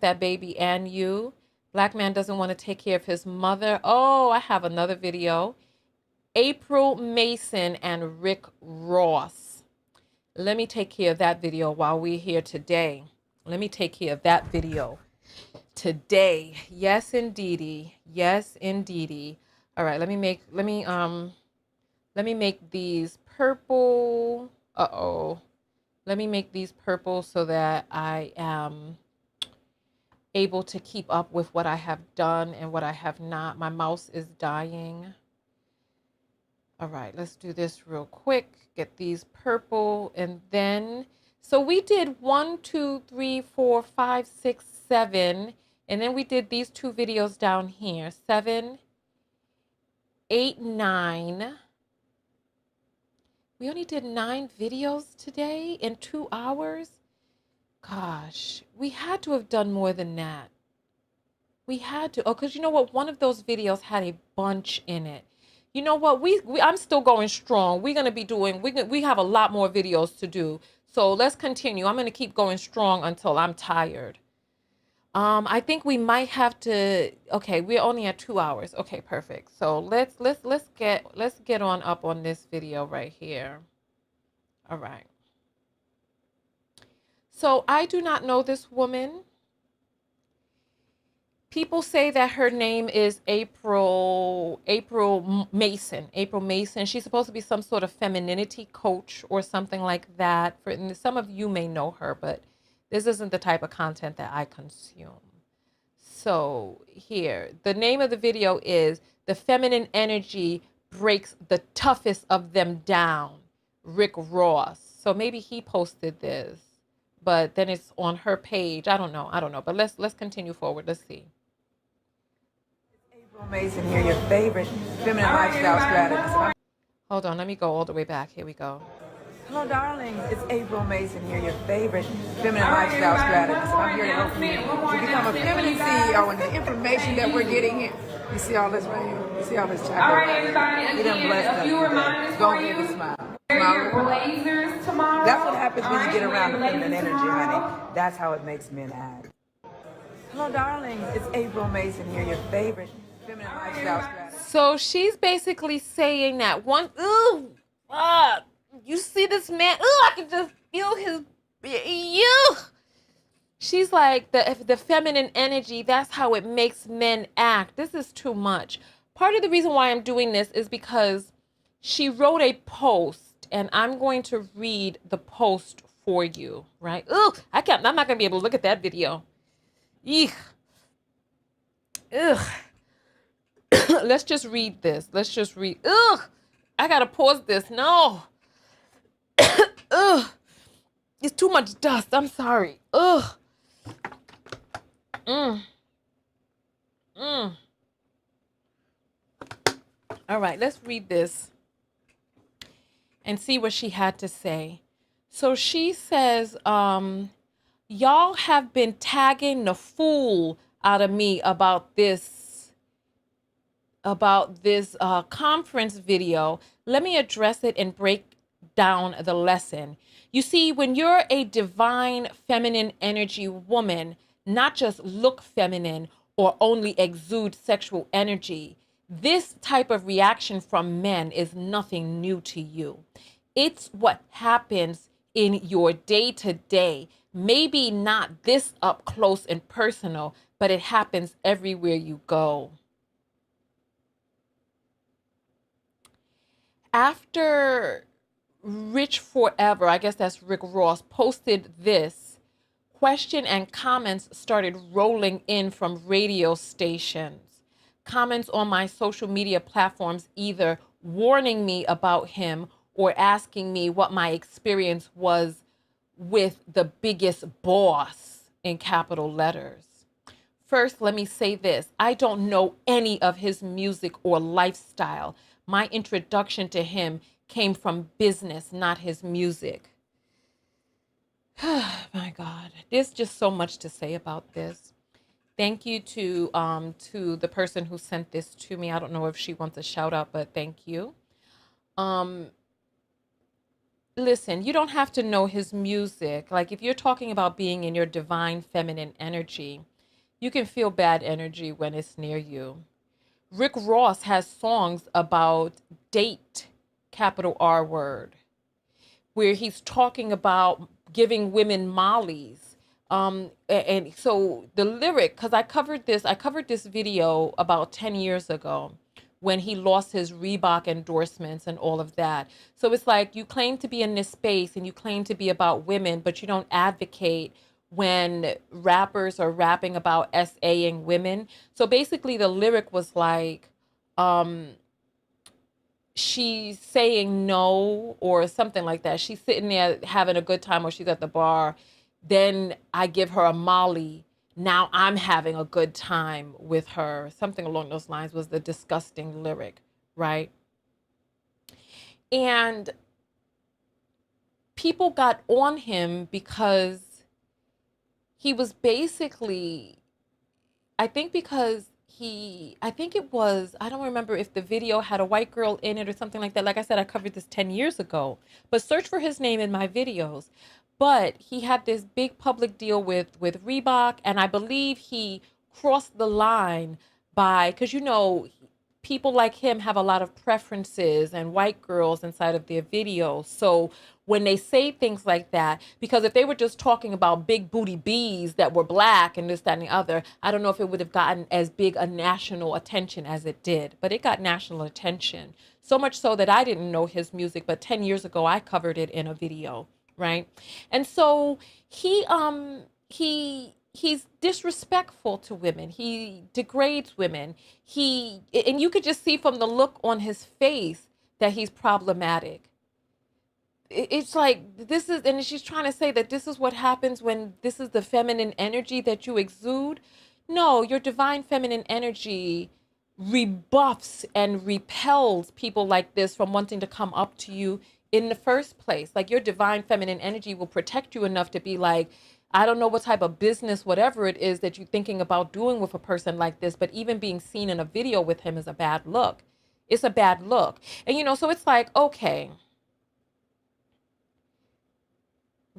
that baby and you. Black man doesn't want to take care of his mother. Oh, I have another video. April Mason and Rick Ross. Let me take care of that video while we're here today. Yes, indeedy. All right, let me make these purple. Let me make these purple so that I am able to keep up with what I have done and what I have not. My mouse is dying. All right, let's do this real quick. Get these purple. And then, so we did 1, 2, 3, 4, 5, 6, 7. And then we did these two videos down here. 7, 8, 9. We only did 9 videos today in 2 hours. Gosh, we had to have done more than that. We had to. Oh, because you know what? One of those videos had a bunch in it. You know what? I'm still going strong. We're gonna be doing. We have a lot more videos to do. So let's continue. I'm gonna keep going strong until I'm tired. I think we might have to. Okay, we're only at 2 hours. Okay, perfect. So let's get on up on this video right here. All right. So I do not know this woman. People say that her name is April Mason. April Mason. She's supposed to be some sort of femininity coach or something like that. And some of you may know her, but this isn't the type of content that I consume. So here, the name of the video is "The Feminine Energy Breaks the Toughest of Them Down." Rick Ross. So maybe he posted this, but then it's on her page. I don't know. But let's continue forward. Let's see. Mason here, your favorite feminine lifestyle strategist. Hold on, let me go all the way back. Here we go. Hello, darlings. It's April Mason here, your favorite feminine lifestyle strategist. I'm here to help you to become a feminine CEO, and the information that we're getting here. You see all this right here? You see all this chocolate? All right, everybody. You done blessed us today. Go give a smile. Blazers tomorrow. That's what happens when you get around the feminine energy, honey. That's how it makes men act. Hello, darlings. It's April Mason here, your favorite feminine lifestyle strategist. So she's basically saying that you see this man, I can just feel his, She's like, the feminine energy, that's how it makes men act. This is too much. Part of the reason why I'm doing this is because she wrote a post, and I'm going to read the post for you, right? I'm not going to be able to look at that video. Eek. Ugh. Let's just read this. I got to pause this. No. Ugh. It's too much dust. I'm sorry. Ugh. All right, let's read this and see what she had to say. So she says, y'all have been tagging the fool out of me about this conference video. Let me address it and break down the lesson. You see, when you're a divine feminine energy woman, not just look feminine or only exude sexual energy, this type of reaction from men is nothing new to you. It's what happens in your day-to-day. Maybe not this up close and personal, but it happens everywhere you go. After Rich Forever, I guess that's Rick Ross, posted this, question and comments started rolling in from radio stations. Comments on my social media platforms either warning me about him or asking me what my experience was with the biggest boss in capital letters. First, let me say this. I don't know any of his music or lifestyle. My introduction to him came from business, not his music. My God, there's just so much to say about this. Thank you to the person who sent this to me. I don't know if she wants a shout out, but thank you. Listen, you don't have to know his music. Like if you're talking about being in your divine feminine energy, you can feel bad energy when it's near you. Rick Ross has songs about date, capital R word, where he's talking about giving women mollies. And so the lyric, because I covered this video about 10 years ago when he lost his Reebok endorsements and all of that. So it's like you claim to be in this space and you claim to be about women, but you don't advocate when rappers are rapping about SAing women. So basically the lyric was like, she's saying no or something like that. She's sitting there having a good time or she's at the bar. Then I give her a Molly. Now I'm having a good time with her. Something along those lines was the disgusting lyric, right? And people got on him because he was basically, I think it was, I don't remember if the video had a white girl in it or something like that. Like I said, I covered this 10 years ago, but search for his name in my videos. But he had this big public deal with Reebok, and I believe he crossed the line by, because people like him have a lot of preferences and white girls inside of their videos. So when they say things like that, because if they were just talking about big booty bees that were black and this, that, and the other, I don't know if it would have gotten as big a national attention as it did, but it got national attention. So much so that I didn't know his music, but 10 years ago, I covered it in a video, right? And so he's disrespectful to women. He degrades women. And you could just see from the look on his face that he's problematic. It's like, and she's trying to say that this is what happens when this is the feminine energy that you exude. No, your divine feminine energy rebuffs and repels people like this from wanting to come up to you in the first place. Like, your divine feminine energy will protect you enough to be like, I don't know what type of business, whatever it is that you're thinking about doing with a person like this, but even being seen in a video with him is a bad look. It's a bad look. And so it's like, okay,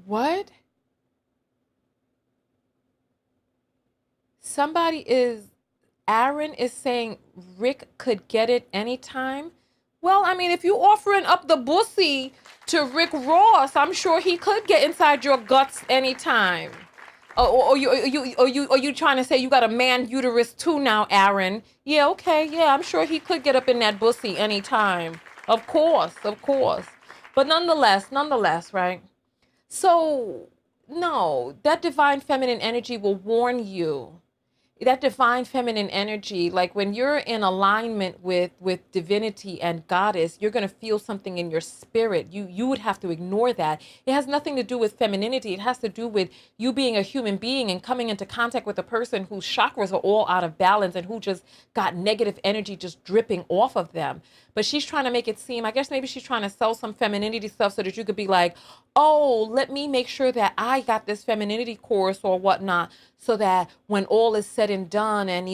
what? Aaron is saying Rick could get it anytime. Well, I mean, if you offering up the bussy to Rick Ross, I'm sure he could get inside your guts anytime. Or you trying to say you got a man uterus too now, Aaron? Yeah, okay, yeah, I'm sure he could get up in that bussy anytime. Of course. But nonetheless, right? So, no, that divine feminine energy will warn you. That divine feminine energy, like when you're in alignment with divinity and goddess, you're going to feel something in your spirit. You would have to ignore that. It has nothing to do with femininity. It has to do with you being a human being and coming into contact with a person whose chakras are all out of balance and who just got negative energy just dripping off of them. But she's trying to make it seem, I guess maybe she's trying to sell some femininity stuff so that you could be like, oh, let me make sure that I got this femininity course or whatnot, so that when all is said and done and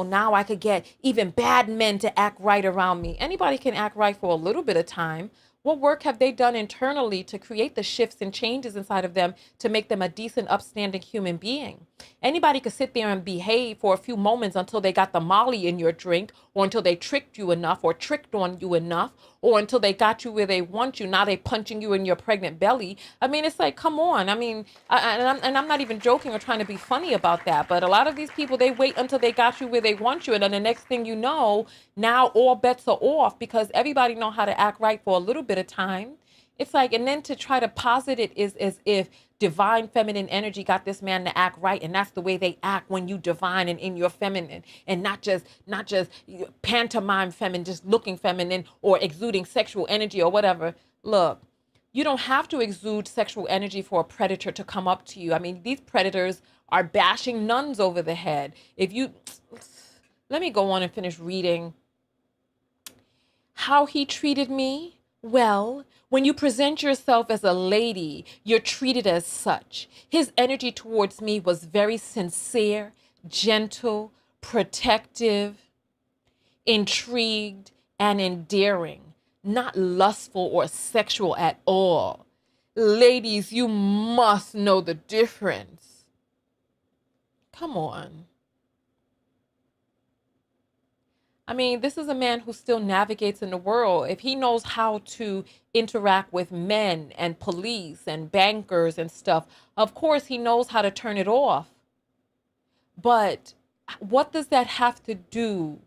now I could get even bad men to act right around me. Anybody can act right for a little bit of time. What work have they done internally to create the shifts and changes inside of them to make them a decent, upstanding human being? Anybody could sit there and behave for a few moments until they got the Molly in your drink, or until they tricked you enough or tricked on you enough, or until they got you where they want you. Now they punching you in your pregnant belly. I mean, it's like, come on. I mean, I'm not even joking or trying to be funny about that. But a lot of these people, they wait until they got you where they want you. And then the next thing you know, now all bets are off because everybody know how to act right for a little bit of time. It's like, and then to try to posit it is as if divine feminine energy got this man to act right, and that's the way they act when you divine and in your feminine, and not just pantomime feminine, just looking feminine or exuding sexual energy or whatever. Look, you don't have to exude sexual energy for a predator to come up to you. I mean, these predators are bashing nuns over the head. Let me go on and finish reading. How he treated me? Well, when you present yourself as a lady, you're treated as such. His energy towards me was very sincere, gentle, protective, intrigued, and endearing, not lustful or sexual at all. Ladies, you must know the difference. Come on. I mean, this is a man who still navigates in the world. If he knows how to interact with men and police and bankers and stuff, of course he knows how to turn it off. But what does that have to do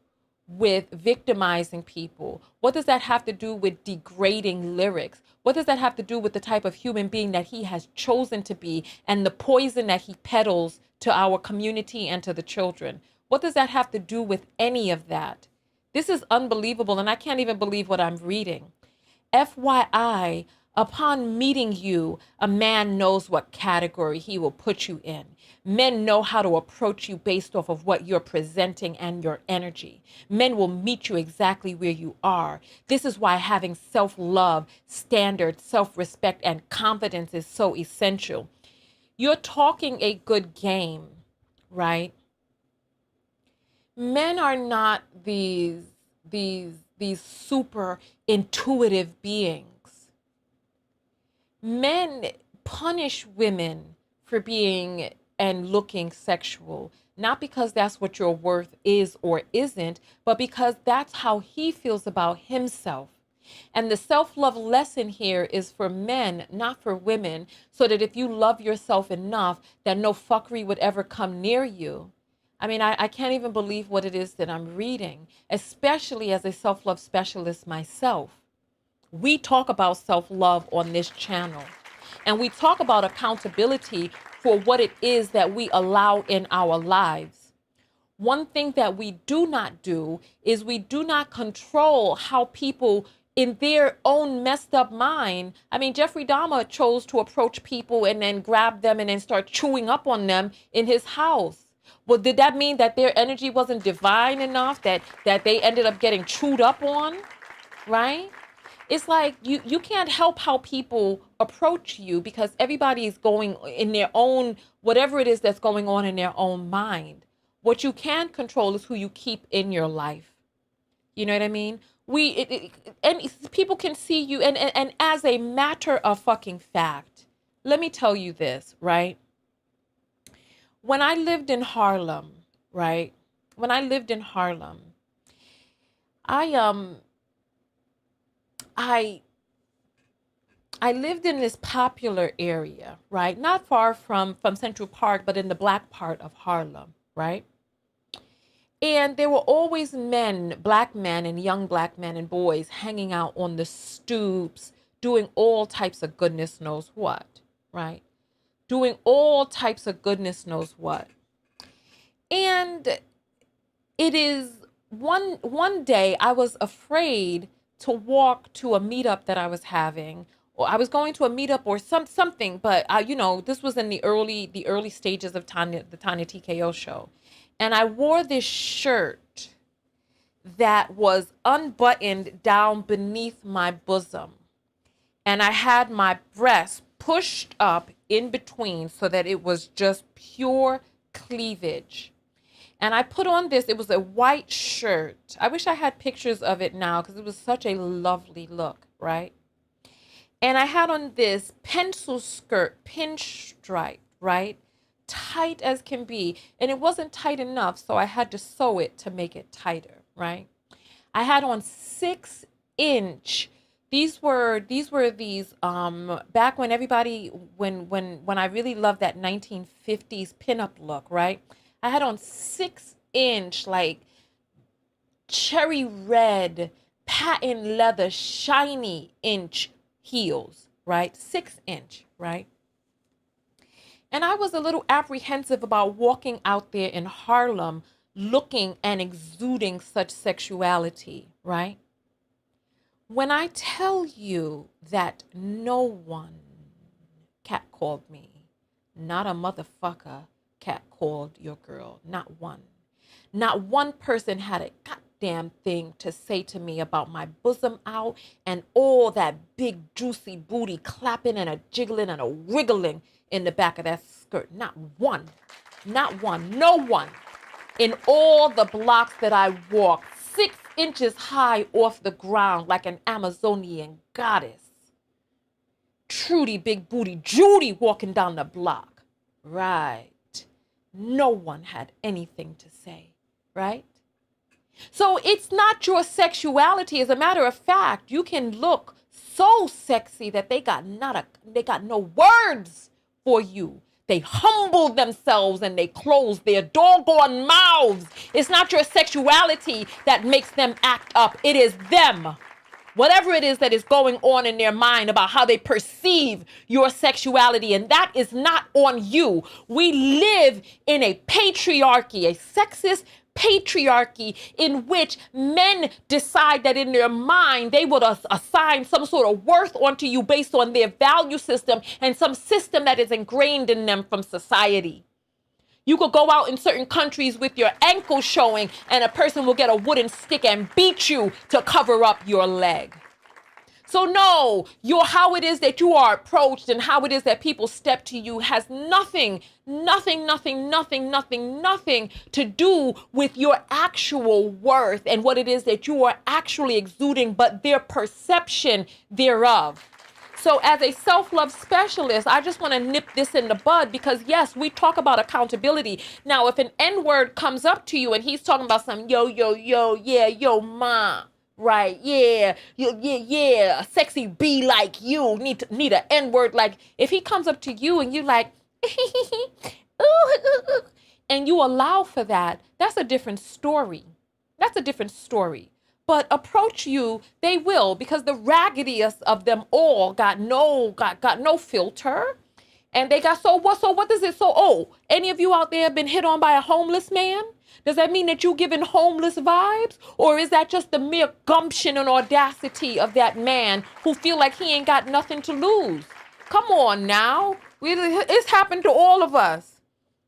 with victimizing people? What does that have to do with degrading lyrics? What does that have to do with the type of human being that he has chosen to be and the poison that he peddles to our community and to the children? What does that have to do with any of that? This is unbelievable, and I can't even believe what I'm reading. FYI, Upon meeting you, a man knows what category he will put you in. Men know how to approach you based off of what you're presenting and your energy. Men will meet you exactly where you are. This is why having self-love, standards, self-respect, and confidence is so essential. You're talking a good game, right? Men are not these super intuitive beings. Men punish women for being and looking sexual, not because that's what your worth is or isn't, but because that's how he feels about himself. And the self-love lesson here is for men, not for women, so that if you love yourself enough that no fuckery would ever come near you. I mean, I can't even believe what it is that I'm reading, especially as a self-love specialist myself. We talk about self-love on this channel, and we talk about accountability for what it is that we allow in our lives. One thing that we do not do is we do not control how people in their own messed up mind. I mean, Jeffrey Dahmer chose to approach people and then grab them and then start chewing up on them in his house. Well, did that mean that their energy wasn't divine enough that they ended up getting chewed up on, right? It's like you can't help how people approach you because everybody is going in their own, whatever it is that's going on in their own mind. What you can control is who you keep in your life. You know what I mean? And people can see you. And as a matter of fucking fact, let me tell you this, right? When I lived in Harlem, right? When I lived in Harlem, I lived in this popular area, right? Not far from Central Park, but in the black part of Harlem, right? And there were always men, black men and young black men and boys hanging out on the stoops, doing all types of goodness knows what, right? Doing all types of goodness knows what. And it is one day I was afraid to walk to a meetup that I was having, or I was going to a meetup or something, but this was in the early stages of the Tonya TKO show. And I wore this shirt that was unbuttoned down beneath my bosom. And I had my breast pushed up in between so that it was just pure cleavage. And I put on this, it was a white shirt. I wish I had pictures of it now because it was such a lovely look, right? And I had on this pencil skirt, pinstripe, right? Tight as can be. And it wasn't tight enough, so I had to sew it to make it tighter, right? I had on 6-inch. These were back when everybody, when I really loved that 1950s pinup look, right? I had on 6-inch, like cherry red, patent leather, shiny inch heels, right? 6-inch, right? And I was a little apprehensive about walking out there in Harlem looking and exuding such sexuality, right? When I tell you that no one catcalled me, not a motherfucker catcalled your girl, not one. Not one person had a goddamn thing to say to me about my bosom out and all that big juicy booty clapping and a jiggling and a wriggling in the back of that skirt. Not one. Not one. No one. In all the blocks that I walked, 6 inches high off the ground like an Amazonian goddess. Trudy big booty Judy walking down the block. Right. No one had anything to say, right? So it's not your sexuality. As a matter of fact, you can look so sexy that they got no words for you. They humble themselves and they close their doggone mouths. It's not your sexuality that makes them act up. It is them. Whatever it is that is going on in their mind about how they perceive your sexuality, and that is not on you. We live in a patriarchy, a sexist patriarchy in which men decide that in their mind they would assign some sort of worth onto you based on their value system and some system that is ingrained in them from society. You could go out in certain countries with your ankle showing and a person will get a wooden stick and beat you to cover up your leg. So no, how it is that you are approached and how it is that people step to you has nothing to do with your actual worth and what it is that you are actually exuding, but their perception thereof. So as a self-love specialist, I just want to nip this in the bud because yes, we talk about accountability. Now, if an N-word comes up to you and he's talking about some yo, ma. Right, yeah, a sexy B like you need an N-word. Like if he comes up to you and you like, and you allow for that, that's a different story. That's a different story. But approach you, they will, because the raggediest of them all got no filter, and they got so what is it? So any of you out there been hit on by a homeless man? Does that mean that you giving homeless vibes? Or is that just the mere gumption and audacity of that man who feel like he ain't got nothing to lose? Come on now. It's happened to all of us.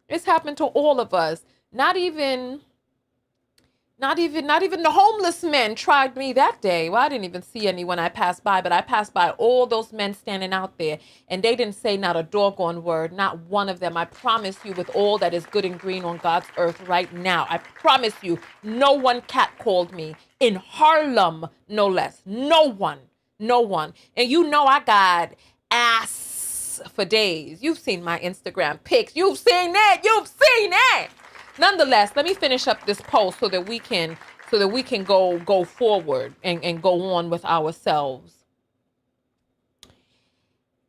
It's happened to all of us. Not even the homeless men tried me that day. Well, I didn't even see any when I passed by, but I passed by all those men standing out there, and they didn't say not a doggone word, not one of them. I promise you, with all that is good and green on God's earth right now, I promise you, no one catcalled me. In Harlem, no less. No one. And you know I got ass for days. You've seen my Instagram pics. You've seen it. Nonetheless, let me finish up this post so that we can go forward and go on with ourselves.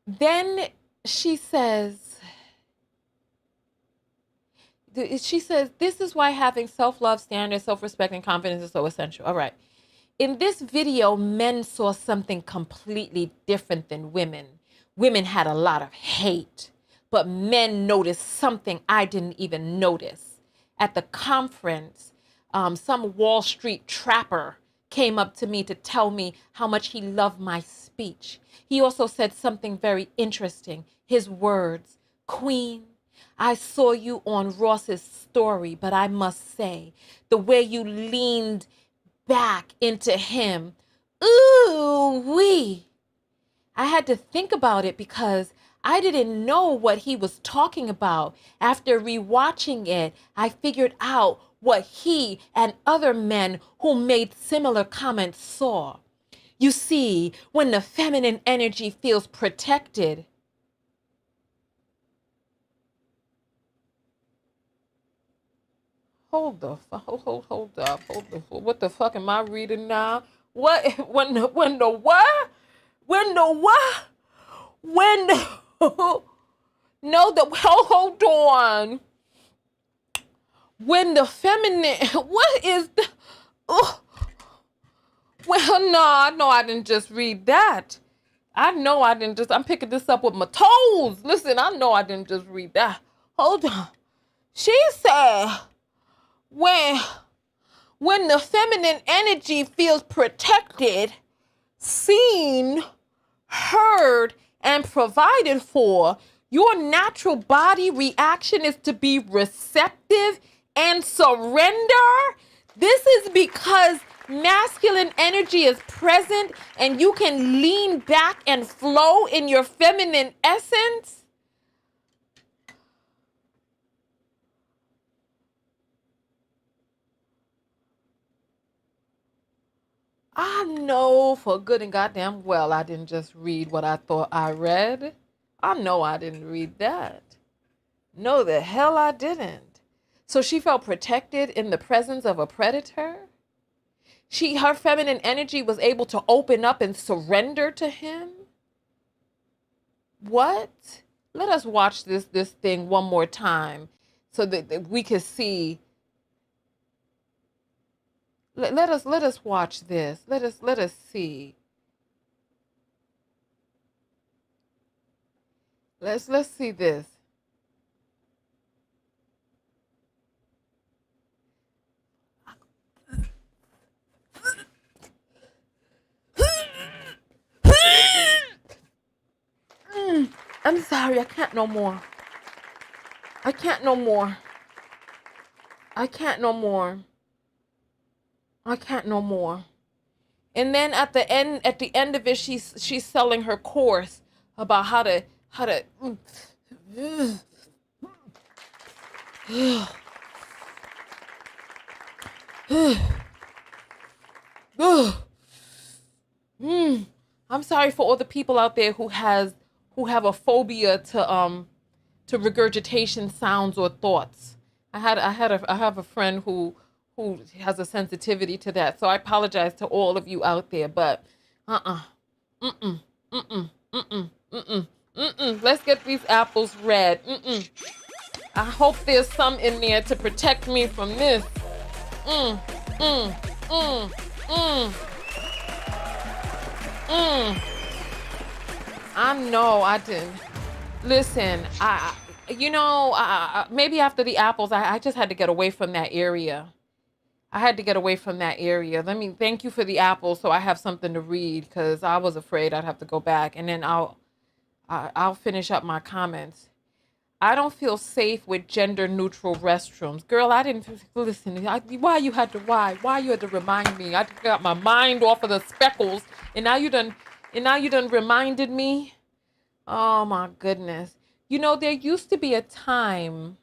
Then she says, this is why having self-love, standards, self-respect, and confidence is so essential. All right. In this video, men saw something completely different than women. Women had a lot of hate, but men noticed something I didn't even notice. At the conference, some Wall Street trapper came up to me to tell me how much he loved my speech. He also said something very interesting. His words, "Queen, I saw you on Ross's story, but I must say, the way you leaned back into him, ooh-wee." I had to think about it because I didn't know what he was talking about. After rewatching it, I figured out what he and other men who made similar comments saw. You see, when the feminine energy feels protected, hold up. What the fuck am I reading now? What? When the what? No, hold on. When the feminine, what is the, oh, well, no, I know I didn't just read that. I'm picking this up with my toes. Listen, I know I didn't just read that. Hold on. She said, when the feminine energy feels protected, seen, heard, and provided for, your natural body reaction is to be receptive and surrender. This is because masculine energy is present and you can lean back and flow in your feminine essence. I know for good and goddamn well I didn't just read what I thought I read. I know I didn't read that. No, the hell I didn't. So she felt protected in the presence of a predator? Her feminine energy was able to open up and surrender to him? What? Let us watch this thing one more time so that we can see. Let us watch this. Let us see. Let's see this. I'm sorry, I can't no more. I can't no more. I can't no more. I can't no more. And then at the end of it, she's selling her course about how to I'm sorry for all the people out there who have a phobia to regurgitation sounds or thoughts. I have a friend who has a sensitivity to that. So I apologize to all of you out there, but let's get these apples red. I hope there's some in there to protect me from this. I didn't. Listen, maybe after the apples, I just had to get away from that area. I had to get away from that area. Thank you for the apples, so I have something to read, because I was afraid I'd have to go back, and then I'll finish up my comments. I don't feel safe with gender neutral restrooms. Girl, I didn't listen. Why you had to remind me? I got my mind off of the speckles, and now you done reminded me. Oh my goodness. There used to be a time,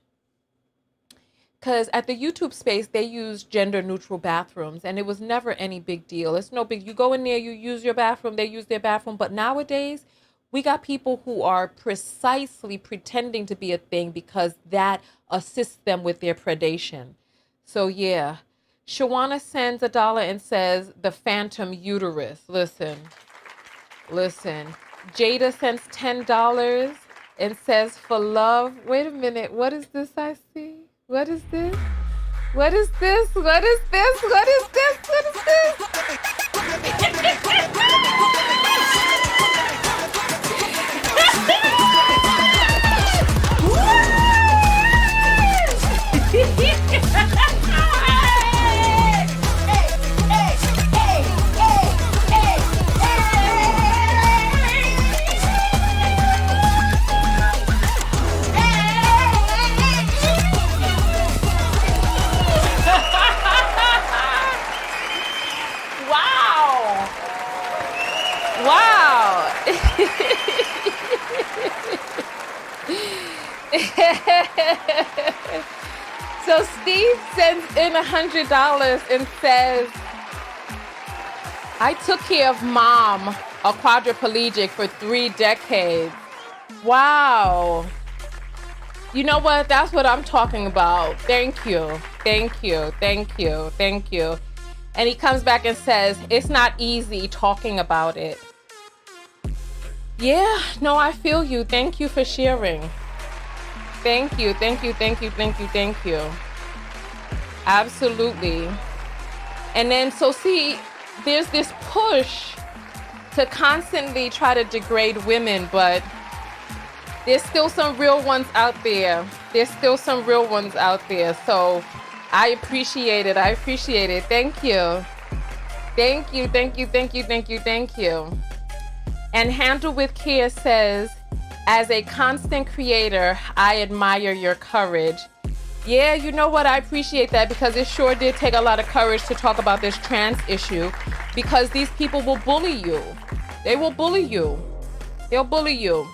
because at the YouTube space, they use gender neutral bathrooms, and it was never any big deal. It's no big, you go in there, you use your bathroom, they use their bathroom. But nowadays, we got people who are precisely pretending to be a thing because that assists them with their predation. So yeah, Shawana sends $1 and says the phantom uterus. Listen. Jada sends $10 and says for love. Wait a minute. What is this I see? What is this? What is this? What is this? What is this? What is this? Wow. So Steve sends in $100 and says, I took care of mom, a quadriplegic, for 3 decades. Wow. You know what? That's what I'm talking about. Thank you. Thank you. Thank you. Thank you. And he comes back and says, it's not easy talking about it. Yeah, no, I feel you. Thank you for sharing. Thank you, thank you, thank you, thank you, thank you. Absolutely. And then, so see, there's this push to constantly try to degrade women, but there's still some real ones out there. There's still some real ones out there. So I appreciate it. I appreciate it. Thank you. Thank you, thank you, thank you, thank you, thank you. And Handle with Care says, as a constant creator, I admire your courage. Yeah, you know what? I appreciate that, because it sure did take a lot of courage to talk about this trans issue, because these people will bully you. They will bully you. They'll bully you.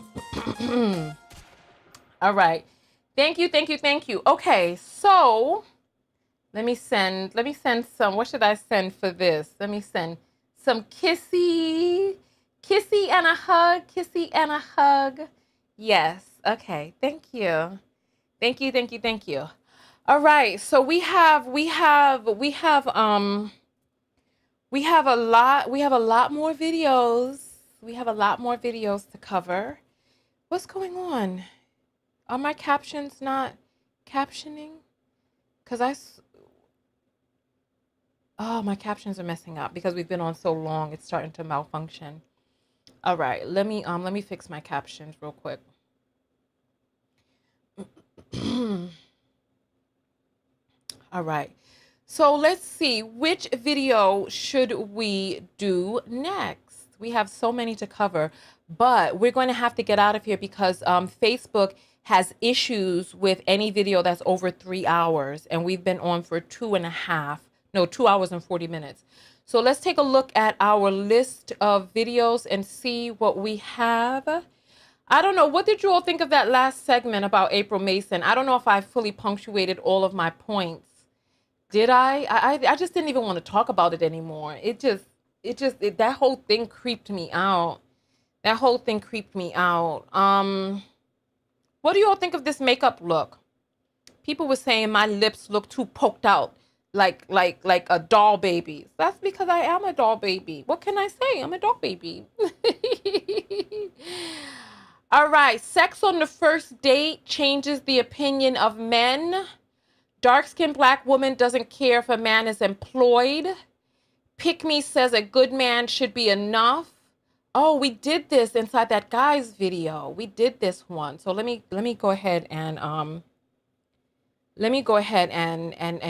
All right. Thank you, thank you, thank you. Okay, so let me send some, what should I send for this? Let me send some kissy and a hug. Yes. Okay. Thank you. Thank you. Thank you. Thank you. All right. So we have a lot more videos. We have a lot more videos to cover. What's going on? Are my captions not captioning? My captions are messing up because we've been on so long. It's starting to malfunction. All right, let me fix my captions real quick. All right. So let's see, which video should we do next? We have so many to cover, but we're going to have to get out of here because Facebook has issues with any video that's over 3 hours, and we've been on for 2 hours and 40 minutes. So let's take a look at our list of videos and see what we have. I don't know. What did you all think of that last segment about April Mason? I don't know if I fully punctuated all of my points. Did I? I just didn't even want to talk about it anymore. That whole thing creeped me out. That whole thing creeped me out. What do you all think of this makeup look? People were saying my lips look too poked out, like a doll baby. That's because I am a doll baby. What can I say? I'm a doll baby. All right. Sex on the first date changes the opinion of men. Dark-skinned black woman doesn't care if a man is employed. Pick Me says a good man should be enough. Oh, we did this inside that guy's video. We did this one. So let me go ahead and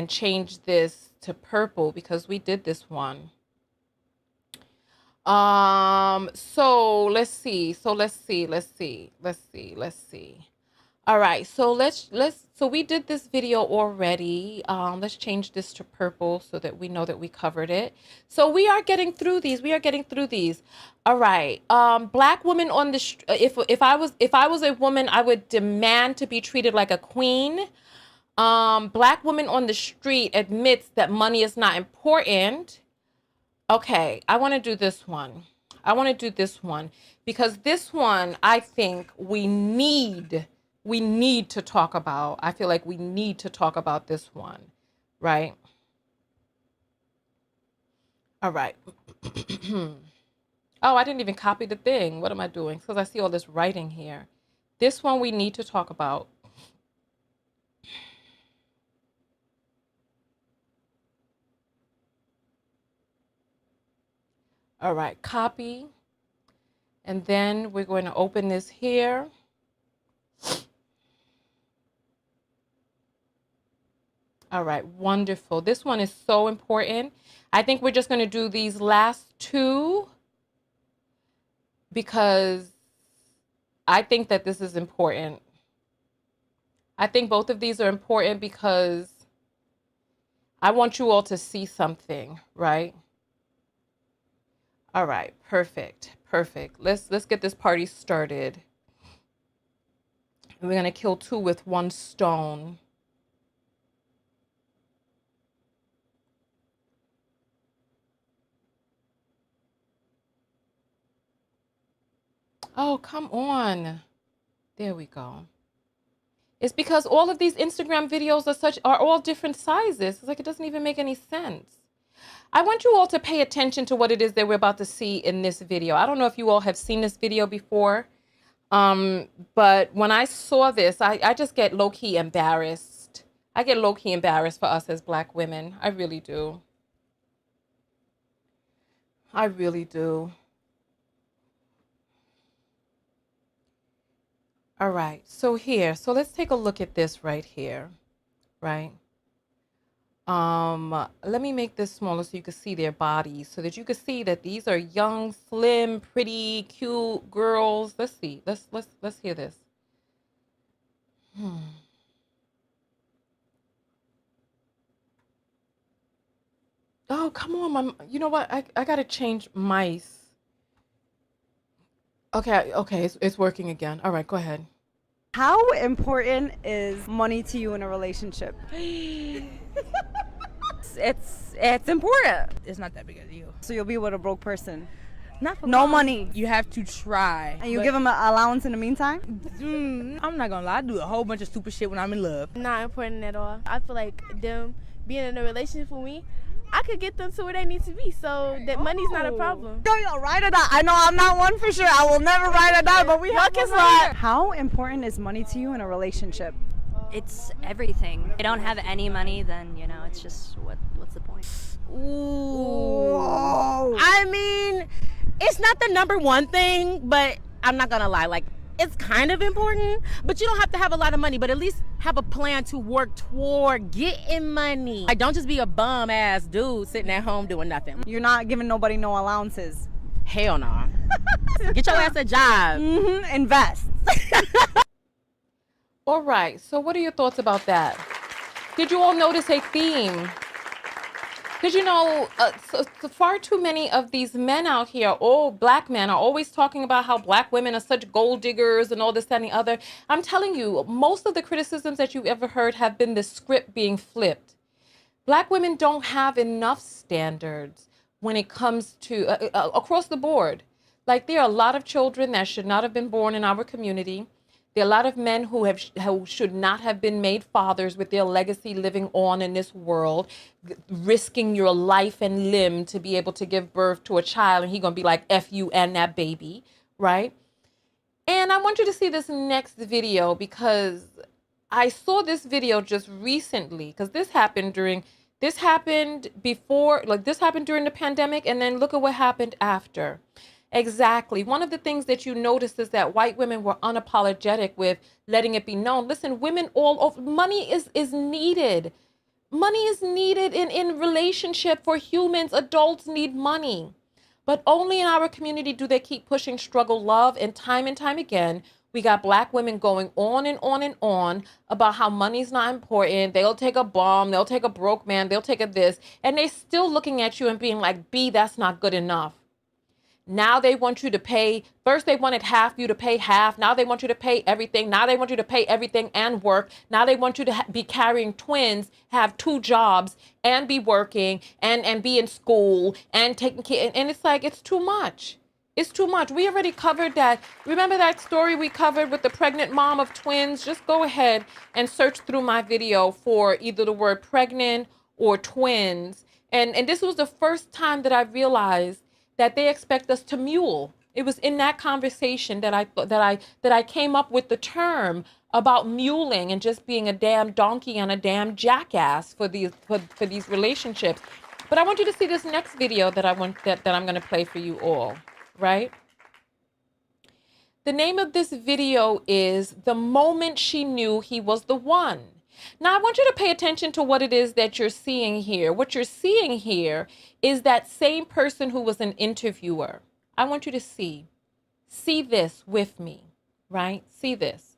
change this to purple because we did this one. So let's see. All right, so we did this video already. Let's change this to purple so that we know that we covered it. So we are getting through these. All right. Black woman on the if I was a woman, I would demand to be treated like a queen. Black woman on the street admits that money is not important. Okay, I want to do this one. Because this one I think we need to talk about. I feel like we need to talk about this one, right? All right. Oh, I didn't even copy the thing. What am I doing? Because I see all this writing here. This one we need to talk about. All right, copy. And then we're going to open this here. All right, wonderful. This one is so important. I think we're just going to do these last two because I think that this is important. I think both of these are important because I want you all to see something, right? All right, perfect. Let's get this party started. And we're going to kill two with one stone. Oh, come on. There we go. It's because all of these Instagram videos are all different sizes. It's like it doesn't even make any sense. I want you all to pay attention to what it is that we're about to see in this video. I don't know if you all have seen this video before, but when I saw this, I just get low-key embarrassed. I get low-key embarrassed for us as Black women. I really do. I really do. All right, so let's take a look at this right here, right? Let me make this smaller so you can see their bodies, so that you can see that these are young, slim, pretty, cute girls. Let's see. Let's hear this. Oh, come on, you know what? I gotta change mice. Okay, it's working again. All right, go ahead. How important is money to you in a relationship? It's important. It's not that big a deal. So you'll be with a broke person. Not for no long. money. You have to try. And you give them an allowance in the meantime? I'm not gonna lie. I do a whole bunch of stupid shit when I'm in love. Not important at all. I feel like them being in a relationship with me, I could get them to where they need to be, so that money's not a problem. Go, ride or die. I know I'm not one for sure. I will never ride or die, but we have one right. How important is money to you in a relationship? It's everything. If I don't have any money, then, you know, it's just, what's the point? Ooh. I mean, it's not the number one thing, but I'm not gonna lie, like, it's kind of important, but you don't have to have a lot of money, but at least have a plan to work toward getting money. Like, don't just be a bum ass dude sitting at home doing nothing. You're not giving nobody no allowances. Hell no. Get your ass a job. Invest. All right. So what are your thoughts about that? Did you all notice a theme? Because, you know, so far too many of these men out here, all black men, are always talking about how black women are such gold diggers and all this, that, and the other. I'm telling you, most of the criticisms that you've ever heard have been the script being flipped. Black women don't have enough standards when it comes to, across the board. Like, there are a lot of children that should not have been born in our community. There are a lot of men who should not have been made fathers with their legacy living on in this world, risking your life and limb to be able to give birth to a child, and he's going to be like, F you and that baby, right? And I want you to see this next video because I saw this video just recently, because this happened during the pandemic, and then look at what happened after. Exactly. One of the things that you notice is that white women were unapologetic with letting it be known. Listen, women all over, money is needed. Money is needed in relationship for humans. Adults need money. But only in our community do they keep pushing struggle, love, and time again, we got black women going on and on and on about how money's not important. They'll take a bum, they'll take a broke man, they'll take a this, and they're still looking at you and being like, B, that's not good enough. Now they want you to pay. First they wanted half, you to pay half. Now they want you to pay everything. Now they want you to pay everything and work. Now they want you to be carrying twins, have 2 jobs, and be working, and be in school, and taking care. And it's like, it's too much. It's too much. We already covered that. Remember that story we covered with the pregnant mom of twins? Just go ahead and search through my video for either the word pregnant or twins. And this was the first time that I realized that they expect us to mule. It was in that conversation that I came up with the term about muling and just being a damn donkey and a damn jackass for these relationships. But I want you to see this next video that I'm going to play for you all, right? The name of this video is The Moment She Knew He Was the One. Now, I want you to pay attention to what it is that you're seeing here. What you're seeing here is that same person who was an interviewer. I want you to see this with me, right? See this.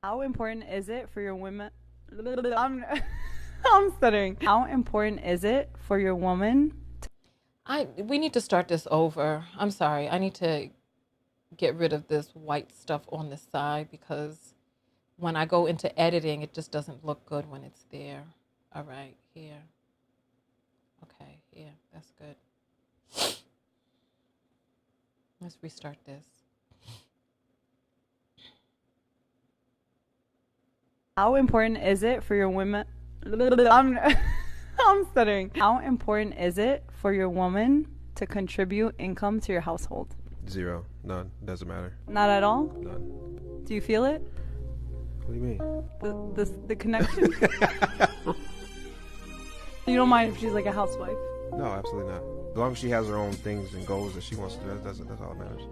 How important is it for your women? I'm stuttering. How important is it for your woman? We need to start this over. I'm sorry. I need to get rid of this white stuff on the side because when I go into editing, it just doesn't look good when it's there. All right, here. Okay, here, that's good. Let's restart this. How important is it for your women? I'm stuttering. How important is it for your woman to contribute income to your household? 0, none, doesn't matter. Not at all? None. Do you feel it? What do you mean? The connection? You don't mind if she's like a housewife? No, absolutely not. As long as she has her own things and goals that she wants to do, that's all that matters.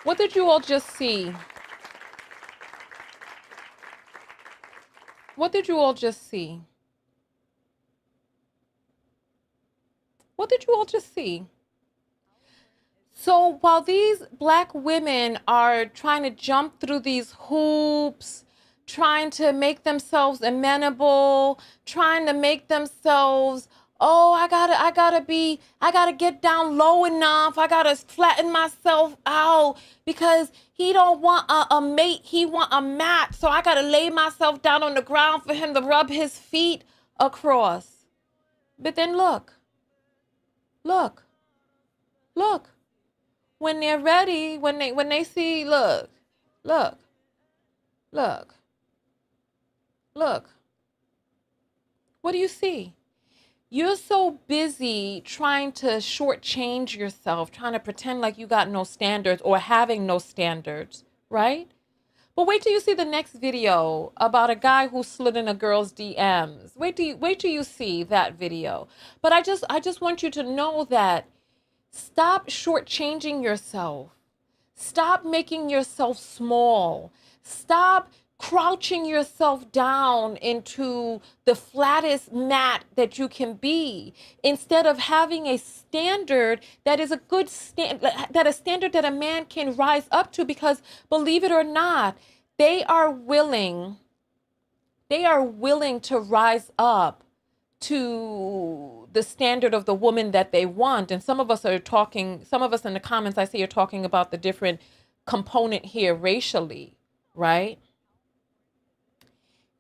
What did you all just see? What did you all just see? What did you all just see? So while these black women are trying to jump through these hoops, trying to make themselves amenable, trying to make themselves, oh, I gotta get down low enough. I gotta flatten myself out because he don't want a mate. He want a mat. So I gotta lay myself down on the ground for him to rub his feet across. But then look. When they're ready, when they see, look. What do you see? You're so busy trying to shortchange yourself, trying to pretend like you got no standards or having no standards, right? But wait till you see the next video about a guy who slid in a girl's DMs. Wait till you see that video. But I just want you to know that stop shortchanging yourself. Stop making yourself small. Stop crouching yourself down into the flattest mat that you can be, instead of having a standard that is a good that a standard that a man can rise up to, because believe it or not, they are willing to rise up to the standard of the woman that they want. And some of us in the comments, I see you're talking about the different component here racially, right?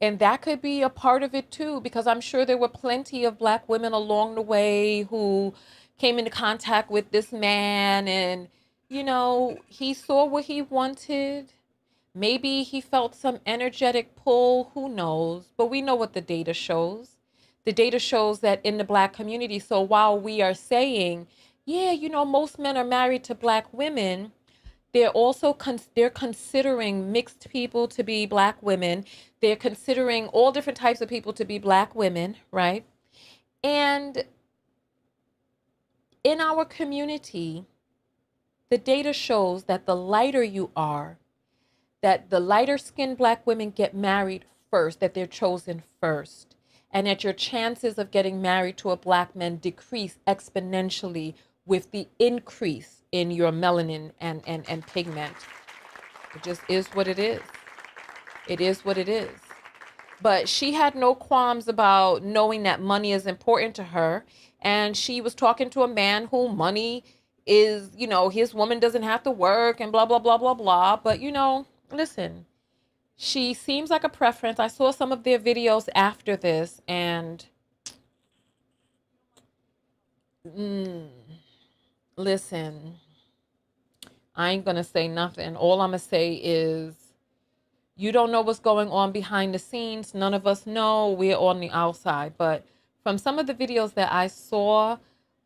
And that could be a part of it too, because I'm sure there were plenty of Black women along the way who came into contact with this man, and, you know, he saw what he wanted. Maybe he felt some energetic pull, who knows? But we know what the data shows. The data shows that in the Black community, so while we are saying, yeah, you know, most men are married to Black women, they're also they're considering mixed people to be Black women. They're considering all different types of people to be Black women, right? And in our community, the data shows that the lighter you are, that the lighter skinned Black women get married first, that they're chosen first, and that your chances of getting married to a Black man decrease exponentially with the increase in your melanin and pigment. It just is what it is. It is what it is. But she had no qualms about knowing that money is important to her. And she was talking to a man who money is, you know, his woman doesn't have to work and blah, blah, blah, blah, blah. But, you know, listen, she seems like a preference. I saw some of their videos after this, and listen, I ain't gonna say nothing. All I'm gonna say is, you don't know what's going on behind the scenes. None of us know. We're on the outside. But from some of the videos that I saw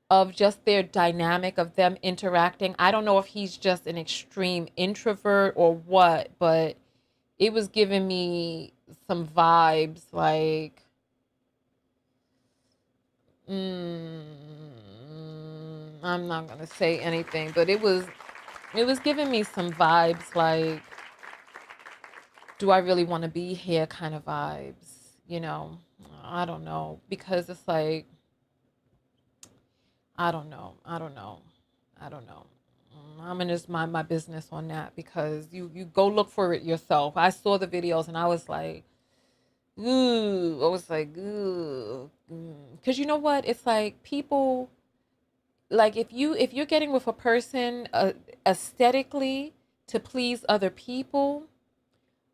of just their dynamic of them interacting, I don't know if he's just an extreme introvert or what, but it was giving me some vibes like, I'm not gonna say anything, but it was giving me some vibes like, do I really want to be here kind of vibes, you know? I don't know, because it's like, I don't know. I'm gonna just mind my business on that, because you go look for it yourself. I saw the videos and I was like, ooh, ooh. Because you know what? It's like people, like if you're getting with a person aesthetically to please other people,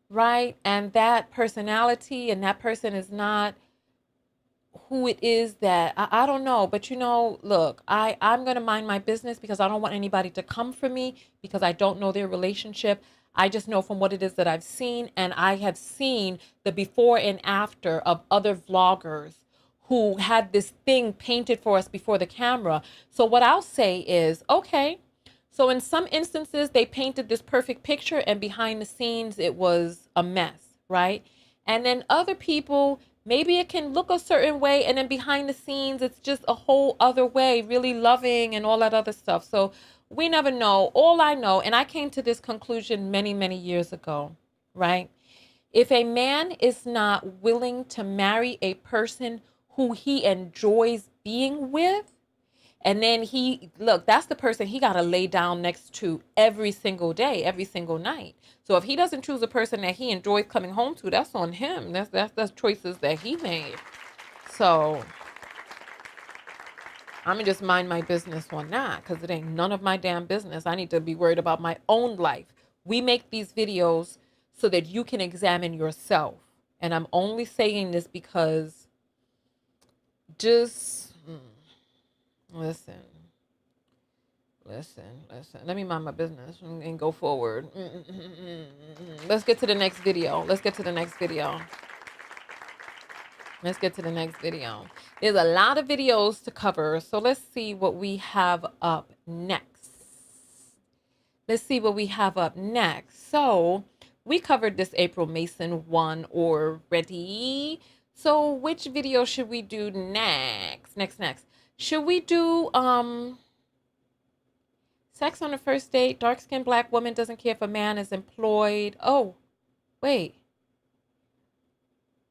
right? And that personality and that person is not who it is that, I don't know. But you know, look, I'm going to mind my business, because I don't want anybody to come for me, because I don't know their relationship. I just know from what it is that I've seen, and I have seen the before and after of other vloggers who had this thing painted for us before the camera. So what I'll say is, okay, so in some instances they painted this perfect picture and behind the scenes it was a mess, right? And then other people, maybe it can look a certain way and then behind the scenes it's just a whole other way, really loving and all that other stuff. So we never know. All I know, and I came to this conclusion many, many years ago, right? If a man is not willing to marry a person who he enjoys being with, and then that's the person he got to lay down next to every single day, every single night. So if he doesn't choose a person that he enjoys coming home to, that's on him. That's choices that he made. So I'm gonna just mind my business on that, because it ain't none of my damn business. I need to be worried about my own life. We make these videos so that you can examine yourself. And I'm only saying this because just listen. Let me mind my business and go forward. Let's get to the next video. Let's get to the next video. There's a lot of videos to cover, so let's see what we have up next. So We covered this April Mason one already. So which video should we do next? Next. Should we do sex on the first date? Dark-skinned black woman doesn't care if a man is employed. Oh, wait.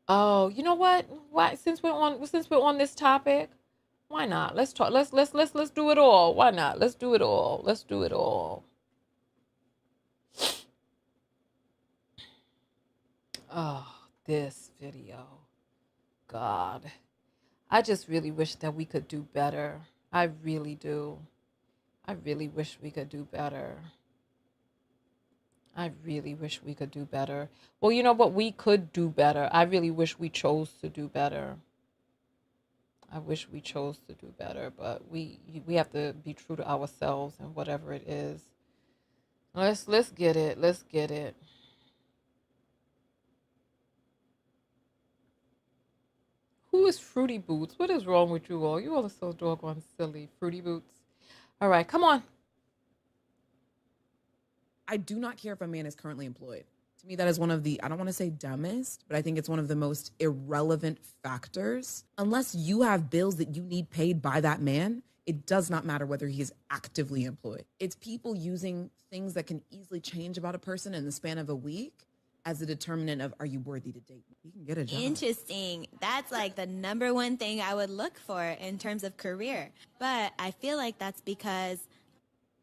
Oh, you know what? Why since we're on this topic, why not? Let's talk. Let's do it all. Why not? Let's do it all. Let's do it all. Oh, this video. God. I just really wish that we could do better. I really do. I really wish we could do better. I really wish we could do better. Well, you know what? We could do better. I really wish we chose to do better. I wish we chose to do better, but we have to be true to ourselves and whatever it is. Let's get it. Let's get it. Who is Fruity Boots? What is wrong with you all? You all are so doggone silly. Fruity Boots. All right, come on. I do not care if a man is currently employed. To me, that is one of the, I don't want to say dumbest, but I think it's one of the most irrelevant factors. Unless you have bills that you need paid by that man, it does not matter whether he is actively employed. It's people using things that can easily change about a person in the span of a week as a determinant of, are you worthy to date? You can get a job. Interesting. That's like the number one thing I would look for in terms of career. But I feel like that's because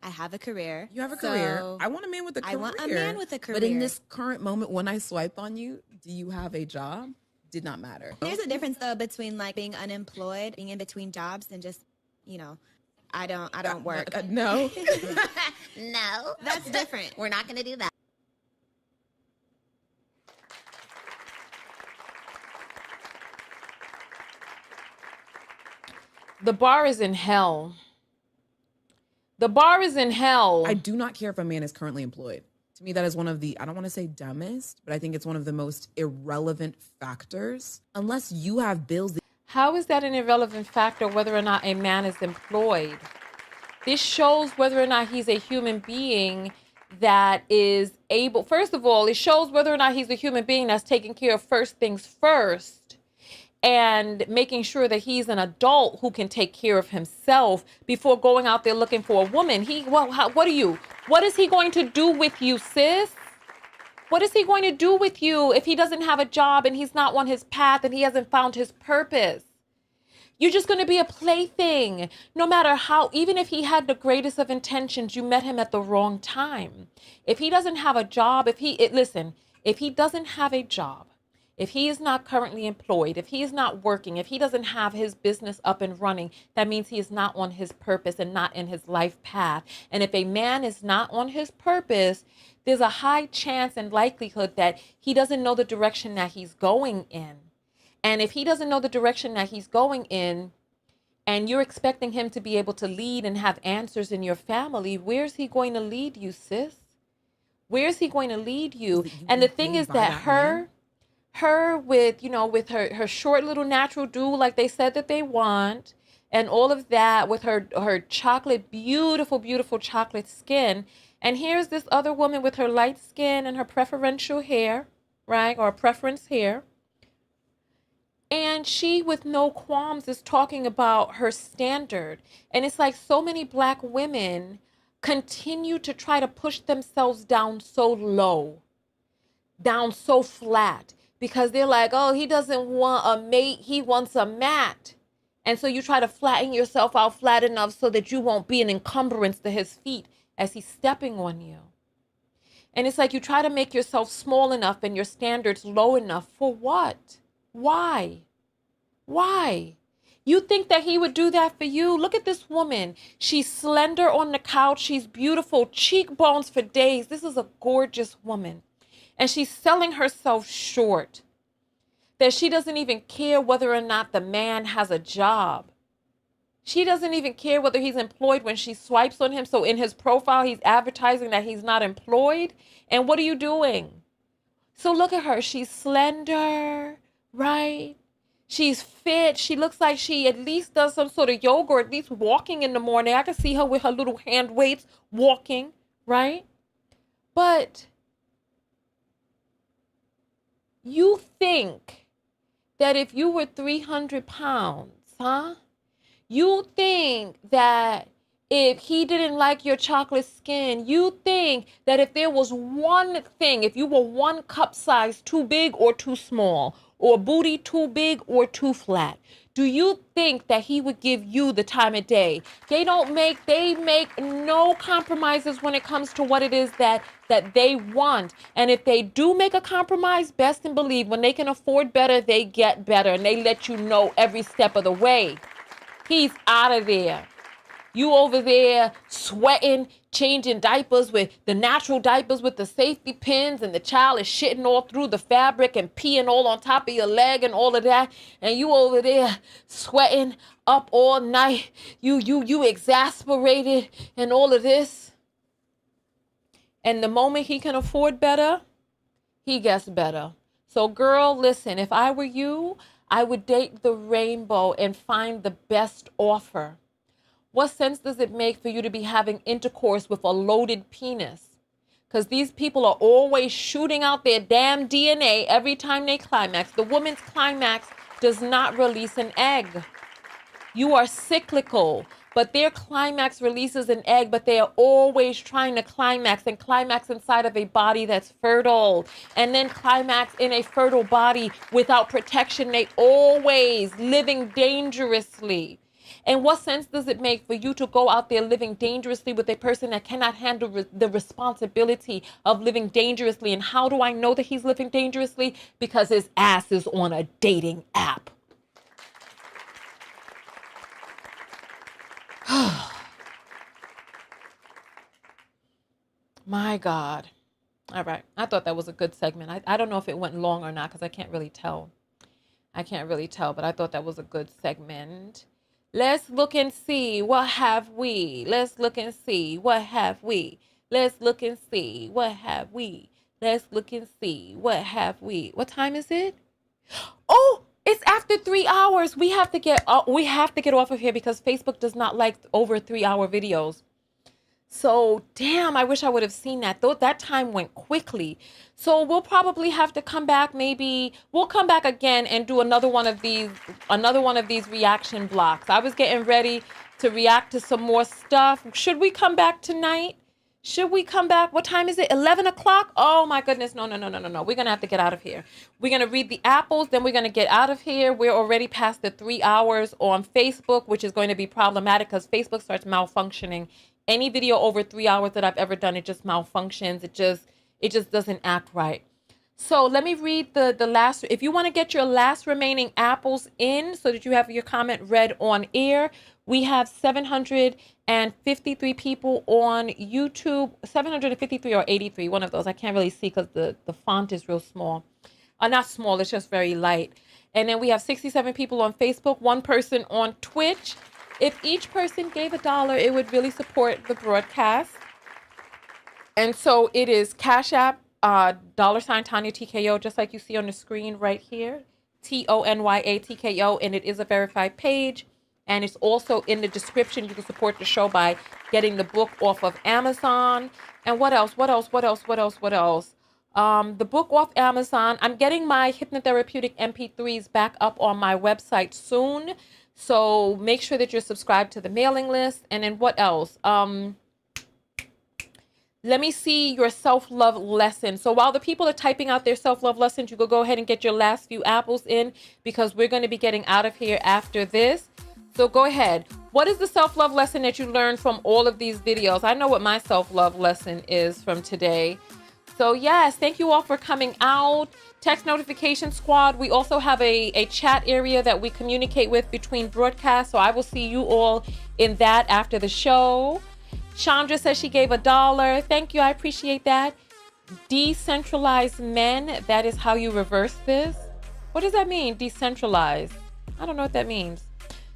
I have a career. You have a career. I want a man with a career. I want a man with a career. But in this current moment, when I swipe on you, do you have a job? Did not matter. There's a difference though between like being unemployed, being in between jobs, and just, you know, I don't work. No. No, that's different. We're not going to do that. The bar is in hell. The bar is in hell. I do not care if a man is currently employed. To me, that is one of the, I don't want to say dumbest, but I think it's one of the most irrelevant factors. Unless you have bills. How is that an irrelevant factor whether or not a man is employed? This shows whether or not he's a human being that is able, first of all, it shows whether or not he's a human being that's taking care of first things first and making sure that he's an adult who can take care of himself before going out there looking for a woman. What is he going to do with you, sis? What is he going to do with you if he doesn't have a job and he's not on his path and he hasn't found his purpose? You're just going to be a plaything. No matter how, even if he had the greatest of intentions, you met him at the wrong time. If he doesn't have a job, if he doesn't have a job, if he is not currently employed, if he is not working, if he doesn't have his business up and running, that means he is not on his purpose and not in his life path. And if a man is not on his purpose, there's a high chance and likelihood that he doesn't know the direction that he's going in. And if he doesn't know the direction that he's going in, and you're expecting him to be able to lead and have answers in your family, where's he going to lead you, sis? Where's he going to lead you? And the thing is that her with, with her short little natural dew like they said that they want, and all of that with her chocolate, beautiful, beautiful chocolate skin. And here's this other woman with her light skin and her preferential hair, right? Or preference hair. And she, with no qualms, is talking about her standard. And it's like so many black women continue to try to push themselves down so low, down so flat, because they're like, oh, he doesn't want a mate, he wants a mat. And so you try to flatten yourself out flat enough so that you won't be an encumbrance to his feet as he's stepping on you. And it's like you try to make yourself small enough and your standards low enough. For what? Why? Why? You think that he would do that for you? Look at this woman. She's slender on the couch. She's beautiful. Cheekbones for days. This is a gorgeous woman. And she's selling herself short. That she doesn't even care whether or not the man has a job. She doesn't even care whether he's employed when she swipes on him. So in his profile, he's advertising that he's not employed. And what are you doing? So look at her. She's slender, right? She's fit. She looks like she at least does some sort of yoga or at least walking in the morning. I can see her with her little hand weights walking, right? But You think that if you were 300 pounds, you think that if he didn't like your chocolate skin, you think that if there was one thing, if you were one cup size too big or too small, or booty too big or too flat, do you think that he would give you the time of day? They make no compromises when it comes to what it is that they want. And if they do make a compromise, best and believe when they can afford better, they get better. And they let you know every step of the way. He's out of there. You over there sweating, changing diapers with the natural diapers with the safety pins, and the child is shitting all through the fabric and peeing all on top of your leg and all of that. And you over there sweating up all night. You exasperated and all of this. And the moment he can afford better, he gets better. So girl, listen, if I were you, I would date the rainbow and find the best offer. What sense does it make for you to be having intercourse with a loaded penis? Because these people are always shooting out their damn DNA every time they climax. The woman's climax does not release an egg. You are cyclical, but their climax releases an egg, but they are always trying to climax and climax inside of a body that's fertile, and then climax in a fertile body without protection. They always living dangerously. And what sense does it make for you to go out there living dangerously with a person that cannot handle the responsibility of living dangerously? And how do I know that he's living dangerously? Because his ass is on a dating app. My God. All right. I thought that was a good segment. I don't know if it went long or not because I can't really tell. But I thought that was a good segment. Let's look and see. What have we? Let's look and see. What have we? Let's look and see. What have we? Let's look and see. What have we? What time is it? Oh, it's after 3 hours. We have to get off of here because Facebook does not like over 3-hour videos. So, damn, I wish I would have seen that. Though that time went quickly. So we'll probably have to come back. Maybe we'll come back again and do another one of these reaction blocks. I was getting ready to react to some more stuff. Should we come back tonight? Should we come back? What time is it? 11 o'clock? Oh my goodness. No. We're going to have to get out of here. We're going to read the apples. Then we're going to get out of here. We're already past the 3 hours on Facebook, which is going to be problematic because Facebook starts malfunctioning. Any video over 3 hours that I've ever done, it just malfunctions. It just doesn't act right. So let me read the last. If you want to get your last remaining apples in so that you have your comment read on air, we have 753 people on YouTube. 753 or 83, one of those. I can't really see because the font is real small. Not small, it's just very light. And then we have 67 people on Facebook, 1 person on Twitch. If each person gave $1, it would really support the broadcast. And so it is Cash App, $sign Tonya TKO, just like you see on the screen right here, TONYA TKO, and it is a verified page. And it's also in the description. You can support the show by getting the book off of Amazon. And what else? The book off Amazon. I'm getting my hypnotherapeutic MP3s back up on my website soon. So make sure that you're subscribed to the mailing list. And then what else? Let me see your self-love lesson. So while the people are typing out their self-love lessons, you go ahead and get your last few apples in because we're going to be getting out of here after this. So go ahead. What is the self-love lesson that you learned from all of these videos? I know what my self-love lesson is from today. So yes, thank you all for coming out. Text Notification Squad. We also have a chat area that we communicate with between broadcasts. So I will see you all in that after the show. Chandra says she gave $1. Thank you. I appreciate that. Decentralized men. That is how you reverse this. What does that mean? Decentralized. I don't know what that means.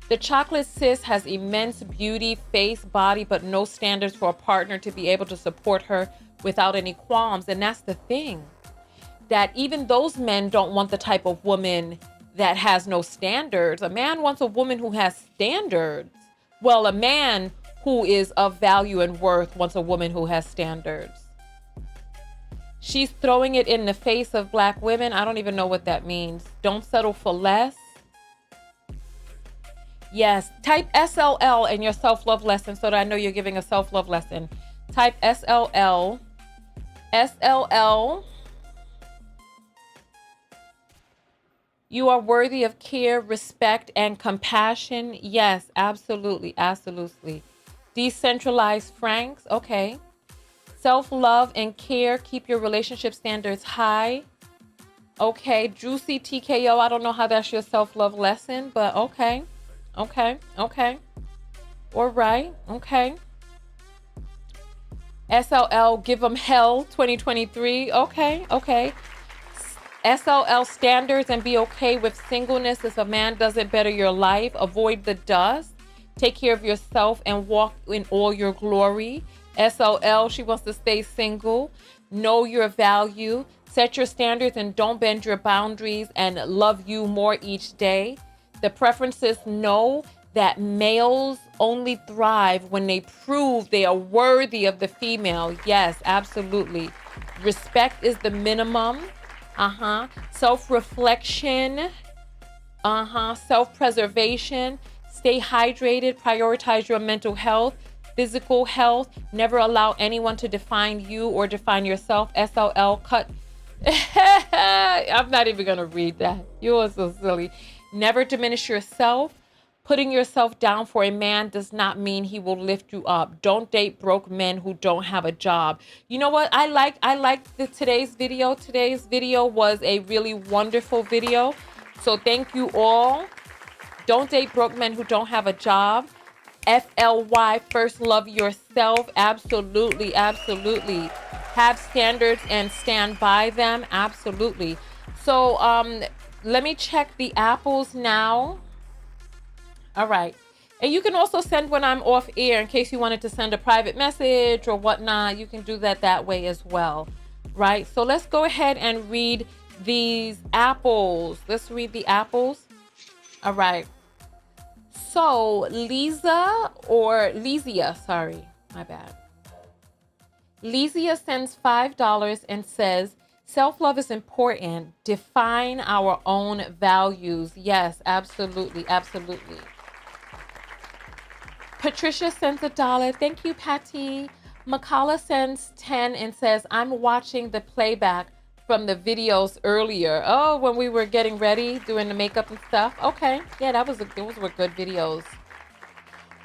The chocolate sis has immense beauty, face, body, but no standards for a partner to be able to support her without any qualms. And that's the thing. That even those men don't want the type of woman that has no standards. A man wants a woman who has standards. Well, a man who is of value and worth wants a woman who has standards. She's throwing it in the face of black women. I don't even know what that means. Don't settle for less. Yes, type SLL in your self-love lesson so that I know you're giving a self-love lesson. Type SLL. SLL. You are worthy of care, respect, and compassion. Yes, absolutely, absolutely. Decentralized Franks. Okay. Self-love and care. Keep your relationship standards high. Okay. Juicy TKO. I don't know how that's your self-love lesson, but okay. Okay. Okay. All right. Okay. SLL. Give them hell 2023. Okay. Okay. SLL standards and be okay with singleness. If a man doesn't better your life, avoid the dust. Take care of yourself and walk in all your glory. SLL, she wants to stay single. Know your value. Set your standards and don't bend your boundaries and love you more each day. The preferences know that males only thrive when they prove they are worthy of the female. Yes, absolutely. Respect is the minimum. Self-reflection. Self-preservation. Stay hydrated. Prioritize your mental health, physical health. Never allow anyone to define you or define yourself. SLL cut. I'm not even going to read that. You are so silly. Never diminish yourself. Putting yourself down for a man does not mean he will lift you up. Don't date broke men who don't have a job. You know what? I like today's video. Today's video was a really wonderful video. So thank you all. Don't date broke men who don't have a job. FLY, first love yourself. Absolutely, absolutely. Have standards and stand by them. Absolutely. So let me check the apples now. All right. And you can also send when I'm off air in case you wanted to send a private message or whatnot. You can do that way as well. Right. So let's go ahead and read these apples. Let's read the apples. All right. So Lesia, sorry, my bad. Lesia sends $5 and says, self-love is important. Define our own values. Yes, absolutely, absolutely. Patricia sends $1. Thank you, Patty. Makala sends 10 and says, I'm watching the playback from the videos earlier. Oh, when we were getting ready, doing the makeup and stuff. Okay. Yeah, those were good videos.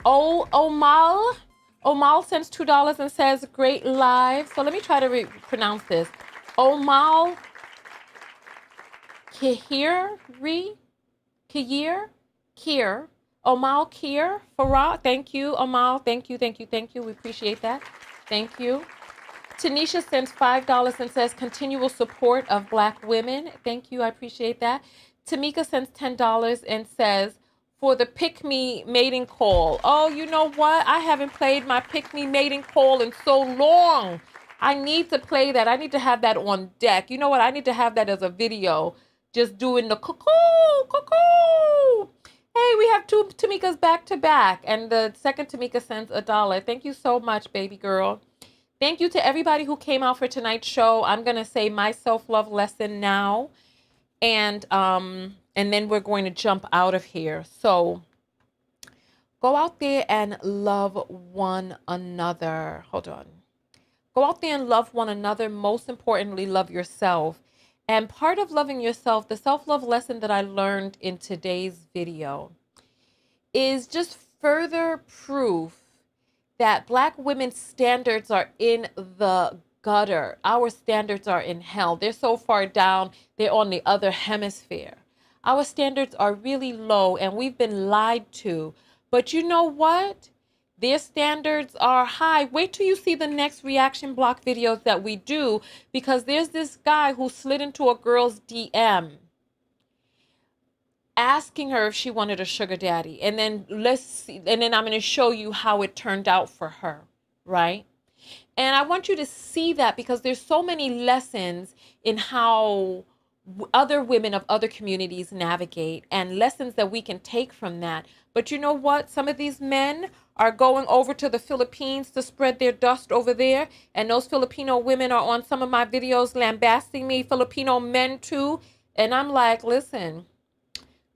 Oh, Omal sends $2 and says, great live. So let me try to pronounce this. Omal Kir. Omal Kier Farah. Thank you, Omal. Thank you. We appreciate that. Thank you. Tanisha sends $5 and says continual support of Black women. Thank you. I appreciate that. Tamika sends $10 and says for the Pick Me mating call. Oh, you know what? I haven't played my Pick Me mating call in so long. I need to play that. I need to have that on deck. You know what? I need to have that as a video. Just doing the cuckoo. Hey, we have two Tamikas back to back. And the second Tamika sends $1. Thank you so much, baby girl. Thank you to everybody who came out for tonight's show. I'm going to say my self-love lesson now. And then we're going to jump out of here. So go out there and love one another. Hold on. Go out there and love one another. Most importantly, love yourself. And part of loving yourself, the self-love lesson that I learned in today's video is just further proof that Black women's standards are in the gutter. Our standards are in hell. They're so far down, they're on the other hemisphere. Our standards are really low and we've been lied to. But you know what? Their standards are high. Wait till you see the next reaction block videos that we do, because there's this guy who slid into a girl's DM asking her if she wanted a sugar daddy. And then I'm going to show you how it turned out for her, right? And I want you to see that because there's so many lessons in how other women of other communities navigate and lessons that we can take from that. But you know what? Some of these men are going over to the Philippines to spread their dust over there. And those Filipino women are on some of my videos lambasting me, Filipino men too. And I'm like, listen,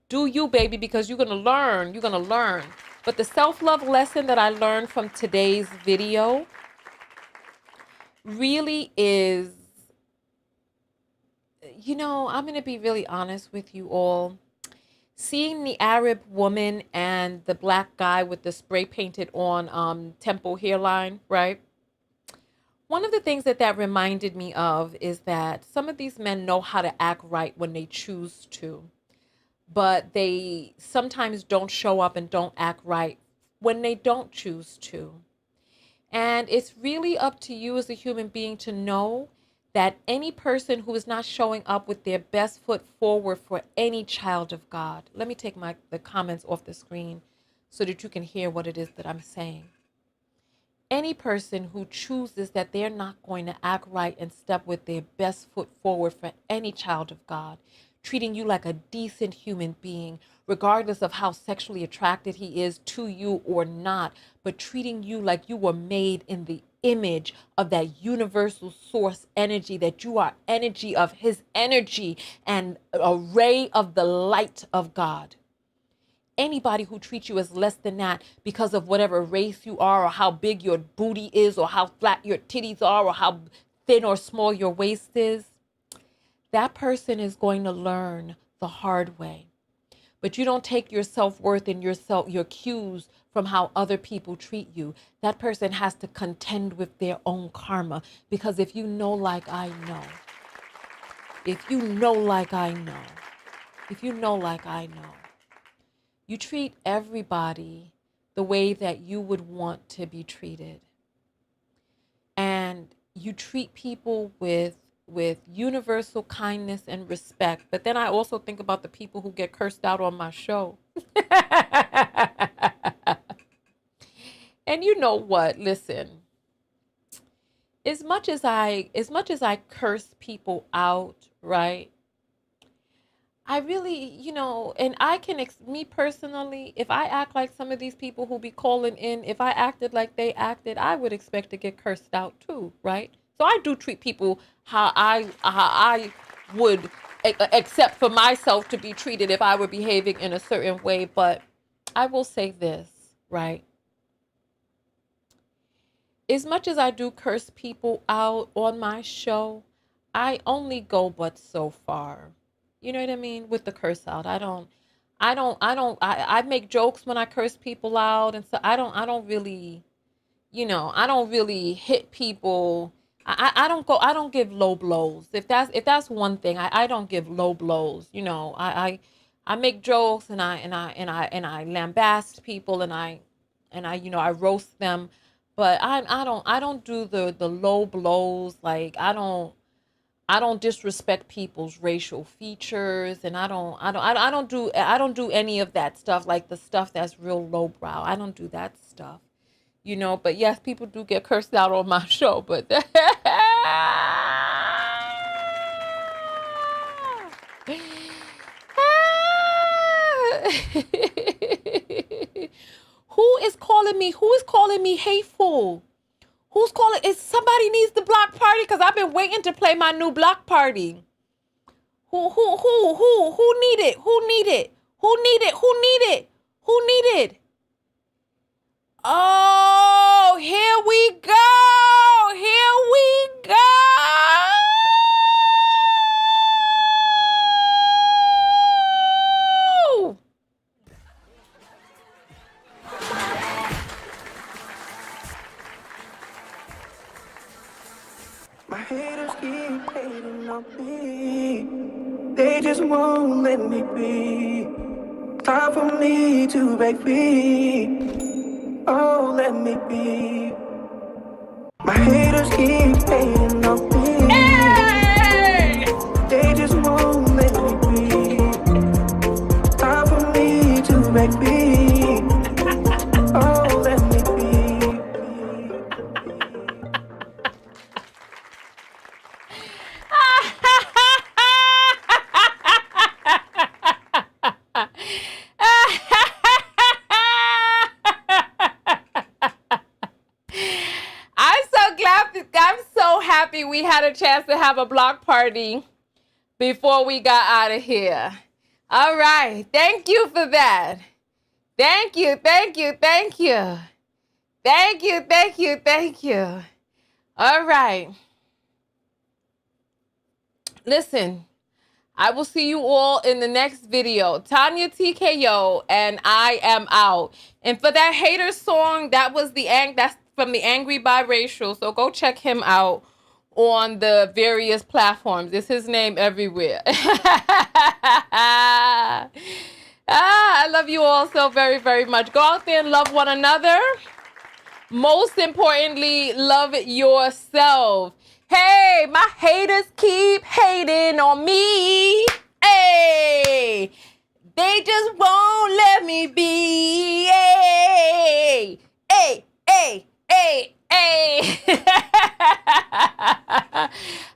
do you, baby, because you're going to learn. You're going to learn. But the self-love lesson that I learned from today's video really is, I'm going to be really honest with you all. Seeing the Arab woman and the black guy with the spray painted on temple hairline, right? One of the things that reminded me of is that some of these men know how to act right when they choose to, but they sometimes don't show up and don't act right when they don't choose to. And it's really up to you as a human being to know that any person who is not showing up with their best foot forward for any child of God, let me take the comments off the screen so that you can hear what it is that I'm saying. Any person who chooses that they're not going to act right and step with their best foot forward for any child of God, treating you like a decent human being, regardless of how sexually attracted he is to you or not, but treating you like you were made in the image of that universal source energy, that you are energy of his energy and a ray of the light of God. Anybody who treats you as less than that because of whatever race you are, or how big your booty is, or how flat your titties are, or how thin or small your waist is, that person is going to learn the hard way. But you don't take your self-worth and your cues from how other people treat you. That person has to contend with their own karma. Because if you know like I know, you treat everybody the way that you would want to be treated. And you treat people with universal kindness and respect. But then I also think about the people who get cursed out on my show. And you know what? Listen, as much as I curse people out, right? I really, and I can, me personally, if I act like some of these people who be calling in, if I acted like they acted, I would expect to get cursed out too, right? So I do treat people how I would accept for myself to be treated if I were behaving in a certain way. But I will say this, right? As much as I do curse people out on my show, I only go but so far. You know what I mean? With the curse out. I make jokes when I curse people out, and so I don't really, I don't really hit people. I don't give low blows. If that's one thing, I don't give low blows. I make jokes and I lambast people and I roast them, but I don't do the low blows. Like I don't disrespect people's racial features, and I don't do any of that stuff, like the stuff that's real lowbrow. I don't do that stuff, but yes, people do get cursed out on my show, but who is calling me hateful? Who's calling? Somebody needs the block party, because I've been waiting to play my new block party. Who need it? Who need it? Who need it? Who need it? Who need it? Oh, here we go. Here we go. My haters keep hating on me. They just won't let me be. Time for me to break free. Oh, let me be. My haters keep hating on me. Hey! They just won't let me be. Time for me to break free. Oh, let me be. happy we had a chance to have a block party before we got out of here. All right. Thank you for that. Thank you. Thank you. Thank you. Thank you. Thank you. Thank you. All right. Listen, I will see you all in the next video. Tonya TKO, and I am out. And for that hater song, that's from the Angry Biracial. So go check him out on the various platforms. It's his name everywhere. I love you all so very, very much. Go out there and love one another. Most importantly, love yourself. Hey, my haters keep hating on me. Hey, they just won't let me be. Hey, hey, hey, hey, hey.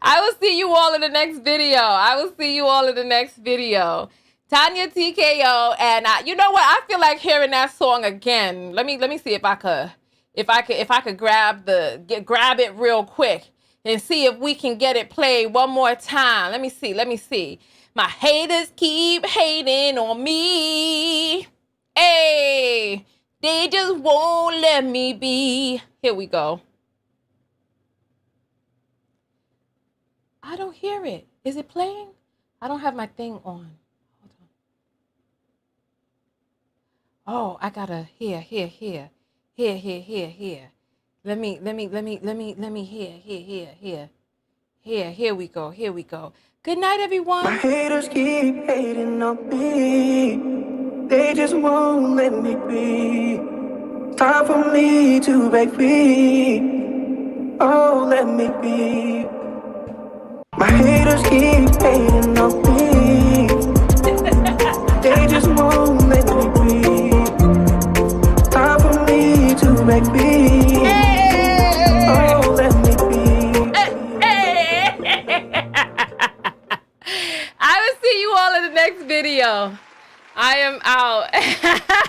I will see you all in the next video. Tonya TKO, and you know what? I feel like hearing that song again. Let me see if I could grab it real quick and see if we can get it played one more time. Let me see. My haters keep hating on me. Hey, they just won't let me be. Here we go. I don't hear it. Is it playing? I don't have my thing on. Hold on. Oh, I gotta here. Here. Let me hear. Here we go. Good night, everyone. My haters keep hating on me. They just won't let me be. Time for me to break free. Oh, let me be. My haters keep hating on me. They just won't let me be. Time for me to break free. Oh, let me be. I will see you all in the next video. I am out.